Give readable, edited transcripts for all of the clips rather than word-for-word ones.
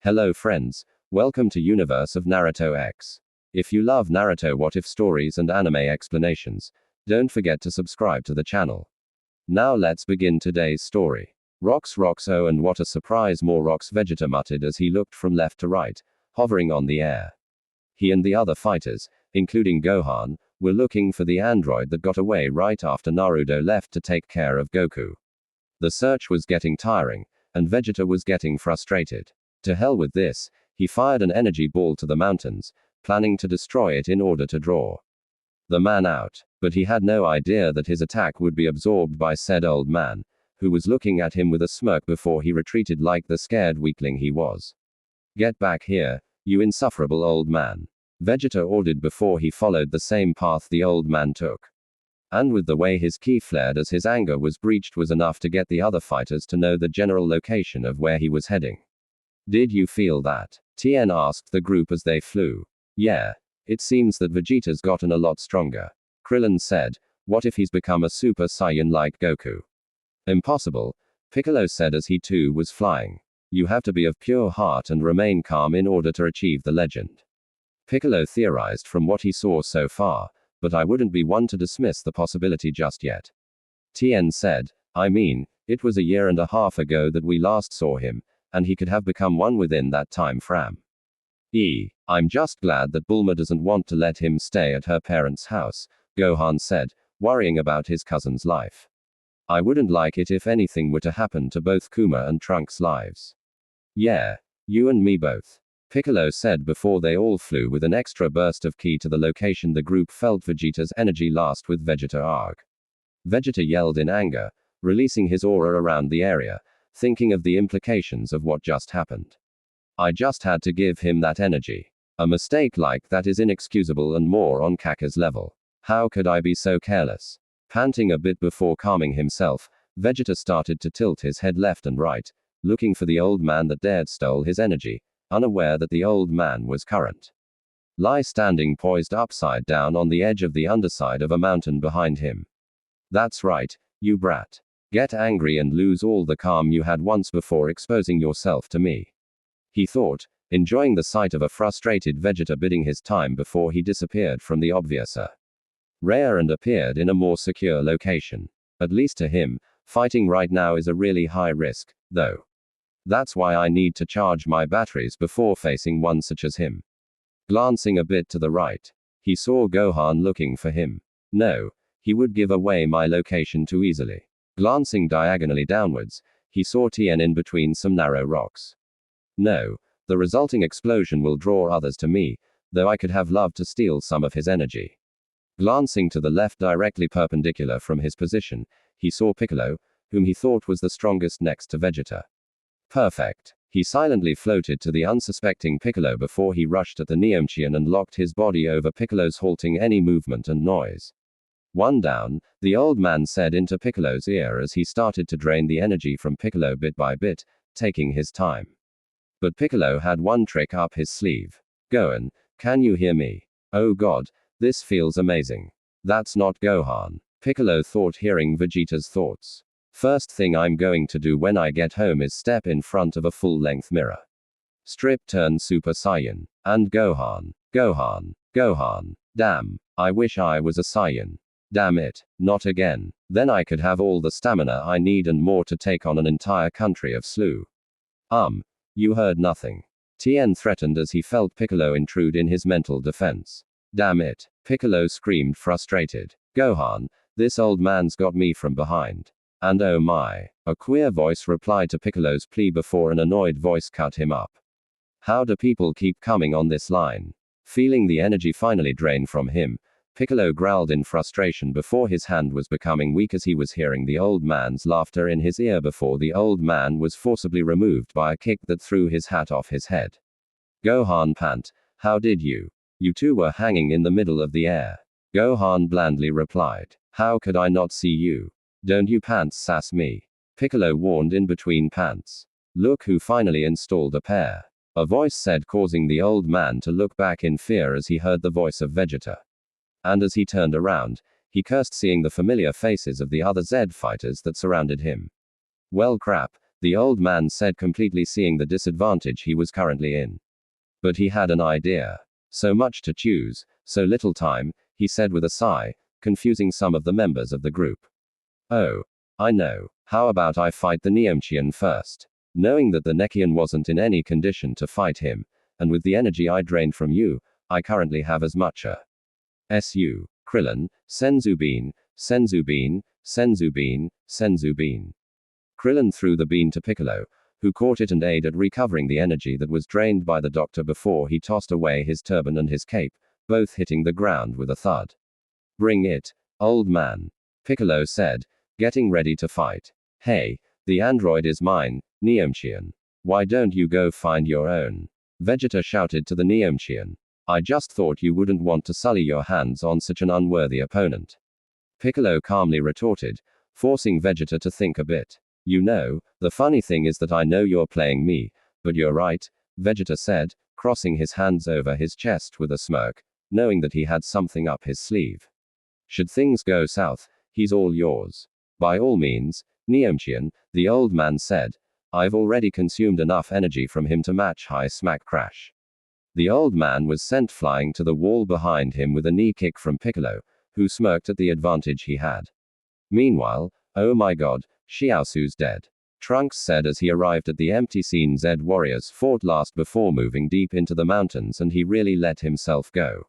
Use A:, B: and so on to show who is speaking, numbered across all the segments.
A: Hello friends, welcome to Universe of Naruto X. If you love Naruto what if stories and anime explanations, don't forget to subscribe to the channel. Now let's begin today's story. Rocks oh and what a surprise, more rocks, Vegeta muttered as he looked from left to right, hovering on the air. He and the other fighters, including Gohan, were looking for the android that got away right after Naruto left to take care of Goku. The search was getting tiring, and Vegeta was getting frustrated. To hell with this, he fired an energy ball to the mountains, planning to destroy it in order to draw the man out, but he had no idea that his attack would be absorbed by said old man, who was looking at him with a smirk before he retreated like the scared weakling he was. Get back here, you insufferable old man, Vegeta ordered before he followed the same path the old man took. And with the way his ki flared as his anger was breached was enough to get the other fighters to know the general location of where he was heading. Did you feel that? Tien asked the group as they flew. Yeah. It seems that Vegeta's gotten a lot stronger. Krillin said, what if he's become a Super Saiyan like Goku? Impossible, Piccolo said as he too was flying. You have to be of pure heart and remain calm in order to achieve the legend. Piccolo theorized from what he saw so far, but I wouldn't be one to dismiss the possibility just yet. Tien said, I mean, it was a year and a half ago that we last saw him, and he could have become one within that time frame. I'm just glad that Bulma doesn't want to let him stay at her parents' house, Gohan said, worrying about his cousin's life. I wouldn't like it if anything were to happen to both Kuma and Trunks' lives. Yeah, you and me both, Piccolo said before they all flew with an extra burst of ki to the location the group felt Vegeta's energy last with Vegeta arg. Vegeta yelled in anger, releasing his aura around the area, thinking of the implications of what just happened. I just had to give him that energy. A mistake like that is inexcusable and more on Kaka's level. How could I be so careless? Panting a bit before calming himself, Vegeta started to tilt his head left and right, looking for the old man that dared stole his energy, unaware that the old man was current. Lie standing poised upside down on the edge of the underside of a mountain behind him. That's right, you brat. Get angry and lose all the calm you had once before exposing yourself to me. He thought, enjoying the sight of a frustrated Vegeta biding his time before he disappeared from the obvious rare and appeared in a more secure location. At least to him, fighting right now is a really high risk, though. That's why I need to charge my batteries before facing one such as him. Glancing a bit to the right, he saw Gohan looking for him. No, he would give away my location too easily. Glancing diagonally downwards, he saw Tien in between some narrow rocks. No, the resulting explosion will draw others to me, though I could have loved to steal some of his energy. Glancing to the left directly perpendicular from his position, he saw Piccolo, whom he thought was the strongest next to Vegeta. Perfect. He silently floated to the unsuspecting Piccolo before he rushed at the Neomchian and locked his body over Piccolo's, halting any movement and noise. One down, the old man said into Piccolo's ear as he started to drain the energy from Piccolo bit by bit, taking his time. But Piccolo had one trick up his sleeve. Gohan, can you hear me? Oh god, this feels amazing. That's not Gohan, Piccolo thought, hearing Vegeta's thoughts. First thing I'm going to do when I get home is step in front of a full-length mirror. Strip turn Super Saiyan. And Gohan. Damn, I wish I was a Saiyan. Damn it, not again. Then I could have all the stamina I need and more to take on an entire country of Slu. You heard nothing. Tien threatened as he felt Piccolo intrude in his mental defense. Damn it, Piccolo screamed, frustrated. Gohan, this old man's got me from behind. And oh my, a queer voice replied to Piccolo's plea before an annoyed voice cut him up. How do people keep coming on this line? Feeling the energy finally drain from him, Piccolo growled in frustration before his hand was becoming weak as he was hearing the old man's laughter in his ear before the old man was forcibly removed by a kick that threw his hat off his head. Gohan pant, how did you? You two were hanging in the middle of the air. Gohan blandly replied, how could I not see you? Don't you pants sass me. Piccolo warned in between pants. Look who finally installed a pair. A voice said, causing the old man to look back in fear as he heard the voice of Vegeta. And as he turned around, he cursed seeing the familiar faces of the other Z fighters that surrounded him. Well crap, The old man said, completely seeing the disadvantage he was currently in. But he had an idea. So much to choose, so little time, he said with a sigh, confusing some of the members of the group. Oh, I know. How about I fight the Neomchian first? Knowing that the Nekian wasn't in any condition to fight him, and with the energy I drained from you, I currently have as much SU. Krillin, Senzu Bean, Senzu Bean, Senzu Bean, Senzu Bean. Krillin threw the bean to Piccolo, who caught it and aided recovering the energy that was drained by the doctor before he tossed away his turban and his cape, both hitting the ground with a thud. Bring it, old man. Piccolo said, getting ready to fight. Hey, the android is mine, Neomchian. Why don't you go find your own? Vegeta shouted to the Neomchian. I just thought you wouldn't want to sully your hands on such an unworthy opponent. Piccolo calmly retorted, forcing Vegeta to think a bit. You know, the funny thing is that I know you're playing me, but you're right, Vegeta said, crossing his hands over his chest with a smirk, knowing that he had something up his sleeve. Should things go south, he's all yours. By all means, Neomchian, the old man said. I've already consumed enough energy from him to match high smack crash. The old man was sent flying to the wall behind him with a knee kick from Piccolo, who smirked at the advantage he had. Meanwhile, oh my god, Xiaosu's dead. Trunks said as he arrived at the empty scene. Z warriors fought last before moving deep into the mountains, and he really let himself go.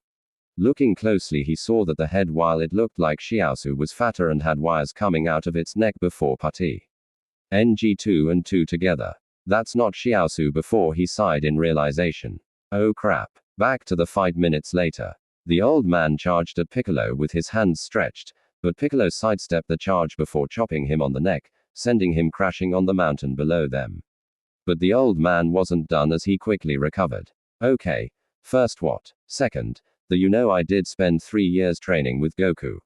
A: Looking closely, he saw that the head, while it looked like Xiaosu, was fatter and had wires coming out of its neck before putty. NG2 and 2 together. That's not Xiaosu. Before he sighed in realization. Oh crap. Back to the fight minutes later. The old man charged at Piccolo with his hands stretched, but Piccolo sidestepped the charge before chopping him on the neck, sending him crashing on the mountain below them. But the old man wasn't done, as he quickly recovered. Okay. First what? Second, I did spend 3 years training with Goku.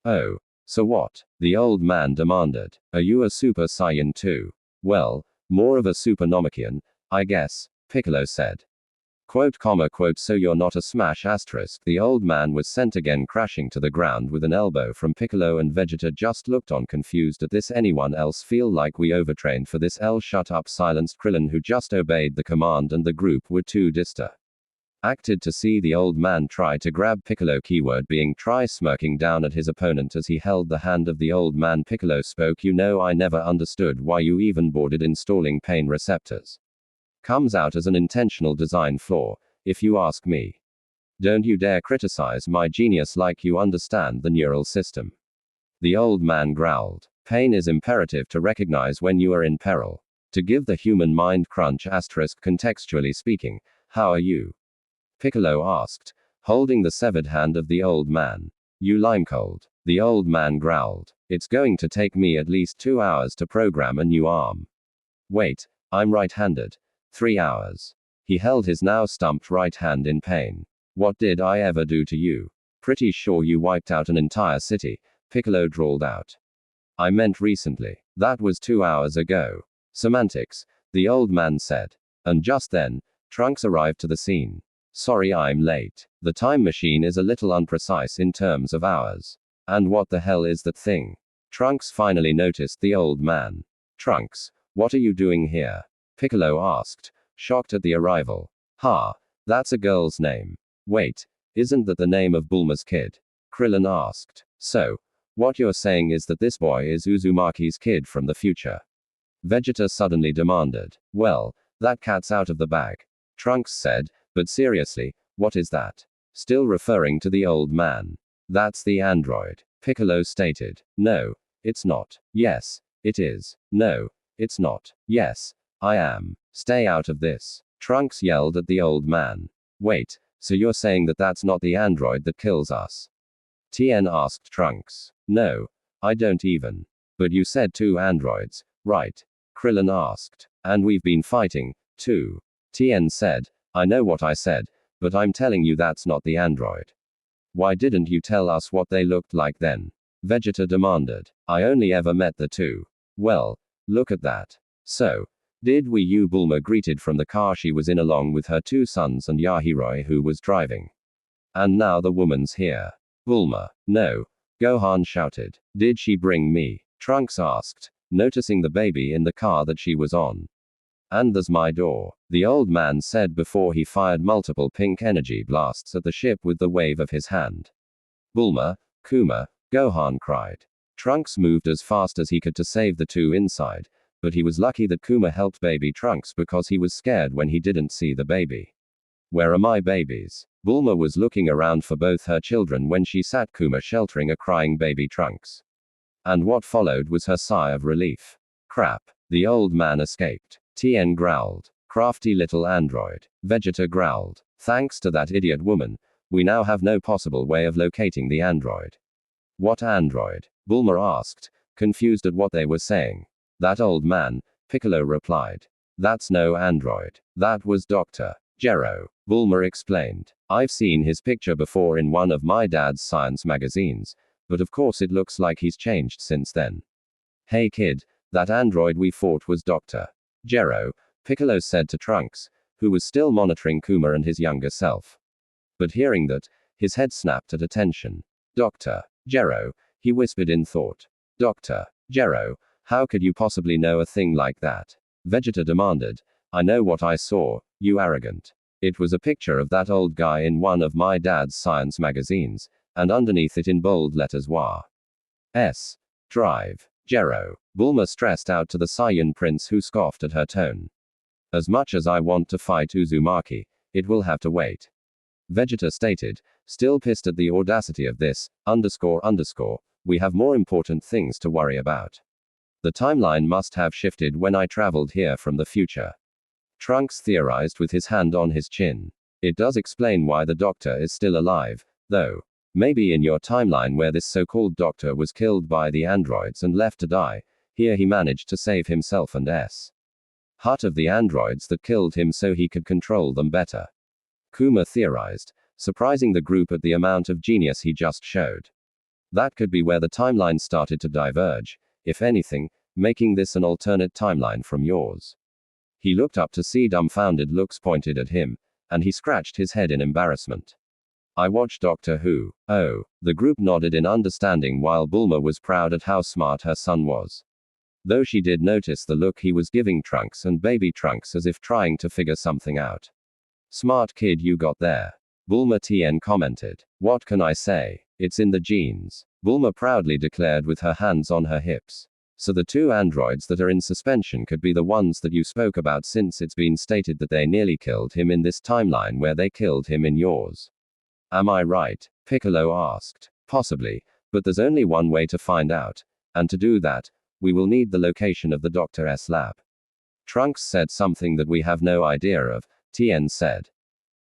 A: Oh. So what? The old man demanded. Are you a Super Saiyan too? Well, more of a Super Namekian, I guess, Piccolo said. Quote, so you're not a smash asterisk. The old man was sent again crashing to the ground with an elbow from Piccolo, and Vegeta just looked on confused at this. Anyone else feel like we overtrained for this? Shut up, silenced Krillin, who just obeyed the command, and the group were too distracted to see the old man try to grab Piccolo. Keyword being try, smirking down at his opponent as he held the hand of the old man. Piccolo spoke. I never understood why you even bothered installing pain receptors. Comes out as an intentional design flaw, if you ask me. Don't you dare criticize my genius like you understand the neural system. The old man growled. Pain is imperative to recognize when you are in peril. To give the human mind crunch asterisk. Contextually speaking, how are you? Piccolo asked, holding the severed hand of the old man. You limecold. The old man growled. It's going to take me at least 2 hours to program a new arm. Wait, I'm right-handed. 3 hours. He held his now stumped right hand in pain. What did I ever do to you? Pretty sure you wiped out an entire city, Piccolo drawled out. I meant recently. That was 2 hours ago. Semantics, the old man said. And just then, Trunks arrived to the scene. Sorry I'm late. The time machine is a little unprecise in terms of hours. And what the hell is that thing? Trunks finally noticed the old man. Trunks, what are you doing here? Piccolo asked, shocked at the arrival. Ha, that's a girl's name. Wait, isn't that the name of Bulma's kid? Krillin asked. So, what you're saying is that this boy is Uzumaki's kid from the future? Vegeta suddenly demanded. Well, that cat's out of the bag. Trunks said, but seriously, what is that? Still referring to the old man. That's the android, Piccolo stated. No, it's not. Yes, it is. No, it's not. Yes, I am. Stay out of this. Trunks yelled at the old man. Wait, so you're saying that that's not the android that kills us? Tien asked Trunks. No, I don't even. But you said 2 androids, right? Krillin asked. And we've been fighting, too. Tien said. I know what I said, but I'm telling you that's not the android. Why didn't you tell us what they looked like then? Vegeta demanded. I only ever met the 2. Well, look at that. So, did we? Bulma greeted from the car she was in along with her 2 sons and Yahiroi, who was driving. And now the woman's here. Bulma. No. Gohan shouted. Did she bring me? Trunks asked. noticing the baby in the car that she was on. And there's my door, the old man said before he fired multiple pink energy blasts at the ship with the wave of his hand. Bulma, Kuma, Gohan cried. Trunks moved as fast as he could to save the two inside, but he was lucky that Kuma helped baby Trunks because he was scared when he didn't see the baby. Where are my babies? Bulma was looking around for both her children when she sat Kuma sheltering a crying baby Trunks. And what followed was her sigh of relief. Crap, the old man escaped. Tien growled. Crafty little android. Vegeta growled. Thanks to that idiot woman, we now have no possible way of locating the android. What android? Bulma asked, confused at what they were saying. That old man, Piccolo replied. That's no android. That was Dr. Gero. Bulma explained. I've seen his picture before in one of my dad's science magazines, but of course it looks like he's changed since then. Hey kid, that android we fought was Dr. Gero, Piccolo said to Trunks, who was still monitoring Kuma and his younger self. But hearing that, his head snapped at attention. Dr. Gero, he whispered in thought. Dr. Gero, how could you possibly know a thing like that? Vegeta demanded. I know what I saw, you arrogant. It was a picture of that old guy in one of my dad's science magazines, and underneath it in bold letters WA. S. Drive. Gero. Bulma stressed out to the Saiyan prince who scoffed at her tone. As much as I want to fight Uzumaki, it will have to wait. Vegeta stated, still pissed at the audacity of this, we have more important things to worry about. The timeline must have shifted when I traveled here from the future. Trunks theorized with his hand on his chin. It does explain why the doctor is still alive, though. Maybe in your timeline where this so-called doctor was killed by the androids and left to die, here he managed to save himself and Hut of the androids that killed him so he could control them better. Kuma theorized, surprising the group at the amount of genius he just showed. That could be where the timeline started to diverge, if anything, making this an alternate timeline from yours. He looked up to see dumbfounded looks pointed at him, and he scratched his head in embarrassment. I watched Doctor Who. Oh, the group nodded in understanding while Bulma was proud at how smart her son was. Though she did notice the look he was giving Trunks and baby Trunks as if trying to figure something out. Smart kid you got there. Bulma Tien commented. What can I say? It's in the genes. Bulma proudly declared with her hands on her hips. So the two androids that are in suspension could be the ones that you spoke about since it's been stated that they nearly killed him in this timeline where they killed him in yours. Am I right? Piccolo asked. Possibly, but there's only one way to find out, and to do that, we will need the location of the Doctor's lab. Trunks said something that we have no idea of, Tien said.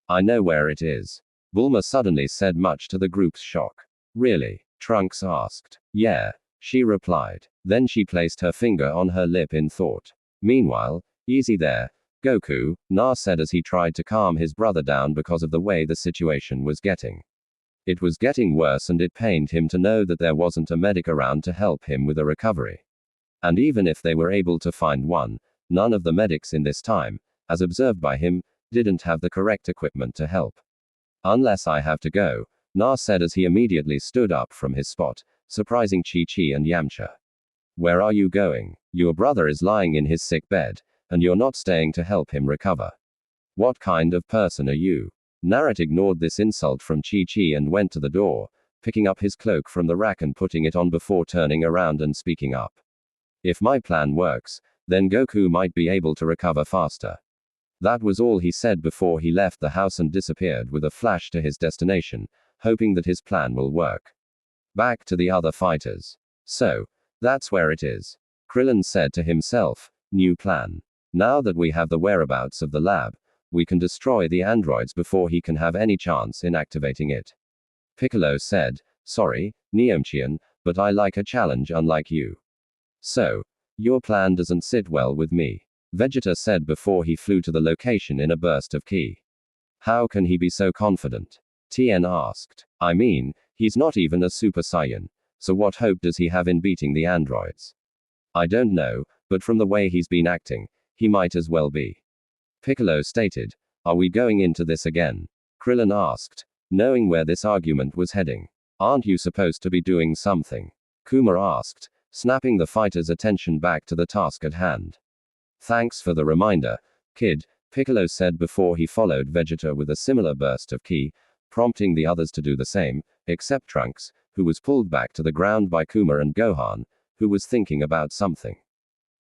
A: I know where it is. Bulma suddenly said much to the group's shock. Really? Trunks asked. Yeah, she replied. Then she placed her finger on her lip in thought. Meanwhile, easy there, Goku, Na said as he tried to calm his brother down because of the way the situation was getting. It was getting worse and it pained him to know that there wasn't a medic around to help him with a recovery. And even if they were able to find one, none of the medics in this time, as observed by him, didn't have the correct equipment to help. Unless I have to go, Na said as he immediately stood up from his spot, surprising Chi-Chi and Yamcha. Where are you going? Your brother is lying in his sick bed, and you're not staying to help him recover. What kind of person are you? Naruto ignored this insult from Chi-Chi and went to the door, picking up his cloak from the rack and putting it on before turning around and speaking up. If my plan works, then Goku might be able to recover faster. That was all he said before he left the house and disappeared with a flash to his destination, hoping that his plan will work. Back to the other fighters. So, that's where it is. Krillin said to himself, new plan. Now that we have the whereabouts of the lab, we can destroy the androids before he can have any chance in activating it. Piccolo said, sorry, Neomchian, but I like a challenge unlike you. So, your plan doesn't sit well with me. Vegeta said before he flew to the location in a burst of ki. How can he be so confident? Tien asked. I mean, he's not even a Super Saiyan, so what hope does he have in beating the androids? I don't know, but from the way he's been acting, he might as well be. Piccolo stated. Are we going into this again? Krillin asked, knowing where this argument was heading. Aren't you supposed to be doing something? Kuma asked, snapping the fighter's attention back to the task at hand. Thanks for the reminder, kid, Piccolo said before he followed Vegeta with a similar burst of ki, prompting the others to do the same, except Trunks, who was pulled back to the ground by Kuma and Gohan, who was thinking about something.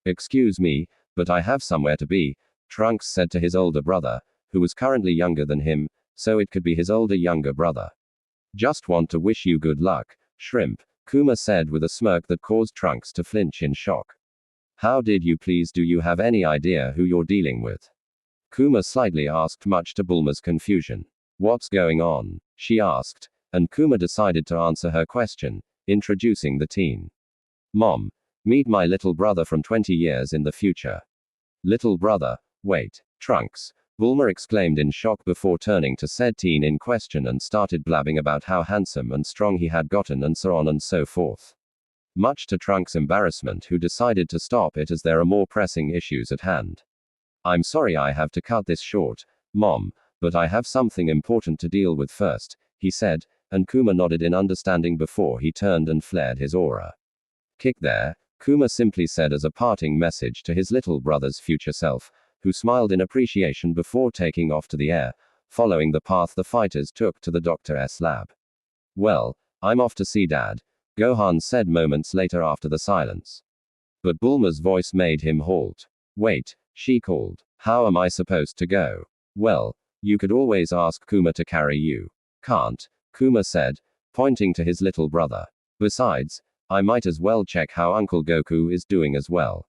A: Excuse me, but I have somewhere to be, Trunks said to his older brother, who was currently younger than him, so it could be his older younger brother. Just want to wish you good luck, Shrimp, Kuma said with a smirk that caused Trunks to flinch in shock. How did you please? Do you have any idea who you're dealing with? Kuma slightly asked, much to Bulma's confusion. What's going on? She asked, and Kuma decided to answer her question, introducing the teen. Mom, meet my little brother from 20 years in the future. Little brother? Wait, Trunks, Bulma exclaimed in shock before turning to said teen in question and started blabbing about how handsome and strong he had gotten and so on and so forth. Much to Trunks' embarrassment, who decided to stop it as there are more pressing issues at hand. I'm sorry I have to cut this short, Mom, but I have something important to deal with first, he said, and Kuma nodded in understanding before he turned and flared his aura. Kick there, Kuma simply said as a parting message to his little brother's future self, who smiled in appreciation before taking off to the air, following the path the fighters took to the Doctor's lab. Well, I'm off to see Dad, Gohan said moments later after the silence. But Bulma's voice made him halt. Wait, she called. How am I supposed to go? Well, you could always ask Kuma to carry you. Can't, Kuma said, pointing to his little brother. Besides, I might as well check how Uncle Goku is doing as well.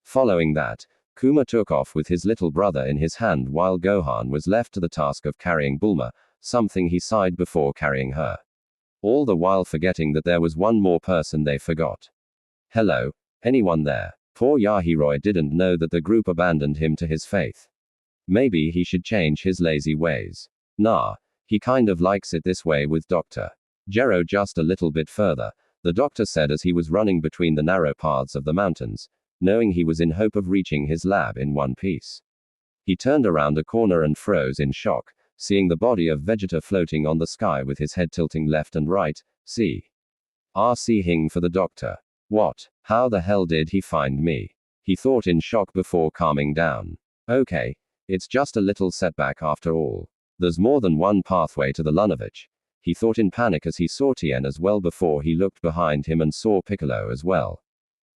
A: Following that, Kuma took off with his little brother in his hand while Gohan was left to the task of carrying Bulma, something he sighed before carrying her. All the while forgetting that there was one more person they forgot. Hello, anyone there? Poor Yahiroy didn't know that the group abandoned him to his fate. Maybe he should change his lazy ways. Nah, he kind of likes it this way with Dr. Gero. Just a little bit further, the doctor said as he was running between the narrow paths of the mountains, knowing he was in hope of reaching his lab in one piece. He turned around a corner and froze in shock, seeing the body of Vegeta floating on the sky with his head tilting left and right. Seeing for the doctor. What? How the hell did he find me? He thought in shock before calming down. Okay, it's just a little setback after all. There's more than one pathway to the Lunovich. He thought in panic as he saw Tien as well before he looked behind him and saw Piccolo as well.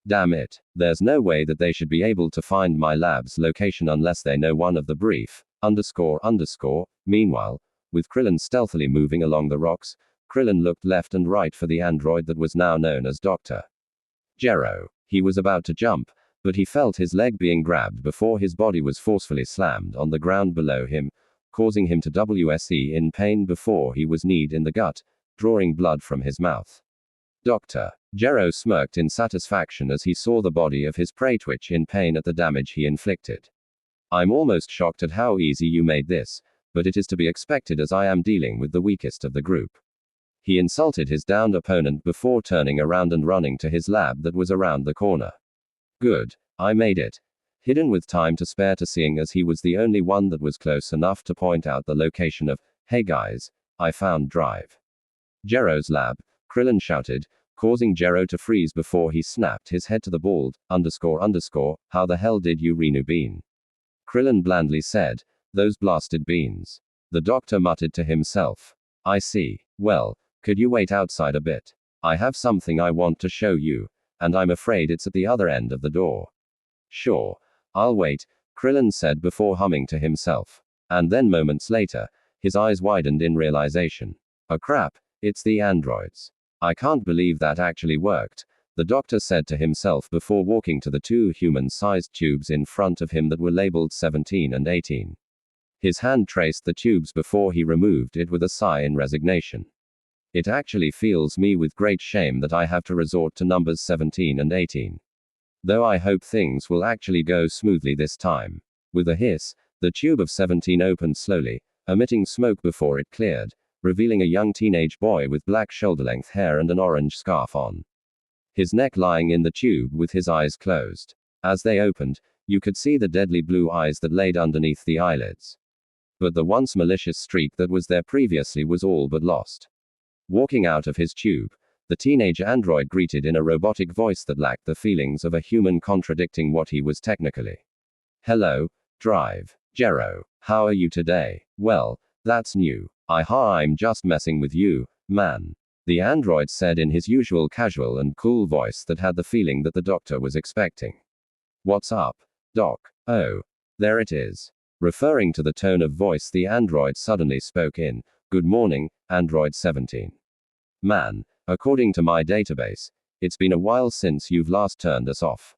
A: Damn it, there's no way that they should be able to find my lab's location unless they know one of the brief, __. Meanwhile, with Krillin stealthily moving along the rocks, Krillin looked left and right for the android that was now known as Dr. Gero. He was about to jump, but he felt his leg being grabbed before his body was forcefully slammed on the ground below him, causing him to WSE in pain before he was kneed in the gut, drawing blood from his mouth. Dr. Gero smirked in satisfaction as he saw the body of his prey twitch in pain at the damage he inflicted. I'm almost shocked at how easy you made this, but it is to be expected as I am dealing with the weakest of the group. He insulted his downed opponent before turning around and running to his lab that was around the corner. Good, I made it. Hidden with time to spare to seeing as he was the only one that was close enough to point out the location of, hey guys, I found Drive. Gero's lab, Krillin shouted, causing Gero to freeze before he snapped his head to the bald, __, how the hell did you renew bean? Krillin blandly said, those blasted beans. The doctor muttered to himself. I see. Well, could you wait outside a bit? I have something I want to show you, and I'm afraid it's at the other end of the door. Sure, I'll wait, Krillin said before humming to himself. And then moments later, his eyes widened in realization. Oh crap, it's the androids. I can't believe that actually worked, the doctor said to himself before walking to the two human-sized tubes in front of him that were labeled 17 and 18. His hand traced the tubes before he removed it with a sigh in resignation. It actually fills me with great shame that I have to resort to numbers 17 and 18. Though I hope things will actually go smoothly this time. With a hiss, the tube of 17 opened slowly, emitting smoke before it cleared, revealing a young teenage boy with black shoulder-length hair and an orange scarf on. His neck lying in the tube with his eyes closed. As they opened, you could see the deadly blue eyes that laid underneath the eyelids. But the once malicious streak that was there previously was all but lost. Walking out of his tube, The teenage android greeted in a robotic voice that lacked the feelings of a human, contradicting what he was technically. Hello, Drive. Jero. How are you today? Well, that's new. I'm just messing with you, man. The android said in his usual casual and cool voice that had the feeling that the doctor was expecting. What's up, Doc? Oh, there it is. Referring to the tone of voice the android suddenly spoke in, good morning, Android 17. Man, according to my database, it's been a while since you've last turned us off.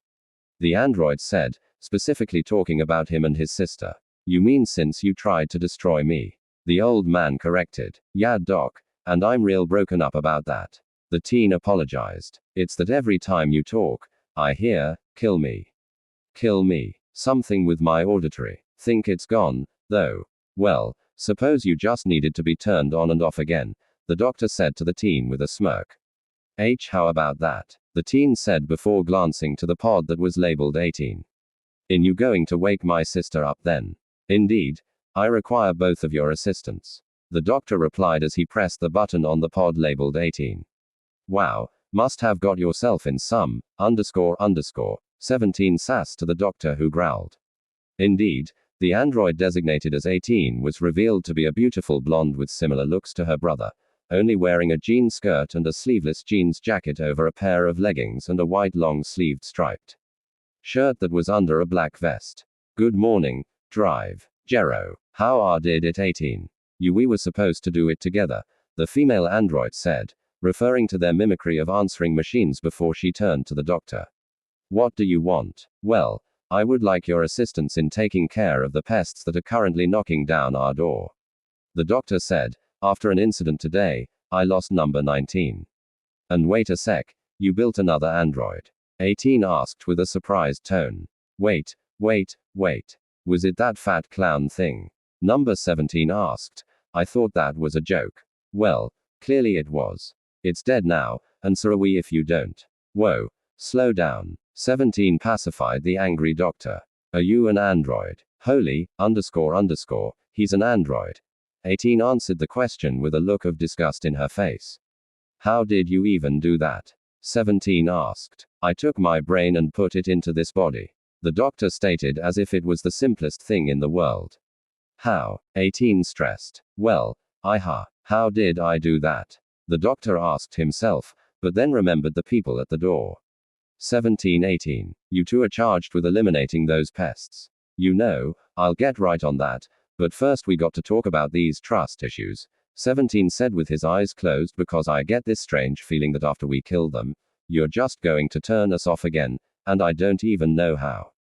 A: The android said, specifically talking about him and his sister. You mean since you tried to destroy me? The old man corrected. Yeah, Doc, and I'm real broken up about that. The teen apologized. It's that every time you talk, I hear, kill me. Kill me. Something with my auditory. Think it's gone, though. Well, suppose you just needed to be turned on and off again, the doctor said to the teen with a smirk. How about that? The teen said before glancing to the pod that was labeled 18. You going to wake my sister up then? Indeed. I require both of your assistance. The doctor replied as he pressed the button on the pod labeled 18. Wow, must have got yourself in some, __, 17 sass to the doctor who growled. Indeed, the android designated as 18 was revealed to be a beautiful blonde with similar looks to her brother, only wearing a jean skirt and a sleeveless jeans jacket over a pair of leggings and a white long-sleeved striped shirt that was under a black vest. Good morning, Drive. Jero. How did it 18? We were supposed to do it together, the female android said, referring to their mimicry of answering machines before she turned to the doctor. What do you want? Well, I would like your assistance in taking care of the pests that are currently knocking down our door. The doctor said, after an incident today, I lost number 19. And wait a sec, you built another android? 18 asked with a surprised tone. Wait. Was it that fat clown thing? Number 17 asked. I thought that was a joke. Well, clearly it was. It's dead now, and so are we if you don't. Whoa. Slow down. 17 pacified the angry doctor. Are you an android? Holy, __, he's an android. 18 answered the question with a look of disgust in her face. How did you even do that? 17 asked. I took my brain and put it into this body. The doctor stated as if it was the simplest thing in the world. How? 18 stressed. Well, how did I do that? The doctor asked himself, but then remembered the people at the door. 18. You two are charged with eliminating those pests. I'll get right on that, but first we got to talk about these trust issues, 17 said with his eyes closed because I get this strange feeling that after we kill them, you're just going to turn us off again, and I don't even know how.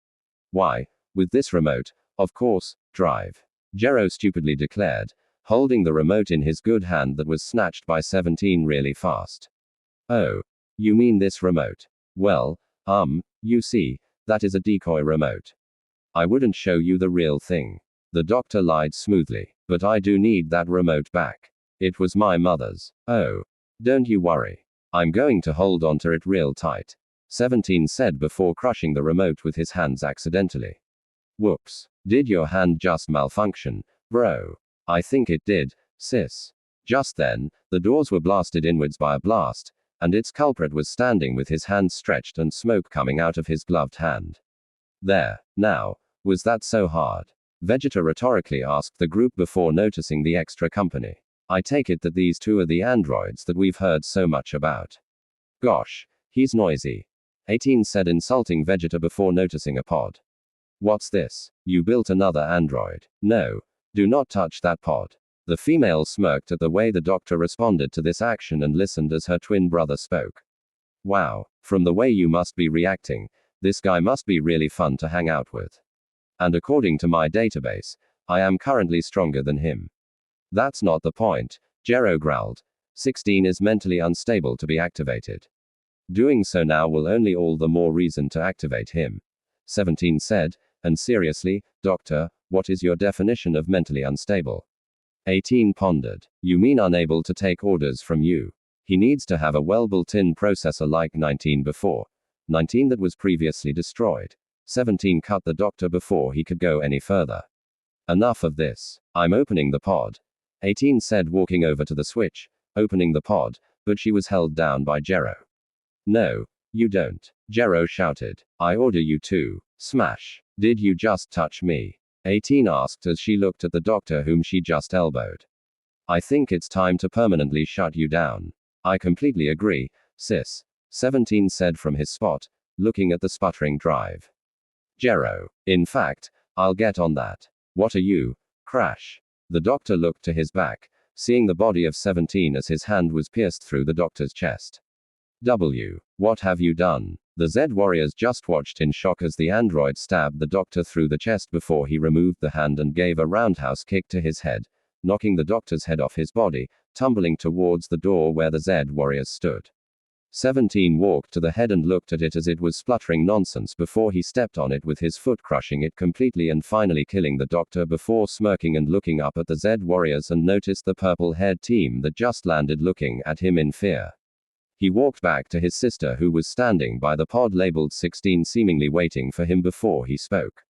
A: Why, with this remote, of course, Drive. Jero stupidly declared, holding the remote in his good hand that was snatched by 17 really fast. Oh, you mean this remote? Well, you see, that is a decoy remote. I wouldn't show you the real thing. The doctor lied smoothly, but I do need that remote back. It was my mother's. Oh, don't you worry. I'm going to hold onto it real tight, 17 said before crushing the remote with his hands accidentally. Whoops. Did your hand just malfunction, bro? I think it did, sis. Just then, the doors were blasted inwards by a blast, and its culprit was standing with his hands stretched and smoke coming out of his gloved hand. There, now, was that so hard? Vegeta rhetorically asked the group before noticing the extra company. I take it that these two are the androids that we've heard so much about. Gosh, he's noisy. 18 said insulting Vegeta before noticing a pod. What's this? You built another android. No. Do not touch that pod. The female smirked at the way the doctor responded to this action and listened as her twin brother spoke. Wow, from the way you must be reacting, this guy must be really fun to hang out with. And according to my database, I am currently stronger than him. That's not the point, Jero growled. 16 is mentally unstable to be activated. Doing so now will only all the more reason to activate him, 17 said, and seriously, doctor, what is your definition of mentally unstable? 18 pondered. You mean unable to take orders from you? He needs to have a well-built-in processor like 19 before. 19 that was previously destroyed. 17 cut the doctor before he could go any further. Enough of this. I'm opening the pod. 18 said walking over to the switch, opening the pod, but she was held down by Jero. No, you don't, Jero shouted. I order you to smash. Did you just touch me? 18 asked as she looked at the doctor whom she just elbowed. I think it's time to permanently shut you down. I completely agree, sis, 17 said from his spot, looking at the sputtering drive. Jero, in fact, I'll get on that. What are you? Crash. The doctor looked to his back, seeing the body of 17 as his hand was pierced through the doctor's chest. What have you done? The Z warriors just watched in shock as the android stabbed the doctor through the chest before he removed the hand and gave a roundhouse kick to his head, knocking the doctor's head off his body, tumbling towards the door where the Z warriors stood. 17 walked to the head and looked at it as it was spluttering nonsense before he stepped on it with his foot, crushing it completely and finally killing the doctor before smirking and looking up at the Z warriors and noticed the purple-haired team that just landed looking at him in fear. He walked back to his sister who was standing by the pod labeled 16 seemingly waiting for him before he spoke.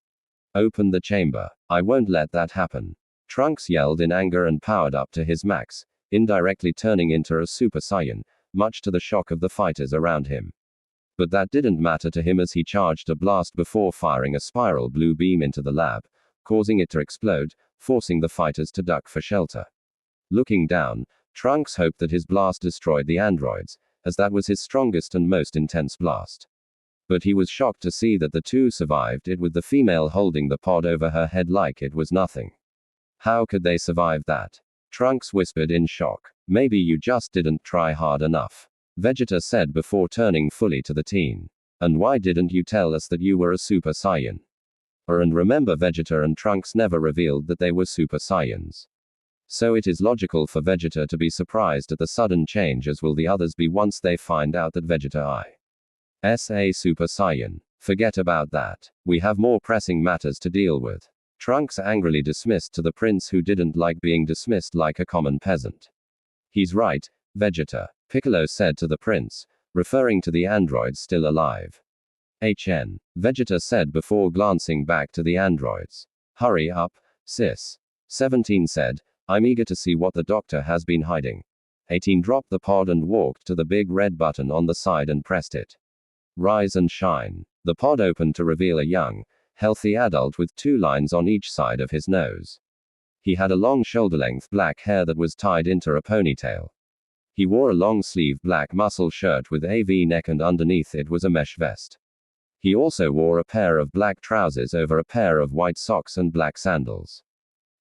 A: Open the chamber. I won't let that happen. Trunks yelled in anger and powered up to his max, indirectly turning into a Super Saiyan, much to the shock of the fighters around him. But that didn't matter to him as he charged a blast before firing a spiral blue beam into the lab, causing it to explode, forcing the fighters to duck for shelter. Looking down, Trunks hoped that his blast destroyed the androids, as that was his strongest and most intense blast. But he was shocked to see that the two survived it with the female holding the pod over her head like it was nothing. How could they survive that? Trunks whispered in shock. Maybe you just didn't try hard enough, Vegeta said before turning fully to the teen. And why didn't you tell us that you were a Super Saiyan? And remember, Vegeta and Trunks never revealed that they were Super Saiyans. So it is logical for Vegeta to be surprised at the sudden change, as will the others be once they find out that Vegeta is a Super Saiyan. Forget about that. We have more pressing matters to deal with. Trunks angrily dismissed to the prince, who didn't like being dismissed like a common peasant. He's right, Vegeta, Piccolo said to the prince, referring to the androids still alive. Vegeta said before glancing back to the androids. Hurry up, sis. 17 said, I'm eager to see what the doctor has been hiding. 18 dropped the pod and walked to the big red button on the side and pressed it. Rise and shine. The pod opened to reveal a young, healthy adult with 2 lines on each side of his nose. He had a long shoulder-length black hair that was tied into a ponytail. He wore a long-sleeved black muscle shirt with a V-neck and underneath it was a mesh vest. He also wore a pair of black trousers over a pair of white socks and black sandals.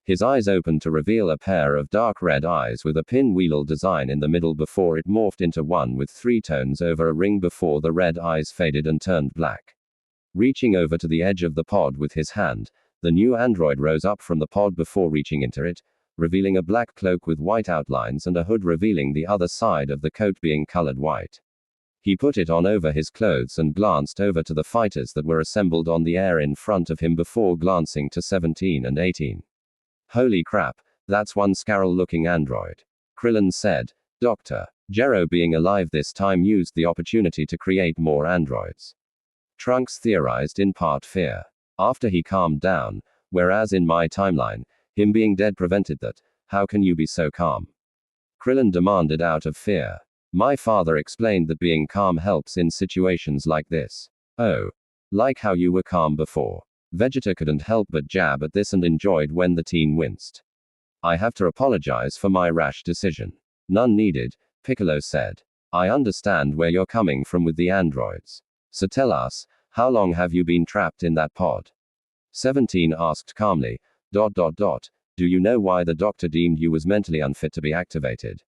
A: His eyes opened to reveal a pair of dark red eyes with a pinwheel design in the middle before it morphed into one with 3 tones over a ring before the red eyes faded and turned black. Reaching over to the edge of the pod with his hand, the new android rose up from the pod before reaching into it, revealing a black cloak with white outlines and a hood revealing the other side of the coat being colored white. He put it on over his clothes and glanced over to the fighters that were assembled on the air in front of him before glancing to 17 and 18. Holy crap, that's one Scaril-looking android. Krillin said. Dr. Jero, being alive this time, used the opportunity to create more androids. Trunks theorized, in part fear. After he calmed down, whereas in my timeline, him being dead prevented that. How can you be so calm? Krillin demanded out of fear. My father explained that being calm helps in situations like this. Oh. Like how you were calm before. Vegeta couldn't help but jab at this and enjoyed when the teen winced. I have to apologize for my rash decision. None needed, Piccolo said. I understand where you're coming from with the androids. So tell us, how long have you been trapped in that pod? 17 asked calmly. Do you know why the doctor deemed you was mentally unfit to be activated?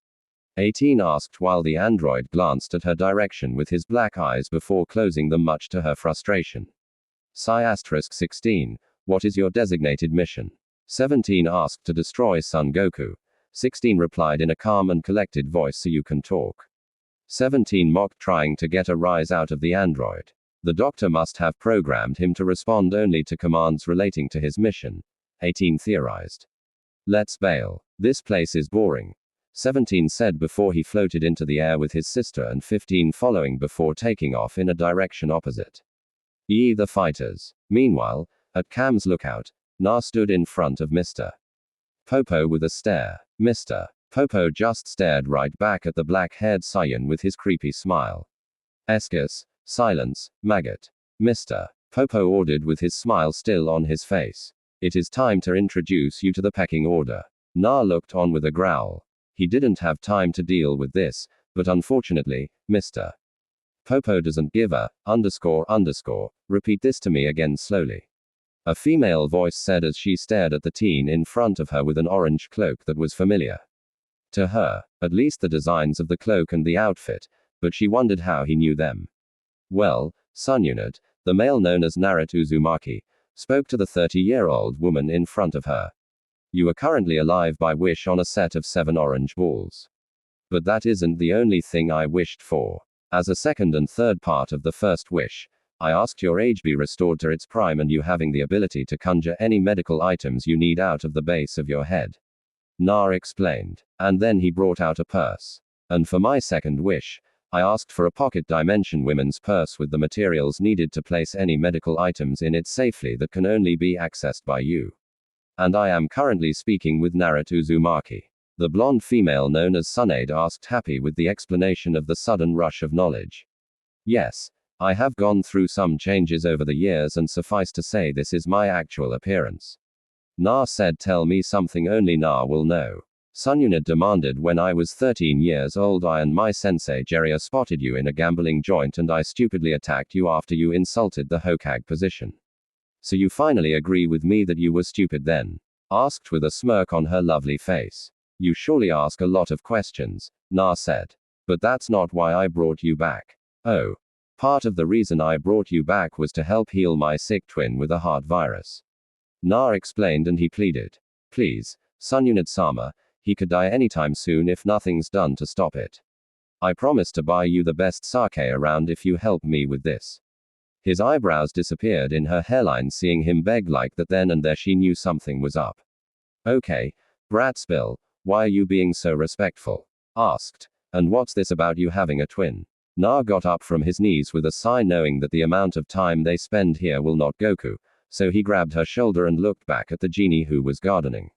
A: 18 asked while the android glanced at her direction with his black eyes before closing them, much to her frustration. Psi*16, what is your designated mission? 17 asked. To destroy Son Goku. 16 replied in a calm and collected voice, so you can talk. 17 mocked, trying to get a rise out of the android. The doctor must have programmed him to respond only to commands relating to his mission. 18 theorized. Let's bail. This place is boring. 17 said before he floated into the air with his sister and 15 following before taking off in a direction opposite. The fighters. Meanwhile, at Cam's lookout, Na stood in front of Mr. Popo with a stare. Mr. Popo just stared right back at the black-haired Saiyan with his creepy smile. Escus, silence, maggot. Mr. Popo ordered with his smile still on his face. It is time to introduce you to the pecking order. Na looked on with a growl. He didn't have time to deal with this, but unfortunately, Mr. Popo doesn't give a, __. Repeat this to me again slowly. A female voice said as she stared at the teen in front of her with an orange cloak that was familiar to her, at least the designs of the cloak and the outfit, but she wondered how he knew them. Well, Sununit, the male known as Naruto Uzumaki, spoke to the 30-year-old woman in front of her. You are currently alive by wish on a set of 7 orange balls. But that isn't the only thing I wished for. As a second and third part of the first wish, I asked your age be restored to its prime and you having the ability to conjure any medical items you need out of the base of your head. Na explained. And then he brought out a purse. And for my second wish, I asked for a pocket dimension women's purse with the materials needed to place any medical items in it safely that can only be accessed by you. And I am currently speaking with Naruto Uzumaki. The blonde female known as Sunade asked, happy with the explanation of the sudden rush of knowledge. Yes, I have gone through some changes over the years and suffice to say this is my actual appearance. Na said, tell me something only Na will know. Sununit demanded, when I was 13 years old I and my sensei Jiraiya spotted you in a gambling joint and I stupidly attacked you after you insulted the Hokage position. So you finally agree with me that you were stupid then? Asked with a smirk on her lovely face. You surely ask a lot of questions, Na said. But that's not why I brought you back. Oh. Part of the reason I brought you back was to help heal my sick twin with a heart virus. Na explained and he pleaded. Please, Sununit-sama, he could die anytime soon if nothing's done to stop it. I promise to buy you the best sake around if you help me with this. His eyebrows disappeared in her hairline seeing him beg like that. Then and there she knew something was up. Okay, brat spill, why are you being so respectful? Asked. And what's this about you having a twin? Na got up from his knees with a sigh knowing that the amount of time they spend here will not Goku, so he grabbed her shoulder and looked back at the genie who was gardening.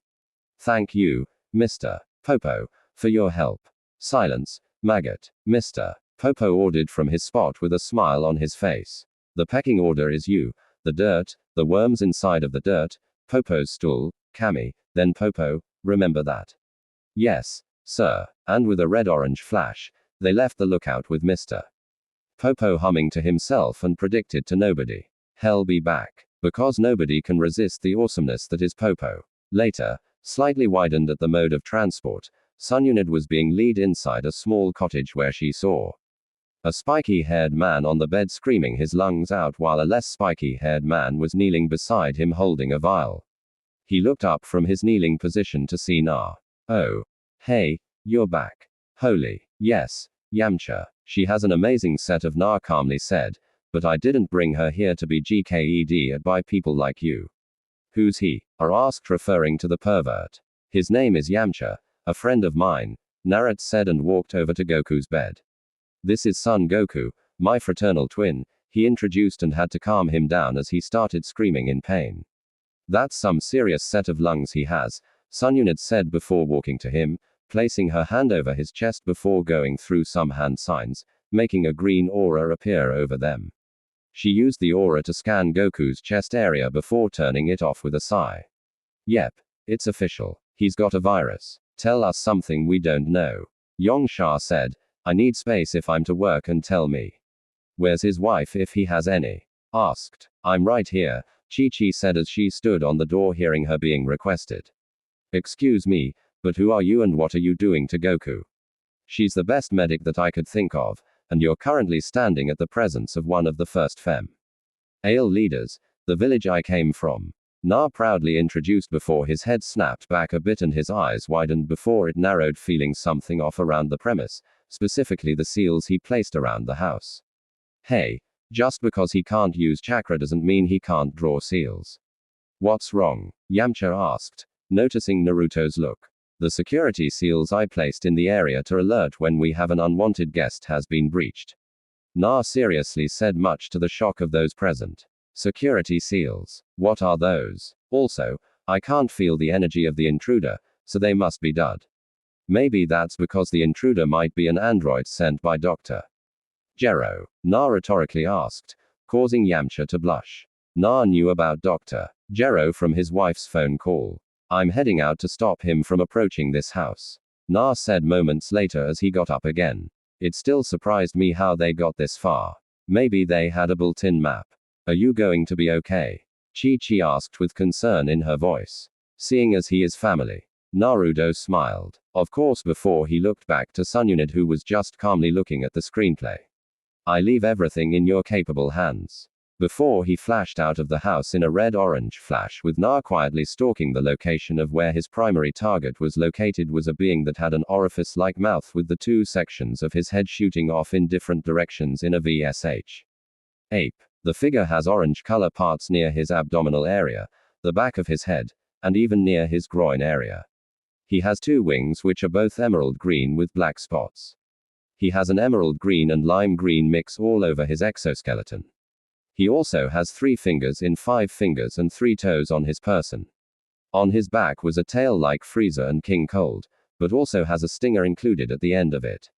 A: Thank you, Mr. Popo, for your help. Silence, maggot. Mr. Popo ordered from his spot with a smile on his face. The pecking order is you, the dirt, the worms inside of the dirt, Popo's stool, Kami, then Popo, remember that? Yes, sir. And with a red-orange flash, they left the lookout with Mr. Popo humming to himself and predicted to nobody. Hell be back. Because nobody can resist the awesomeness that is Popo. Later, slightly widened at the mode of transport, Sununit was being led inside a small cottage where she saw a spiky-haired man on the bed screaming his lungs out while a less spiky-haired man was kneeling beside him holding a vial. He looked up from his kneeling position to see Na. Oh. Hey, you're back. Holy. Yes, Yamcha. She has an amazing set of Na calmly said, but I didn't bring her here to be GKED by people like you. Who's he? Asked referring to the pervert. His name is Yamcha, a friend of mine, Naruto said and walked over to Goku's bed. This is Son Goku, my fraternal twin, he introduced and had to calm him down as he started screaming in pain. That's some serious set of lungs he has, Sununit said before walking to him, placing her hand over his chest before going through some hand signs, making a green aura appear over them. She used the aura to scan Goku's chest area before turning it off with a sigh. Yep, it's official. He's got a virus. Tell us something we don't know. Yongsha said, I need space if I'm to work and tell me. Where's his wife if he has any? Asked. I'm right here, Chi-Chi said as she stood on the door hearing her being requested. Excuse me, but who are you and what are you doing to Goku? She's the best medic that I could think of, and you're currently standing at the presence of one of the first Fem Ale leaders, the village I came from. Na proudly introduced before his head snapped back a bit and his eyes widened before it narrowed, feeling something off around the premise, specifically the seals he placed around the house. Hey, just because he can't use chakra doesn't mean he can't draw seals. What's wrong? Yamcha asked, noticing Naruto's look. The security seals I placed in the area to alert when we have an unwanted guest has been breached. Na seriously said, much to the shock of those present. Security seals. What are those? Also, I can't feel the energy of the intruder, so they must be dud. Maybe that's because the intruder might be an android sent by Dr. Gero, Na rhetorically asked, causing Yamcha to blush. Na knew about Dr. Gero from his wife's phone call. I'm heading out to stop him from approaching this house, Na said moments later as he got up again. It still surprised me how they got this far. Maybe they had a built-in map. Are you going to be okay? Chi-Chi asked with concern in her voice. Seeing as he is family. Naruto smiled. Of course, before he looked back to Sununid, who was just calmly looking at the screenplay. I leave everything in your capable hands. Before he flashed out of the house in a red-orange flash, with Na quietly stalking the location of where his primary target was located, was a being that had an orifice-like mouth with the two sections of his head shooting off in different directions in a VSH. Ape. The figure has orange color parts near his abdominal area, the back of his head, and even near his groin area. He has two wings which are both emerald green with black spots. He has an emerald green and lime green mix all over his exoskeleton. He also has 3 fingers in 5 fingers and 3 toes on his person. On his back was a tail like Frieza and King Cold, but also has a stinger included at the end of it.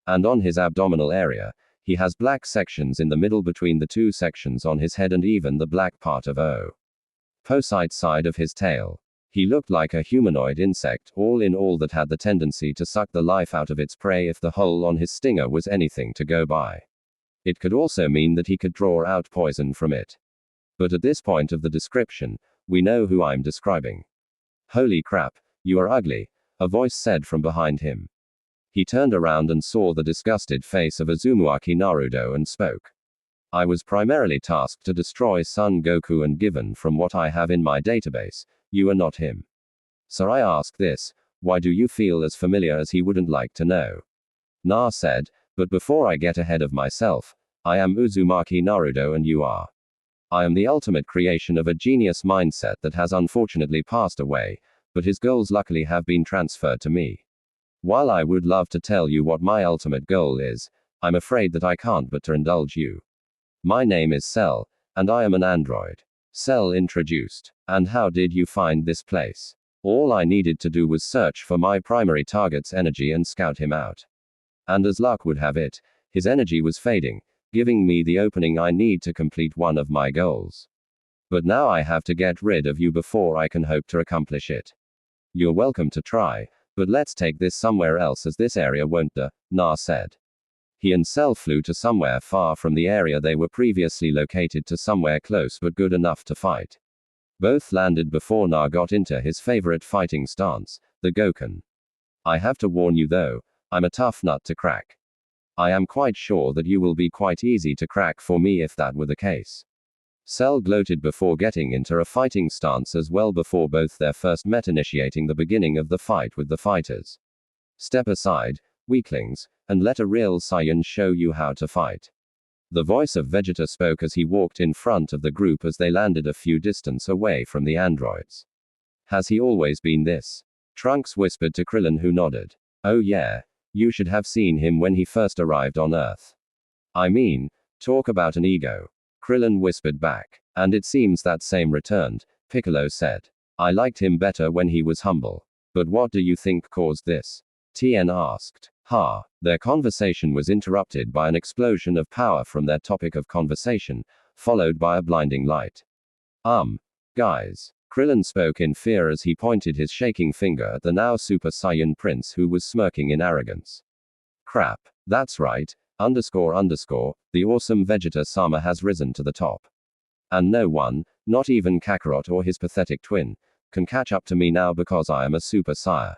A: And on his abdominal area, he has black sections in the middle between the 2 sections on his head and even the black part of opposite side of his tail. He looked like a humanoid insect, all in all, that had the tendency to suck the life out of its prey if the hole on his stinger was anything to go by. It could also mean that he could draw out poison from it. But at this point of the description, we know who I'm describing. Holy crap, you are ugly, a voice said from behind him. He turned around and saw the disgusted face of Uzumaki Naruto and spoke. I was primarily tasked to destroy Son Goku, and given from what I have in my database, you are not him. So I ask this, why do you feel as familiar as he wouldn't like to know? Na said, but before I get ahead of myself, I am Uzumaki Naruto and you are. I am the ultimate creation of a genius mindset that has unfortunately passed away, but his goals luckily have been transferred to me. While I would love to tell you what my ultimate goal is, I'm afraid that I can't but to indulge you. My name is Cell, and I am an android. Cell introduced. And how did you find this place? All I needed to do was search for my primary target's energy and scout him out. And as luck would have it, his energy was fading, giving me the opening I need to complete one of my goals. But now I have to get rid of you before I can hope to accomplish it. You're welcome to try, but let's take this somewhere else, as this area won't do, Na said. He and Cell flew to somewhere far from the area they were previously located to somewhere close but good enough to fight. Both landed before Na got into his favorite fighting stance, the Goken. I have to warn you though, I'm a tough nut to crack. I am quite sure that you will be quite easy to crack for me if that were the case. Cell gloated before getting into a fighting stance as well before both their first met, initiating the beginning of the fight with the fighters. Step aside, weaklings, and let a real Saiyan show you how to fight. The voice of Vegeta spoke as he walked in front of the group as they landed a few distance away from the androids. Has he always been this? Trunks whispered to Krillin, who nodded. Oh yeah, you should have seen him when he first arrived on Earth. I mean, talk about an ego. Krillin whispered back. And it seems that same returned, Piccolo said. I liked him better when he was humble. But what do you think caused this? Tien asked. Their conversation was interrupted by an explosion of power from their topic of conversation, followed by a blinding light. Guys. Krillin spoke in fear as he pointed his shaking finger at the now Super Saiyan Prince, who was smirking in arrogance. Crap. That's right, __, the awesome Vegeta-sama has risen to the top. And no one, not even Kakarot or his pathetic twin, can catch up to me now because I am a Super Saiyan.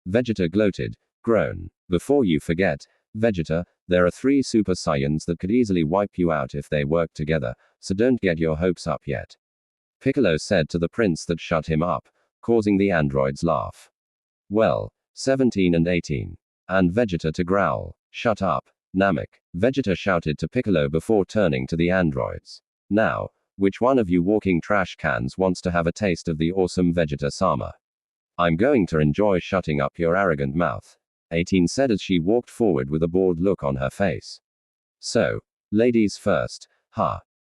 A: Vegeta gloated. Groan. Before you forget, Vegeta, there are 3 Super Saiyans that could easily wipe you out if they work together, so don't get your hopes up yet. Piccolo said to the prince that shut him up, causing the androids laugh. Well, 17 and 18. And Vegeta to growl. Shut up, Namek. Vegeta shouted to Piccolo before turning to the androids. Now, which one of you walking trash cans wants to have a taste of the awesome Vegeta-sama? I'm going to enjoy shutting up your arrogant mouth, 18 said as she walked forward with a bored look on her face. So, ladies first,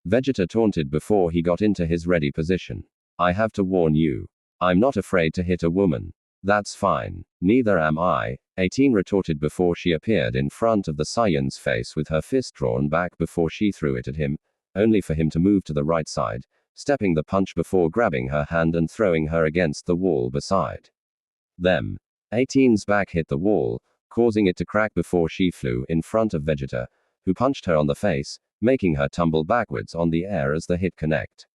A: Vegeta taunted before he got into his ready position. I have to warn you. I'm not afraid to hit a woman. That's fine. Neither am I, 18 retorted before she appeared in front of the Saiyan's face with her fist drawn back before she threw it at him, only for him to move to the right side, stepping the punch before grabbing her hand and throwing her against the wall beside them. 18's back hit the wall, causing it to crack before she flew in front of Vegeta, who punched her on the face, making her tumble backwards on the air as the hit connect.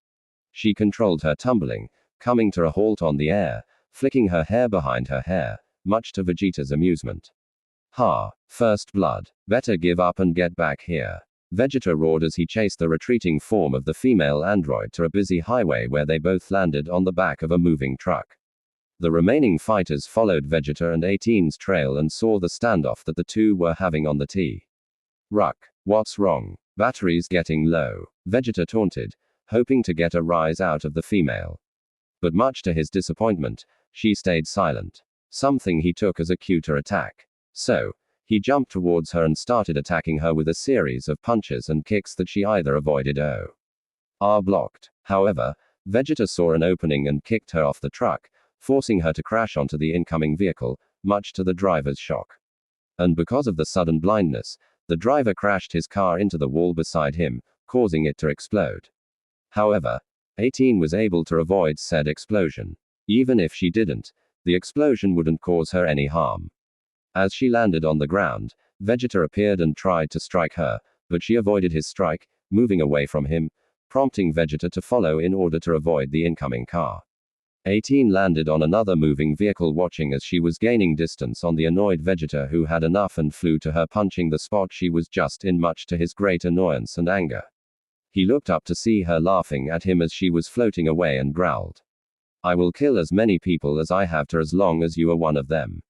A: She controlled her tumbling, coming to a halt on the air, flicking her hair behind her hair, much to Vegeta's amusement. Ha! First blood. Better give up and get back here. Vegeta roared as he chased the retreating form of the female android to a busy highway where they both landed on the back of a moving truck. The remaining fighters followed Vegeta and 18's trail and saw the standoff that the two were having on the T. Ruck. What's wrong? Battery's getting low. Vegeta taunted, hoping to get a rise out of the female. But much to his disappointment, she stayed silent. Something he took as a cue to attack. So, he jumped towards her and started attacking her with a series of punches and kicks that she either avoided or blocked. However, Vegeta saw an opening and kicked her off the truck, forcing her to crash onto the incoming vehicle, much to the driver's shock. And because of the sudden blindness, the driver crashed his car into the wall beside him, causing it to explode. However, 18 was able to avoid said explosion. Even if she didn't, the explosion wouldn't cause her any harm. As she landed on the ground, Vegeta appeared and tried to strike her, but she avoided his strike, moving away from him, prompting Vegeta to follow in order to avoid the incoming car. 18 landed on another moving vehicle, watching as she was gaining distance on the annoyed Vegeta, who had enough and flew to her, punching the spot she was just in, much to his great annoyance and anger. He looked up to see her laughing at him as she was floating away and growled, "I will kill as many people as I have to as long as you are one of them."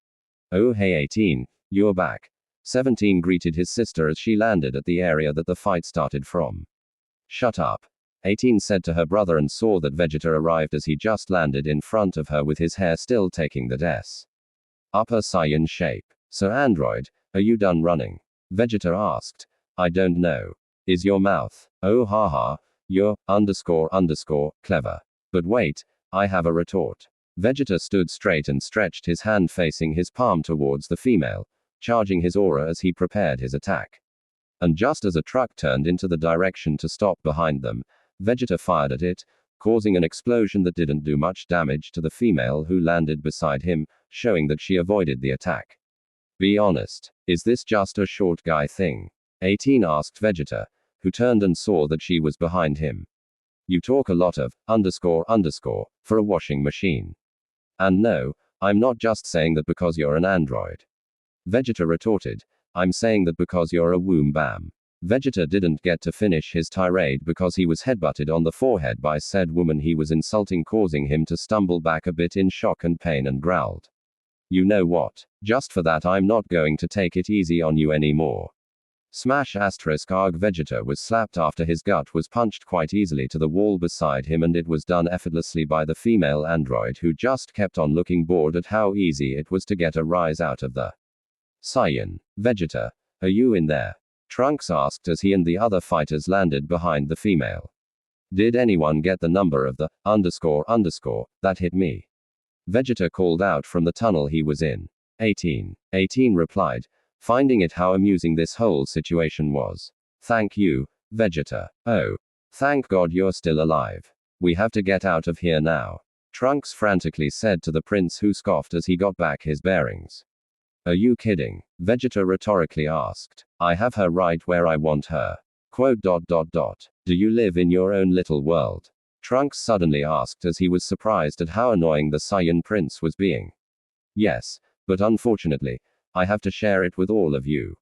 A: "Oh hey 18, you're back." 17 greeted his sister as she landed at the area that the fight started from. "Shut up," 18 said to her brother, and saw that Vegeta arrived as he just landed in front of her with his hair still taking that upper Saiyan shape. "So android, are you done running?" Vegeta asked. "I don't know. Is your mouth? Oh haha, you're clever. But wait, I have a retort." Vegeta stood straight and stretched his hand, facing his palm towards the female, charging his aura as he prepared his attack. And just as a truck turned into the direction to stop behind them, Vegeta fired at it, causing an explosion that didn't do much damage to the female who landed beside him, showing that she avoided the attack. "Be honest, is this just a short guy thing?" 18 asked Vegeta, who turned and saw that she was behind him. "You talk a lot of for a washing machine. And no, I'm not just saying that because you're an android." Vegeta retorted, "I'm saying that because you're a womb bam." Vegeta didn't get to finish his tirade because he was headbutted on the forehead by said woman he was insulting, causing him to stumble back a bit in shock and pain, and growled, "You know what? Just for that I'm not going to take it easy on you anymore." Smash ***. Vegeta was slapped after his gut was punched quite easily to the wall beside him, and it was done effortlessly by the female android, who just kept on looking bored at how easy it was to get a rise out of the Saiyan. "Vegeta, are you in there?" Trunks asked as he and the other fighters landed behind the female. "Did anyone get the number of the that hit me?" Vegeta called out from the tunnel he was in. 18 replied, finding it how amusing this whole situation was. "Thank you, Vegeta. Oh, thank God you're still alive. We have to get out of here now," Trunks frantically said to the prince, who scoffed as he got back his bearings. "Are you kidding?" Vegeta rhetorically asked. "I have her right where I want her. Do you live in your own little world?" Trunks suddenly asked as he was surprised at how annoying the Saiyan prince was being. "Yes, but unfortunately, I have to share it with all of you."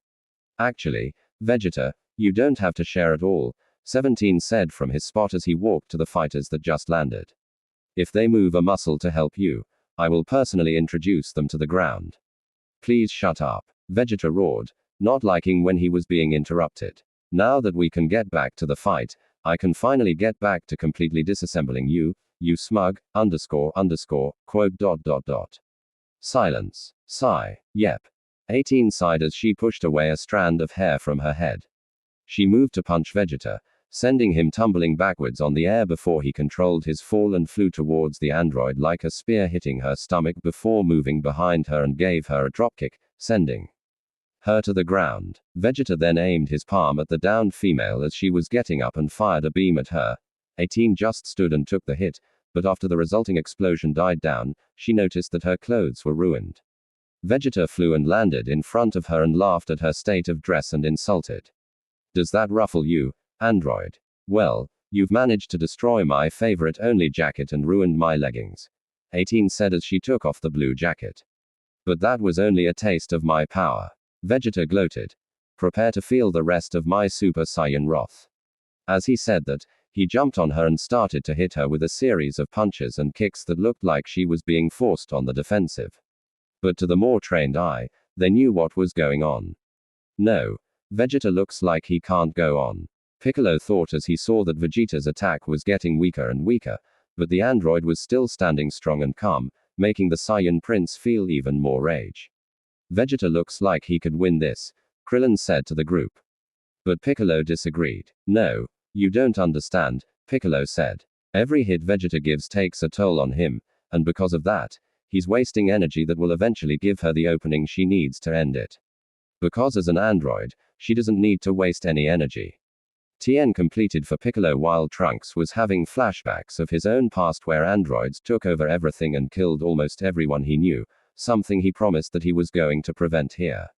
A: "Actually, Vegeta, you don't have to share at all," 17 said from his spot as he walked to the fighters that just landed. "If they move a muscle to help you, I will personally introduce them to the ground." "Please shut up," Vegeta roared, not liking when he was being interrupted. "Now that we can get back to the fight, I can finally get back to completely disassembling you, you smug, Silence. Sigh. Yep. 18 sighed as she pushed away a strand of hair from her head. She moved to punch Vegeta, sending him tumbling backwards on the air before he controlled his fall and flew towards the android like a spear, hitting her stomach before moving behind her and gave her a dropkick, sending her to the ground. Vegeta then aimed his palm at the downed female as she was getting up and fired a beam at her. 18 just stood and took the hit, but after the resulting explosion died down, she noticed that her clothes were ruined. Vegeta flew and landed in front of her and laughed at her state of dress and insulted. "Does that ruffle you, android? Well, you've managed to destroy my favorite only jacket and ruined my leggings," 18 said as she took off the blue jacket. "But that was only a taste of my power," Vegeta gloated. "Prepare to feel the rest of my Super Saiyan wrath." As he said that, he jumped on her and started to hit her with a series of punches and kicks that looked like she was being forced on the defensive. But to the more trained eye, they knew what was going on. "No, Vegeta looks like he can't go on," Piccolo thought as he saw that Vegeta's attack was getting weaker and weaker, but the android was still standing strong and calm, making the Saiyan Prince feel even more rage. "Vegeta looks like he could win this," Krillin said to the group. But Piccolo disagreed. "No, you don't understand," Piccolo said. "Every hit Vegeta gives takes a toll on him, and because of that, he's wasting energy that will eventually give her the opening she needs to end it. Because as an android, she doesn't need to waste any energy." Tien completed for Piccolo while Trunks was having flashbacks of his own past where androids took over everything and killed almost everyone he knew, something he promised that he was going to prevent here.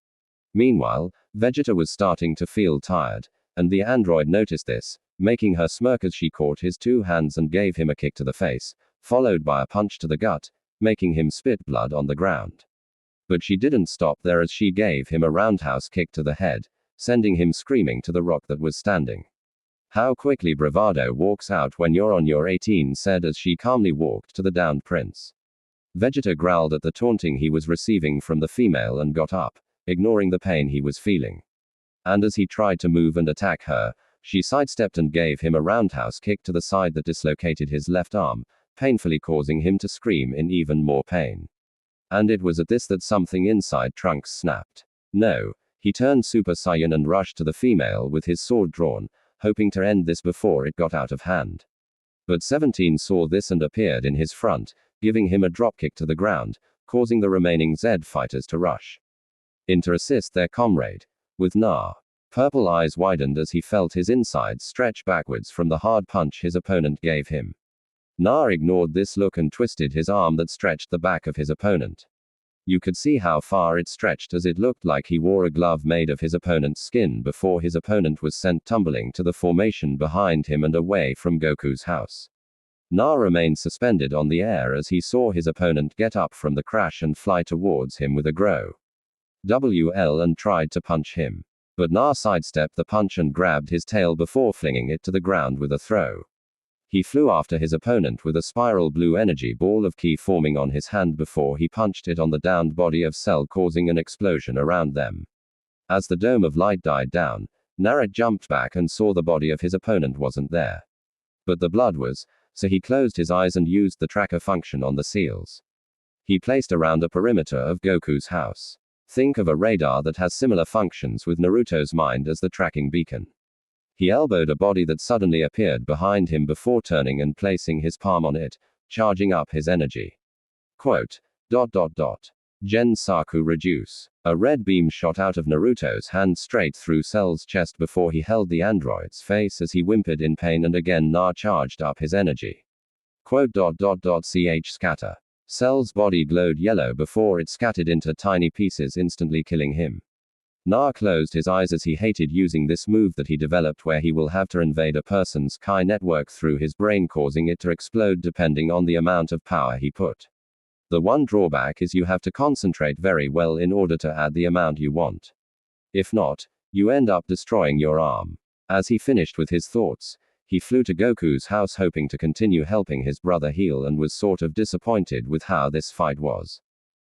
A: Meanwhile, Vegeta was starting to feel tired, and the android noticed this, making her smirk as she caught his two hands and gave him a kick to the face, followed by a punch to the gut, making him spit blood on the ground. But she didn't stop there as she gave him a roundhouse kick to the head, sending him screaming to the rock that was standing. "How quickly bravado walks out when you're on your 18, said as she calmly walked to the downed prince. Vegeta growled at the taunting he was receiving from the female and got up, ignoring the pain he was feeling. And as he tried to move and attack her, she sidestepped and gave him a roundhouse kick to the side that dislocated his left arm, painfully causing him to scream in even more pain. And it was at this that something inside Trunks snapped. No, he turned Super Saiyan and rushed to the female with his sword drawn, hoping to end this before it got out of hand. But 17 saw this and appeared in his front, giving him a dropkick to the ground, causing the remaining Z fighters to rush in to assist their comrade. With Na, purple eyes widened as he felt his insides stretch backwards from the hard punch his opponent gave him. Na ignored this look and twisted his arm that stretched the back of his opponent. You could see how far it stretched as it looked like he wore a glove made of his opponent's skin before his opponent was sent tumbling to the formation behind him and away from Goku's house. Na remained suspended on the air as he saw his opponent get up from the crash and fly towards him with a growl and tried to punch him. But Na sidestepped the punch and grabbed his tail before flinging it to the ground with a throw. He flew after his opponent with a spiral blue energy ball of ki forming on his hand before he punched it on the downed body of Cell, causing an explosion around them. As the dome of light died down, Naruto jumped back and saw the body of his opponent wasn't there. But the blood was, so he closed his eyes and used the tracker function on the seals he placed around the perimeter of Goku's house. Think of a radar that has similar functions with Naruto's mind as the tracking beacon. He elbowed a body that suddenly appeared behind him before turning and placing his palm on it, charging up his energy. Quote, Gen Saku reduce. A red beam shot out of Naruto's hand straight through Cell's chest before he held the android's face as he whimpered in pain, and again Na charged up his energy. Quote, ch scatter. Cell's body glowed yellow before it scattered into tiny pieces, instantly killing him. Na closed his eyes as he hated using this move that he developed where he will have to invade a person's Kai network through his brain, causing it to explode depending on the amount of power he put. The one drawback is you have to concentrate very well in order to add the amount you want. If not, you end up destroying your arm. As he finished with his thoughts, he flew to Goku's house hoping to continue helping his brother heal, and was sort of disappointed with how this fight was.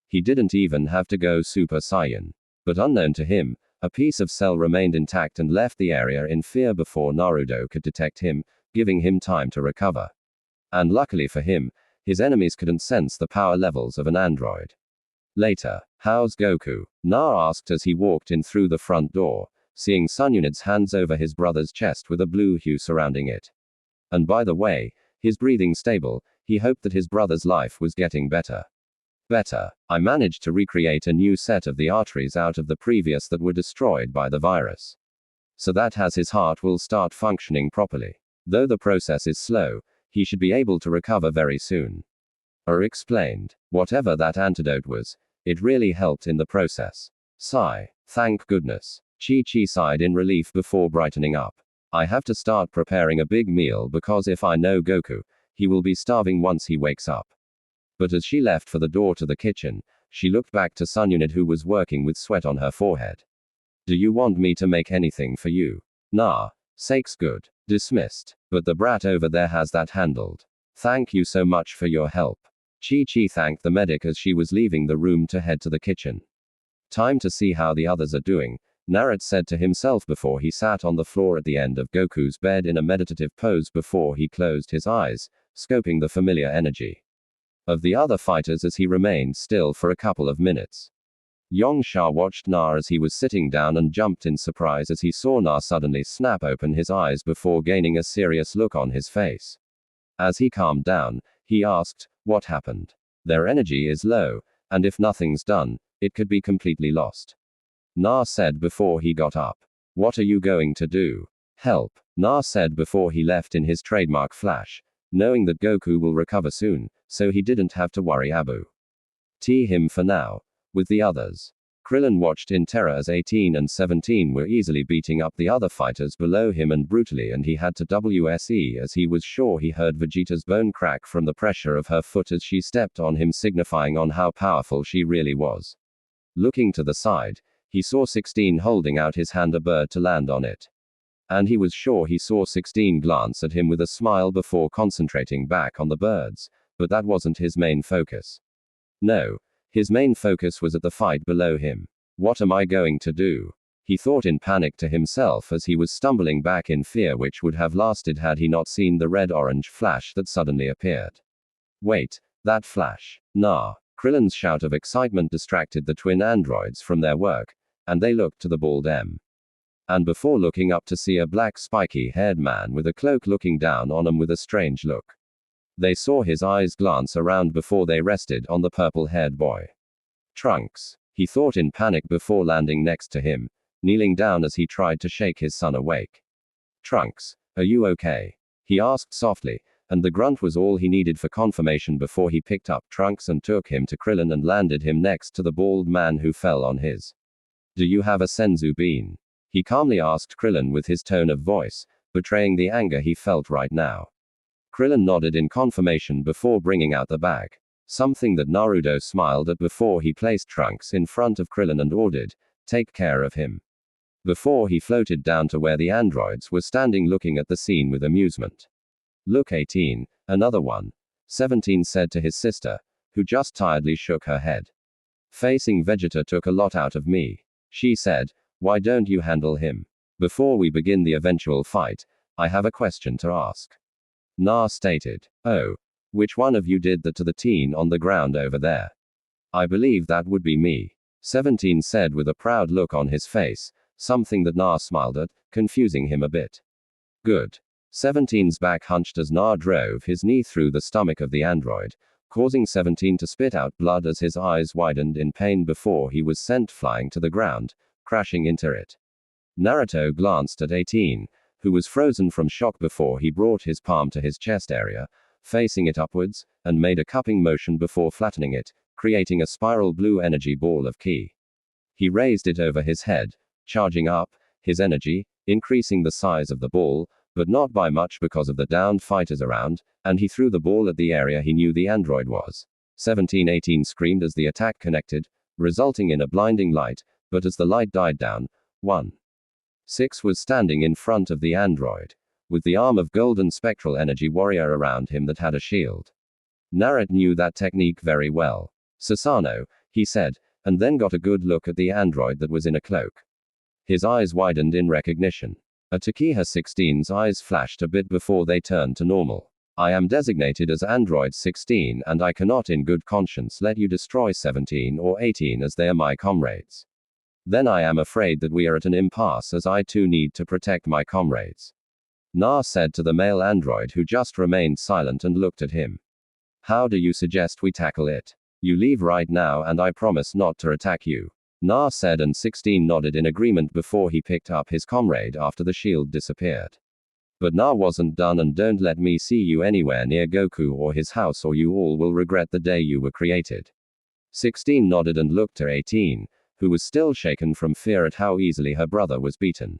A: He didn't even have to go Super Saiyan. But unknown to him, a piece of Cell remained intact and left the area in fear before Naruto could detect him, giving him time to recover. And luckily for him, his enemies couldn't sense the power levels of an android. Later, how's Goku? Na asked as he walked in through the front door, seeing Sununid's hands over his brother's chest with a blue hue surrounding it. And by the way, his breathing stable, he hoped that his brother's life was getting better. Better. I managed to recreate a new set of the arteries out of the previous that were destroyed by the virus. So that his heart will start functioning properly. Though the process is slow, he should be able to recover very soon. Explained. Whatever that antidote was, it really helped in the process. Sigh. Thank goodness. Chi-Chi sighed in relief before brightening up. I have to start preparing a big meal because if I know Goku, he will be starving once he wakes up. But as she left for the door to the kitchen, she looked back to Sununid who was working with sweat on her forehead. Do you want me to make anything for you? Nah. Sake's good. Dismissed. But the brat over there has that handled. Thank you so much for your help. Chi-Chi thanked the medic as she was leaving the room to head to the kitchen. Time to see how the others are doing, Naruto said to himself before he sat on the floor at the end of Goku's bed in a meditative pose before he closed his eyes, scoping the familiar energy of the other fighters as he remained still for a couple of minutes. Yongsha watched Na as he was sitting down and jumped in surprise as he saw Na suddenly snap open his eyes before gaining a serious look on his face. As he calmed down, he asked, "What happened?" Their energy is low, and if nothing's done, it could be completely lost. Na said before he got up. What are you going to do? Help, Na said before he left in his trademark flash, knowing that Goku will recover soon, so he didn't have to worry Abu. Him for now. With the others. Krillin watched in terror as 18 and 17 were easily beating up the other fighters below him and brutally, and he had to WSE as he was sure he heard Vegeta's bone crack from the pressure of her foot as she stepped on him, signifying on how powerful she really was. Looking to the side, he saw 16 holding out his hand, a bird to land on it. And he was sure he saw 16 glance at him with a smile before concentrating back on the birds, but that wasn't his main focus. No. His main focus was at the fight below him. What am I going to do? He thought in panic to himself as he was stumbling back in fear, which would have lasted had he not seen the red-orange flash that suddenly appeared. Wait, that flash. Nah. Krillin's shout of excitement distracted the twin androids from their work, and they looked to the bald M. And before looking up to see a black spiky-haired man with a cloak looking down on them with a strange look. They saw his eyes glance around before they rested on the purple-haired boy. Trunks. He thought in panic before landing next to him, kneeling down as he tried to shake his son awake. Trunks, are you okay? He asked softly, and the grunt was all he needed for confirmation before he picked up Trunks and took him to Krillin and landed him next to the bald man who fell on his. Do you have a senzu bean? He calmly asked Krillin with his tone of voice, betraying the anger he felt right now. Krillin nodded in confirmation before bringing out the bag. Something that Naruto smiled at before he placed Trunks in front of Krillin and ordered, "Take care of him." Before he floated down to where the androids were standing looking at the scene with amusement. Look 18, another one. 17 said to his sister, who just tiredly shook her head. Facing Vegeta took a lot out of me. She said, why don't you handle him? Before we begin the eventual fight, I have a question to ask. Na stated. Oh. Which one of you did that to the teen on the ground over there? I believe that would be me. 17 said with a proud look on his face, something that Na smiled at, confusing him a bit. Good. 17's back hunched as Na drove his knee through the stomach of the android, causing 17 to spit out blood as his eyes widened in pain before he was sent flying to the ground, crashing into it. Naruto glanced at 18, who was frozen from shock before he brought his palm to his chest area, facing it upwards, and made a cupping motion before flattening it, creating a spiral blue energy ball of ki. He raised it over his head, charging up his energy, increasing the size of the ball, but not by much because of the downed fighters around, and he threw the ball at the area he knew the android was. 17-18 screamed as the attack connected, resulting in a blinding light, but as the light died down, 1-6 was standing in front of the android, with the arm of golden spectral energy warrior around him that had a shield. Naruto knew that technique very well. Susanoo, he said, and then got a good look at the android that was in a cloak. His eyes widened in recognition. Takeha 16's eyes flashed a bit before they turned to normal. I am designated as Android 16 and I cannot in good conscience let you destroy 17 or 18 as they are my comrades. Then I am afraid that we are at an impasse as I too need to protect my comrades. Na said to the male android who just remained silent and looked at him. How do you suggest we tackle it? You leave right now and I promise not to attack you. Na said, and 16 nodded in agreement before he picked up his comrade after the shield disappeared. But Na wasn't done, and don't let me see you anywhere near Goku or his house or you all will regret the day you were created. 16 nodded and looked at 18, who was still shaken from fear at how easily her brother was beaten.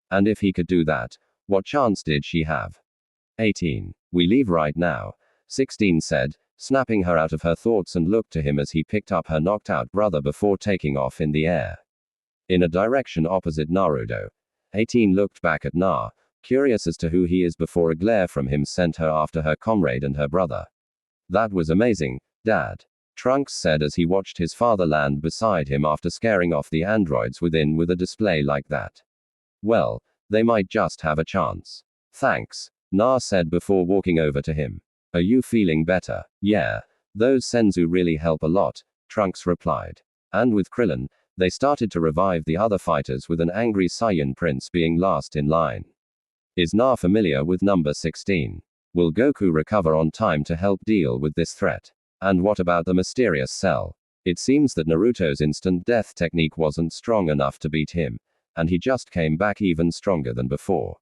A: And if he could do that, what chance did she have? 18. We leave right now, 16 said, snapping her out of her thoughts, and looked to him as he picked up her knocked out brother before taking off in the air. In a direction opposite Naruto, 18 looked back at Na, curious as to who he is before a glare from him sent her after her comrade and her brother. That was amazing, Dad. Trunks said as he watched his father land beside him after scaring off the androids within with a display like that. Well, they might just have a chance. Thanks, Na said before walking over to him. Are you feeling better? Yeah. Those senzu really help a lot, Trunks replied. And with Krillin, they started to revive the other fighters with an angry Saiyan Prince being last in line. Is Na familiar with number 16? Will Goku recover on time to help deal with this threat? And what about the mysterious cell? It seems that Naruto's instant death technique wasn't strong enough to beat him, and he just came back even stronger than before.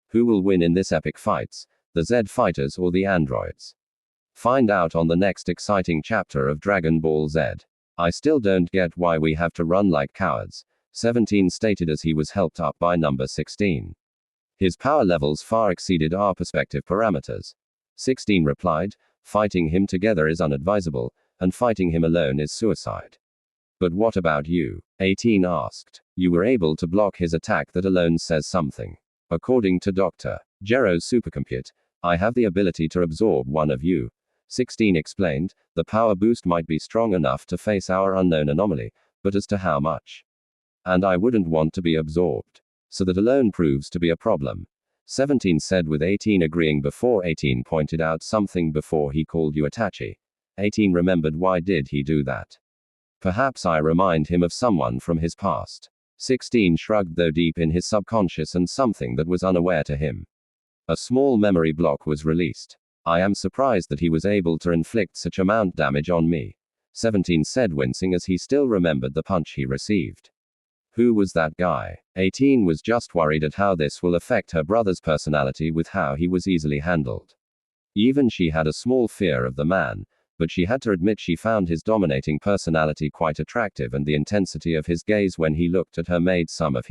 A: Who will win in this epic fights? The Z fighters or the androids? Find out on the next exciting chapter of Dragon Ball Z. I still don't get why we have to run like cowards, 17 stated as he was helped up by number 16. His power levels far exceeded our perspective parameters. 16 replied, fighting him together is unadvisable, and fighting him alone is suicide. But what about you? 18 asked. You were able to block his attack, that alone says something. According to Dr. Gero's supercompute, I have the ability to absorb one of you. 16 explained, the power boost might be strong enough to face our unknown anomaly, but as to how much? And I wouldn't want to be absorbed. So that alone proves to be a problem. 17 said, with 18 agreeing before 18 pointed out something before he called you Itachi. 18 remembered, why did he do that? Perhaps I remind him of someone from his past. 16 shrugged, though deep in his subconscious and something that was unaware to him. A small memory block was released. I am surprised that he was able to inflict such amount damage on me. 17 said, wincing as he still remembered the punch he received. Who was that guy? 18 was just worried at how this will affect her brother's personality with how he was easily handled. Even she had a small fear of the man, but she had to admit she found his dominating personality quite attractive, and the intensity of his gaze when he looked at her made some of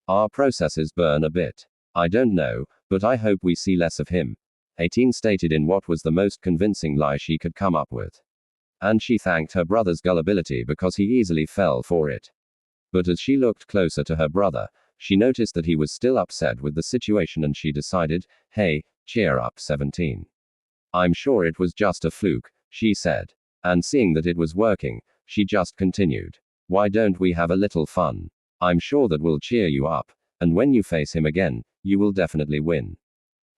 A: our processes burn a bit. I don't know, but I hope we see less of him. 18 stated in what was the most convincing lie she could come up with. And she thanked her brother's gullibility because he easily fell for it. But as she looked closer to her brother, she noticed that he was still upset with the situation, and she decided, hey, cheer up 17. I'm sure it was just a fluke, she said. And seeing that it was working, she just continued. Why don't we have a little fun? I'm sure that will cheer you up, and when you face him again, you will definitely win.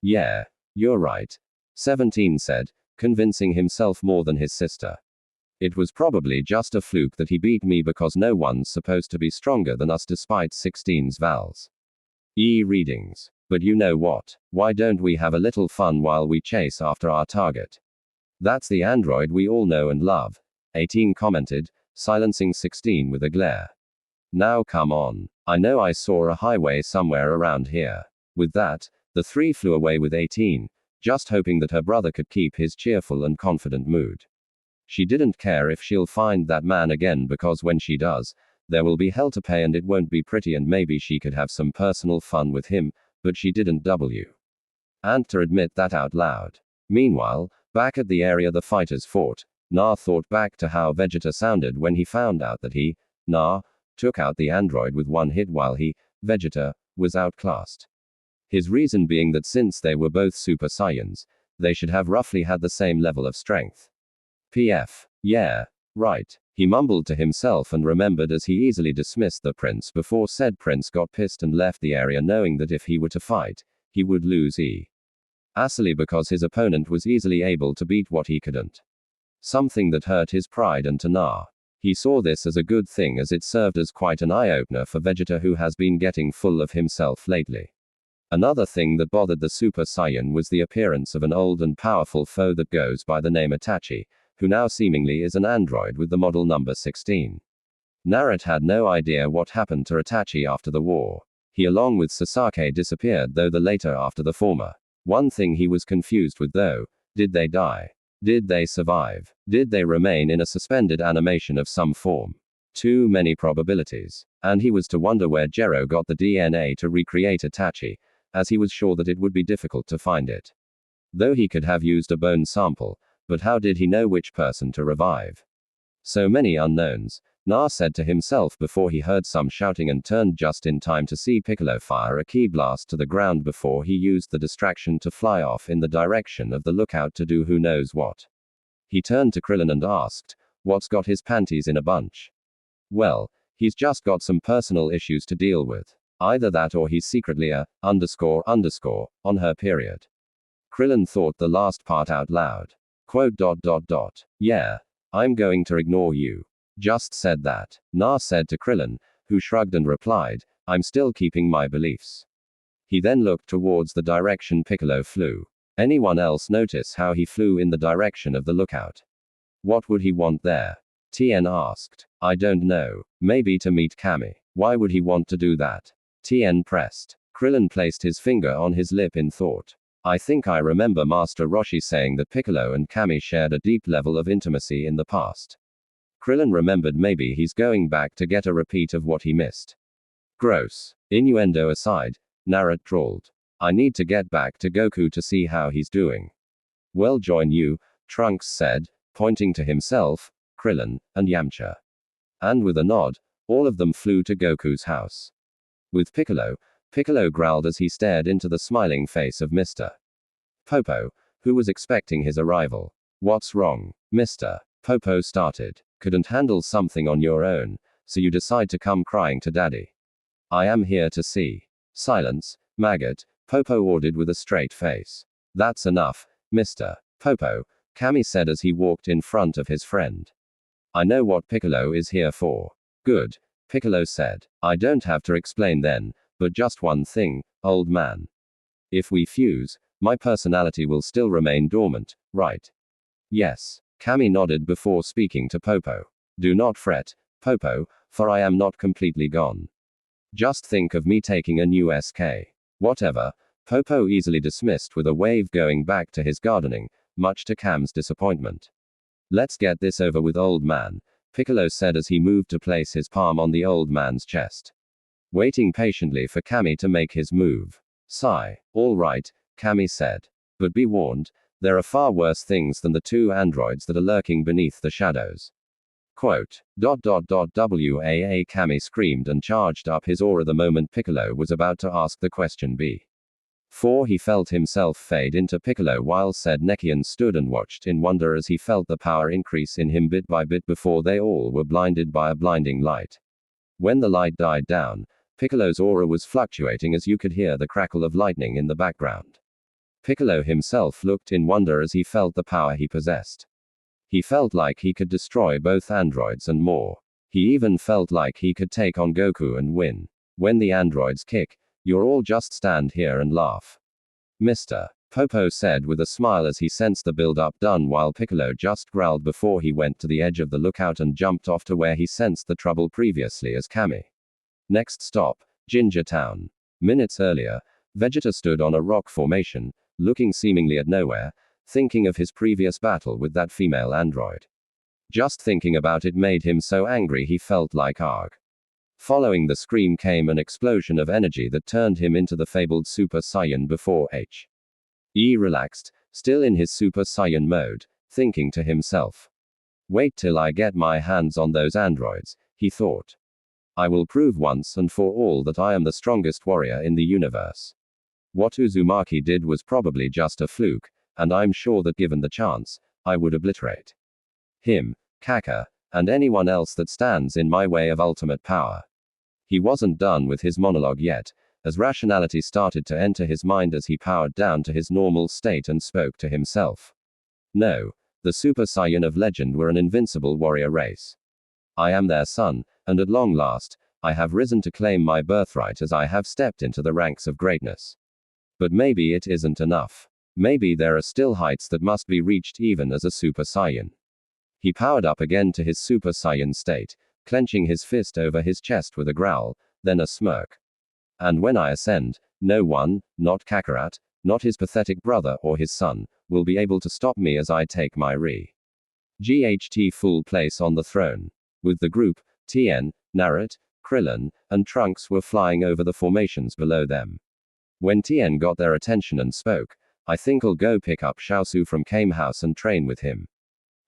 A: Yeah, you're right, 17 said, convincing himself more than his sister. It was probably just a fluke that he beat me because no one's supposed to be stronger than us despite 16's vals. Readings. But you know what? Why don't we have a little fun while we chase after our target? That's the android we all know and love, 18 commented, silencing 16 with a glare. Now come on. I know I saw a highway somewhere around here. With that, the three flew away with 18, just hoping that her brother could keep his cheerful and confident mood. She didn't care if she'll find that man again, because when she does, there will be hell to pay and it won't be pretty, and maybe she could have some personal fun with him, but she didn't and to admit that out loud. Meanwhile, back at the area the fighters fought, Na thought back to how Vegeta sounded when he found out that he, Na, took out the android with one hit while he, Vegeta, was outclassed. His reason being that since they were both Super Saiyans, they should have roughly had the same level of strength. PF. Yeah, right, he mumbled to himself and remembered as he easily dismissed the prince before said prince got pissed and left the area, knowing that if he were to fight, he would lose easily because his opponent was easily able to beat what he couldn't. Something that hurt his pride, and to Na, He saw this as a good thing as it served as quite an eye-opener for Vegeta, who has been getting full of himself lately. Another thing that bothered the Super Saiyan was the appearance of an old and powerful foe that goes by the name Itachi, who now seemingly is an android with the model number 16. Naruto had no idea what happened to Itachi after the war. He along with Sasuke disappeared, though the later after the former. One thing he was confused with though, did they die? Did they survive? Did they remain in a suspended animation of some form? Too many probabilities. And he was to wonder where Gero got the DNA to recreate Itachi, as he was sure that it would be difficult to find it. Though he could have used a bone sample, but how did he know which person to revive? So many unknowns, Naruto said to himself before he heard some shouting and turned just in time to see Piccolo fire a ki blast to the ground before he used the distraction to fly off in the direction of the lookout to do who knows what. He turned to Krillin and asked, "What's got his panties in a bunch?" "Well, he's just got some personal issues to deal with. Either that or he's secretly a on her period." Krillin thought the last part out loud. Quote. "Yeah. I'm going to ignore you. Just said that." Naruto said to Krillin, who shrugged and replied, "I'm still keeping my beliefs." He then looked towards the direction Piccolo flew. Anyone else notice how he flew in the direction of the lookout? What would he want there? Tien asked. "I don't know. Maybe to meet Kami." "Why would he want to do that?" Tien pressed. Krillin placed his finger on his lip in thought. "I think I remember Master Roshi saying that Piccolo and Kami shared a deep level of intimacy in the past." Krillin remembered maybe he's going back to get a repeat of what he missed. Gross. Innuendo aside, Naruto drawled. "I need to get back to Goku to see how he's doing." "Well, join you," Trunks said, pointing to himself, Krillin, and Yamcha. And with a nod, all of them flew to Goku's house. With Piccolo growled as he stared into the smiling face of Mr. Popo, who was expecting his arrival. "What's wrong, Mr. Popo started. "Couldn't handle something on your own, so you decide to come crying to Daddy. I am here to see." "Silence, maggot," Popo ordered with a straight face. "That's enough, Mr. Popo," Kami said as he walked in front of his friend. "I know what Piccolo is here for." "Good," Piccolo said. "I don't have to explain then, but just one thing, old man. If we fuse, my personality will still remain dormant, right?" "Yes." Kami nodded before speaking to Popo. "Do not fret, Popo, for I am not completely gone. Just think of me taking a new SK. Whatever," Popo easily dismissed with a wave, going back to his gardening, much to Cam's disappointment. "Let's get this over with, old man," Piccolo said as he moved to place his palm on the old man's chest. Waiting patiently for Kami to make his move. Sigh. "All right," Kami said. "But be warned, there are far worse things than the two androids that are lurking beneath the shadows." Quote. "WAA," Kami screamed and charged up his aura the moment Piccolo was about to ask the question before he felt himself fade into Piccolo while said Nekian stood and watched in wonder as he felt the power increase in him bit by bit before they all were blinded by a blinding light. When the light died down, Piccolo's aura was fluctuating as you could hear the crackle of lightning in the background. Piccolo himself looked in wonder as he felt the power he possessed. He felt like he could destroy both androids and more. He even felt like he could take on Goku and win. "When the androids kick, you'll all just stand here and laugh," Mr. Popo said with a smile as he sensed the build-up done while Piccolo just growled before he went to the edge of the lookout and jumped off to where he sensed the trouble previously as Kami. Next stop, Ginger Town. Minutes earlier, Vegeta stood on a rock formation, looking seemingly at nowhere, thinking of his previous battle with that female android. Just thinking about it made him so angry he felt like arg. Following the scream came an explosion of energy that turned him into the fabled Super Saiyan before he relaxed, still in his Super Saiyan mode, thinking to himself. "Wait till I get my hands on those androids," he thought. "I will prove once and for all that I am the strongest warrior in the universe." What Uzumaki did was probably just a fluke, and I'm sure that given the chance, I would obliterate him, Kaka, and anyone else that stands in my way of ultimate power. He wasn't done with his monologue yet, as rationality started to enter his mind as he powered down to his normal state and spoke to himself. No, the Super Saiyan of legend were an invincible warrior race. I am their son, and at long last, I have risen to claim my birthright as I have stepped into the ranks of greatness. But maybe it isn't enough. Maybe there are still heights that must be reached even as a Super Saiyan. He powered up again to his Super Saiyan state, clenching his fist over his chest with a growl, then a smirk. And when I ascend, no one, not Kakarot, not his pathetic brother or his son, will be able to stop me as I take my GHT full place on the throne. With the group, Tien, Naruto, Krillin, and Trunks were flying over the formations below them. When Tien got their attention and spoke, I think I'll go pick up Xiaosu from Kame House and train with him.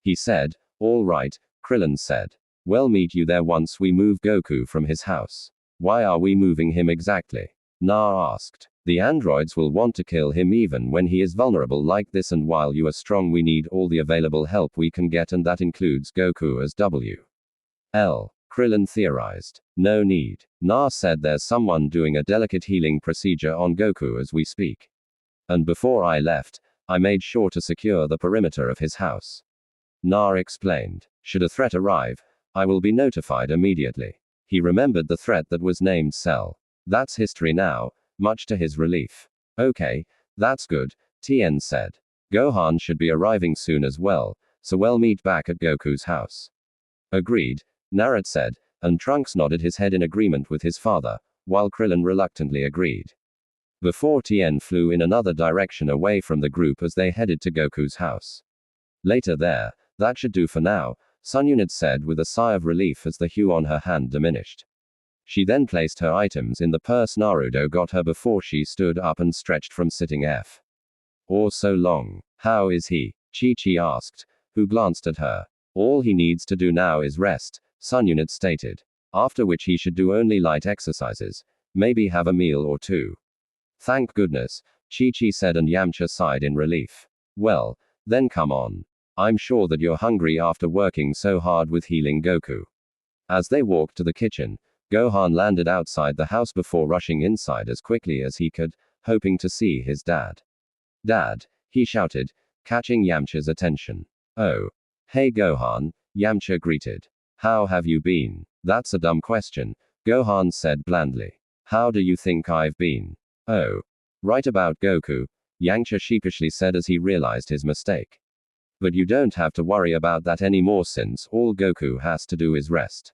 A: He said. All right, Krillin said. We'll meet you there once we move Goku from his house. Why are we moving him exactly? Na asked. The androids will want to kill him even when he is vulnerable like this, and while you are strong we need all the available help we can get, and that includes Goku as WL. Krillin theorized. No need. Na said there's someone doing a delicate healing procedure on Goku as we speak. And before I left, I made sure to secure the perimeter of his house. Na explained. Should a threat arrive, I will be notified immediately. He remembered the threat that was named Cell. That's history now, much to his relief. Okay, that's good, Tien said. Gohan should be arriving soon as well, so we'll meet back at Goku's house. Agreed, Naruto said, and Trunks nodded his head in agreement with his father, while Krillin reluctantly agreed. Before Tien flew in another direction away from the group as they headed to Goku's house. Later there, that should do for now, Sun Yunit said with a sigh of relief as the hue on her hand diminished. She then placed her items in the purse Naruto got her before she stood up and stretched from sitting or so long. How is he? Chi-Chi asked, who glanced at her. All he needs to do now is rest, Sun Yunit stated. After which he should do only light exercises, maybe have a meal or two. Thank goodness, Chi-Chi said, and Yamcha sighed in relief. Well, then come on. I'm sure that you're hungry after working so hard with healing Goku. As they walked to the kitchen, Gohan landed outside the house before rushing inside as quickly as he could, hoping to see his dad. Dad, he shouted, catching Yamcha's attention. Oh. Hey Gohan, Yamcha greeted. How have you been? That's a dumb question, Gohan said blandly. How do you think I've been? Oh. Right about Goku, Yamcha sheepishly said as he realized his mistake. But you don't have to worry about that anymore since all Goku has to do is rest.